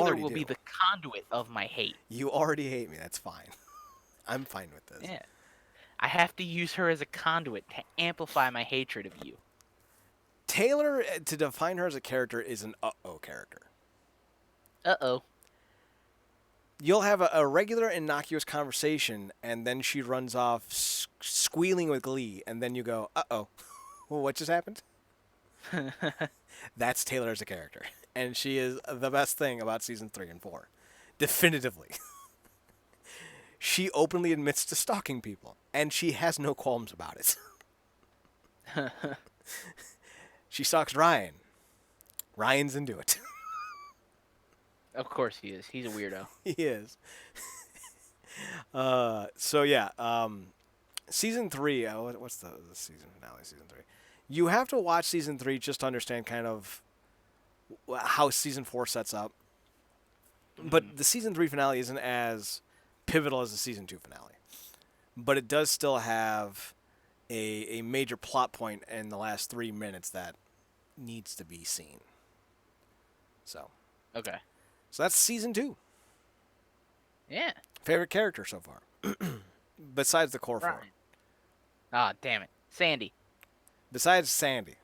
B: already
A: will be
B: do.
A: the conduit of my hate.
B: You already hate me. That's fine. I'm fine with this.
A: Yeah. I have to use her as a conduit to amplify my hatred of you.
B: Taylor, to define her as a character, is an uh-oh character.
A: Uh-oh.
B: You'll have a regular innocuous conversation, and then she runs off squealing with glee, and then you go, uh-oh, well, what just happened? That's Taylor as a character, and she is the best thing about season 3 and 4. Definitively. She openly admits to stalking people, and she has no qualms about it. She stalks Ryan. Ryan's into it.
A: Of course he is. He's a weirdo.
B: He is. So yeah, season 3. What's the season finale? Season 3. You have to watch season 3 just to understand kind of how season 4 sets up. But the season 3 finale isn't as pivotal as the season 2 finale. But it does still have a major plot point in the last 3 minutes that needs to be seen. So
A: Okay.
B: that's season 2.
A: Yeah.
B: Favorite character so far, besides the core 4.
A: Ryan. Ah, damn it. Sandy.
B: Besides Sandy,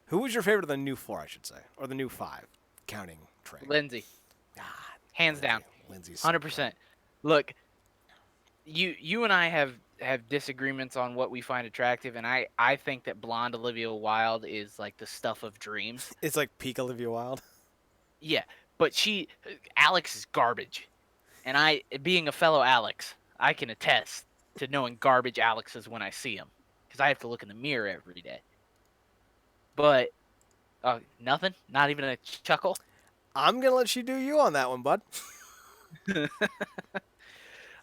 B: who was your favorite of the new 4, I should say, or the new 5, counting Trey?
A: Lindsey.
B: God,
A: Hands down.
B: Lindsay's
A: 100%. Look, you and I have disagreements on what we find attractive, and I think that blonde Olivia Wilde is like the stuff of dreams.
B: It's like peak Olivia Wilde.
A: Yeah, but Alex is garbage. And I, being a fellow Alex, I can attest to knowing garbage Alexes when I see them. Because I have to look in the mirror every day. But, nothing? Not even a chuckle?
B: I'm gonna let you do you on that one, bud.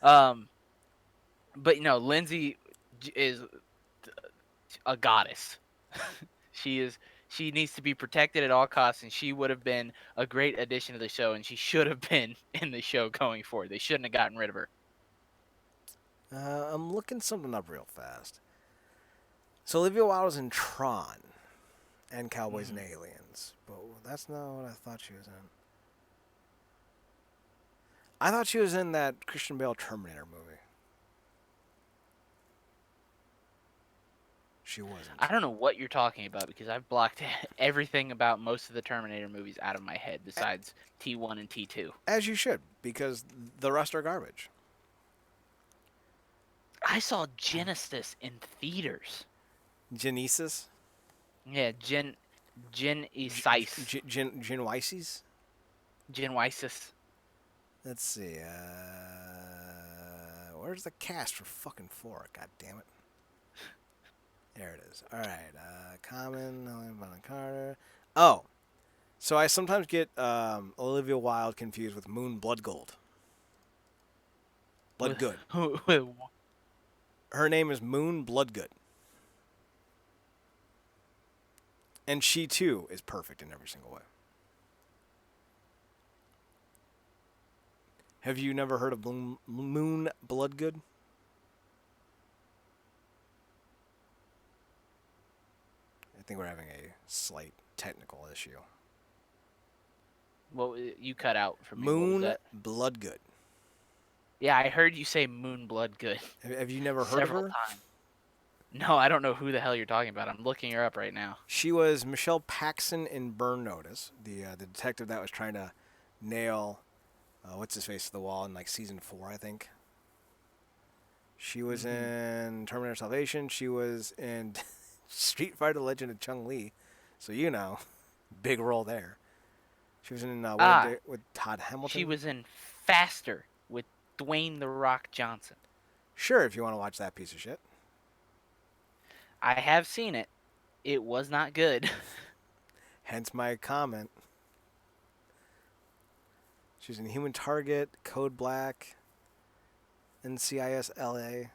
A: But no, Lindsay is a goddess. She needs to be protected at all costs, and she would have been a great addition to the show, and she should have been in the show going forward. They shouldn't have gotten rid of her.
B: I'm looking something up real fast. So Olivia Wilde was in Tron and Cowboys and Aliens, but that's not what I thought she was in. I thought she was in that Christian Bale Terminator movie. She wasn't.
A: I don't know what you're talking about because I've blocked everything about most of the Terminator movies out of my head besides T1 and T2.
B: As you should, because the rest are garbage.
A: I saw Genesis in theaters.
B: Genesis?
A: Yeah, Gen Isis.
B: Genwises?
A: Genwisis.
B: Let's see. Where's the cast for fucking 4? God damn it. There it is. All right. Common, Bonham Carter. Oh. So I sometimes get Olivia Wilde confused with Moon Bloodgold. Bloodgood. Her name is Moon Bloodgood. And she, too, is perfect in every single way. Have you never heard of Moon Bloodgood? I think we're having a slight technical issue.
A: Well, you cut out for me.
B: Moon Bloodgood.
A: Yeah, I heard you say Moon Bloodgood.
B: Have you never heard
A: several
B: of her?
A: times. No, I don't know who the hell you're talking about. I'm looking her up right now.
B: She was Michelle Paxson in Burn Notice, the detective that was trying to nail what's his face to the wall in like season 4, I think. She was in Terminator Salvation. She was in Street Fighter: Legend of Chun-Li, so you know, big role there. She was in with Todd Hamilton.
A: She was in Faster with Dwayne "The Rock" Johnson.
B: Sure, if you want to watch that piece of shit.
A: I have seen it. It was not good.
B: Hence my comment. She's in Human Target, Code Black, NCIS LA.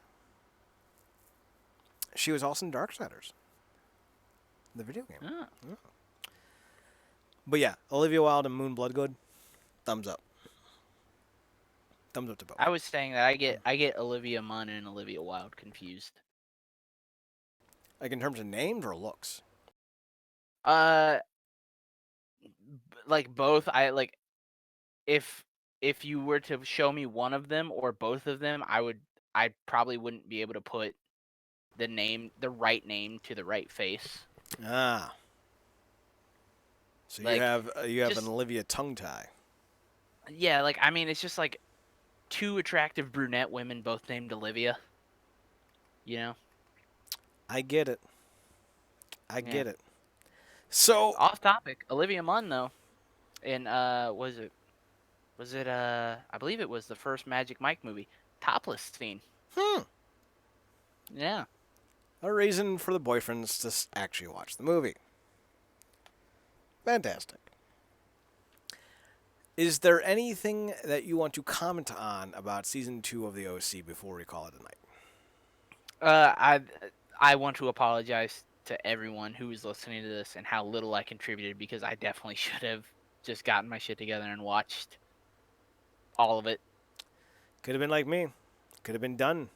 B: She was also in Darksiders, the video game.
A: Oh.
B: Yeah. But yeah, Olivia Wilde and Moon Bloodgood, thumbs up. Thumbs up to both.
A: I was saying that I get Olivia Munn and Olivia Wilde confused.
B: Like in terms of names or looks?
A: Uh, like both. If if you were to show me one of them or both of them, I probably wouldn't be able to put the right name to the right face.
B: Ah, so
A: Like
B: you have an
A: just
B: Olivia tongue tie.
A: yeah, like I mean, it's just like two attractive brunette women both named Olivia. You know?
B: I get it. I
A: Yeah.
B: get it. So,
A: Off topic. Olivia Munn though, in was it I believe it was the first Magic Mike movie, topless scene.
B: hmm,
A: Yeah.
B: a reason for the boyfriends to actually watch the movie. Fantastic. Is there anything that you want to comment on about season 2 of the OC before we call it a night?
A: Uh, I I want to apologize to everyone who is listening to this and how little I contributed because I definitely should have just gotten my shit together and watched all of it.
B: Could have been like me. Could have been done.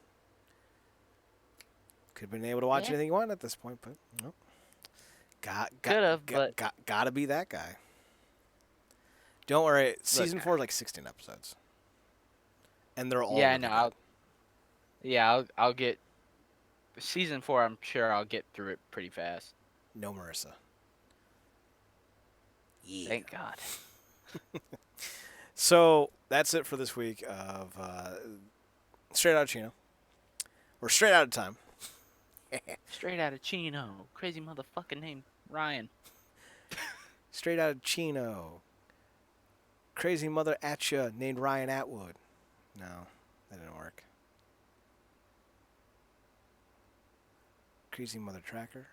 B: Could have been able to watch
A: Yeah,
B: anything you want at this point, but no.
A: could have, but
B: Gotta be that guy. Don't worry.
A: look,
B: Season 4 is like 16 episodes, and they're all
A: yeah,
B: really
A: no,
B: good.
A: I'll get season 4. I'm sure I'll get through it pretty fast.
B: No Marissa. Yeah.
A: Thank God.
B: So that's it for this week of Straight Out of Chino. We're straight out of time.
A: Straight out of Chino, crazy motherfucking name, Ryan.
B: Straight out of Chino. Crazy mother atcha named Ryan Atwood. No, that didn't work. Crazy mother tracker.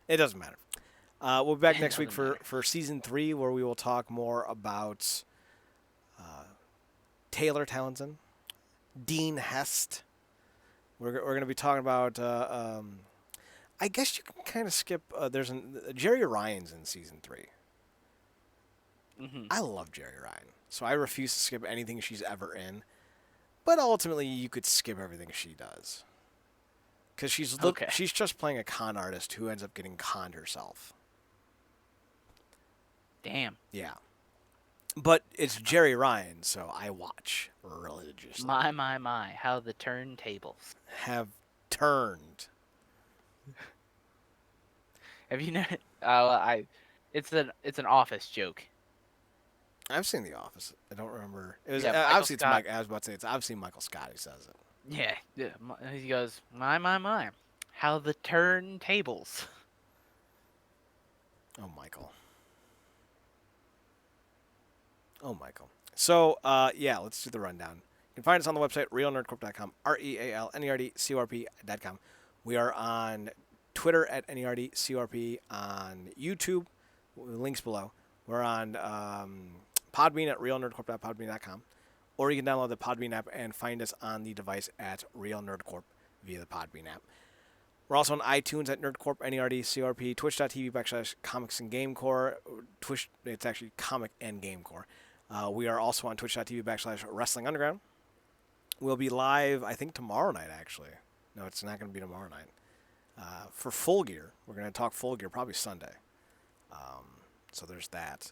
B: It doesn't matter. We'll be back
A: It
B: next week
A: doesn't matter.
B: for season 3, where we will talk more about Taylor Townsend, Dean Hest. We're going to be talking about. I guess you can kind of skip. There's Jerry Ryan's in season 3.
A: Hmm.
B: I love Jerry Ryan, so I refuse to skip anything she's ever in. But ultimately, you could skip everything she does, because
A: Okay.
B: she's just playing a con artist who ends up getting conned herself.
A: Damn.
B: Yeah, but it's Jerry Ryan, so I watch religiously.
A: My. How the turntables.
B: Have turned.
A: Have you know? It's an office joke.
B: I've seen The Office. I don't remember. It was
A: Yeah, Michael
B: obviously it's
A: Scott.
B: Mike. I was about to say it's obviously Michael Scott who says it.
A: Yeah, yeah. He goes, my. How the turntables.
B: Oh, Michael. Oh, Michael. So, yeah, let's do the rundown. You can find us on the website, realnerdcorp.com, realnerdcorp.com. We are on Twitter at NERDCORP, on YouTube, links below. We're on Podbean at realnerdcorp.podbean.com, or you can download the Podbean app and find us on the device at Real Nerdcorp via the Podbean app. We're also on iTunes at Nerdcorp, NERDCORP, twitch.tv/Comics and GameCorp. Twitch, it's actually Comic and GameCorp. We are also on twitch.tv/WrestlingUnderground. We'll be live, I think, tomorrow night, actually. No, it's not going to be tomorrow night. For Full Gear. We're going to talk Full Gear probably Sunday. So there's that.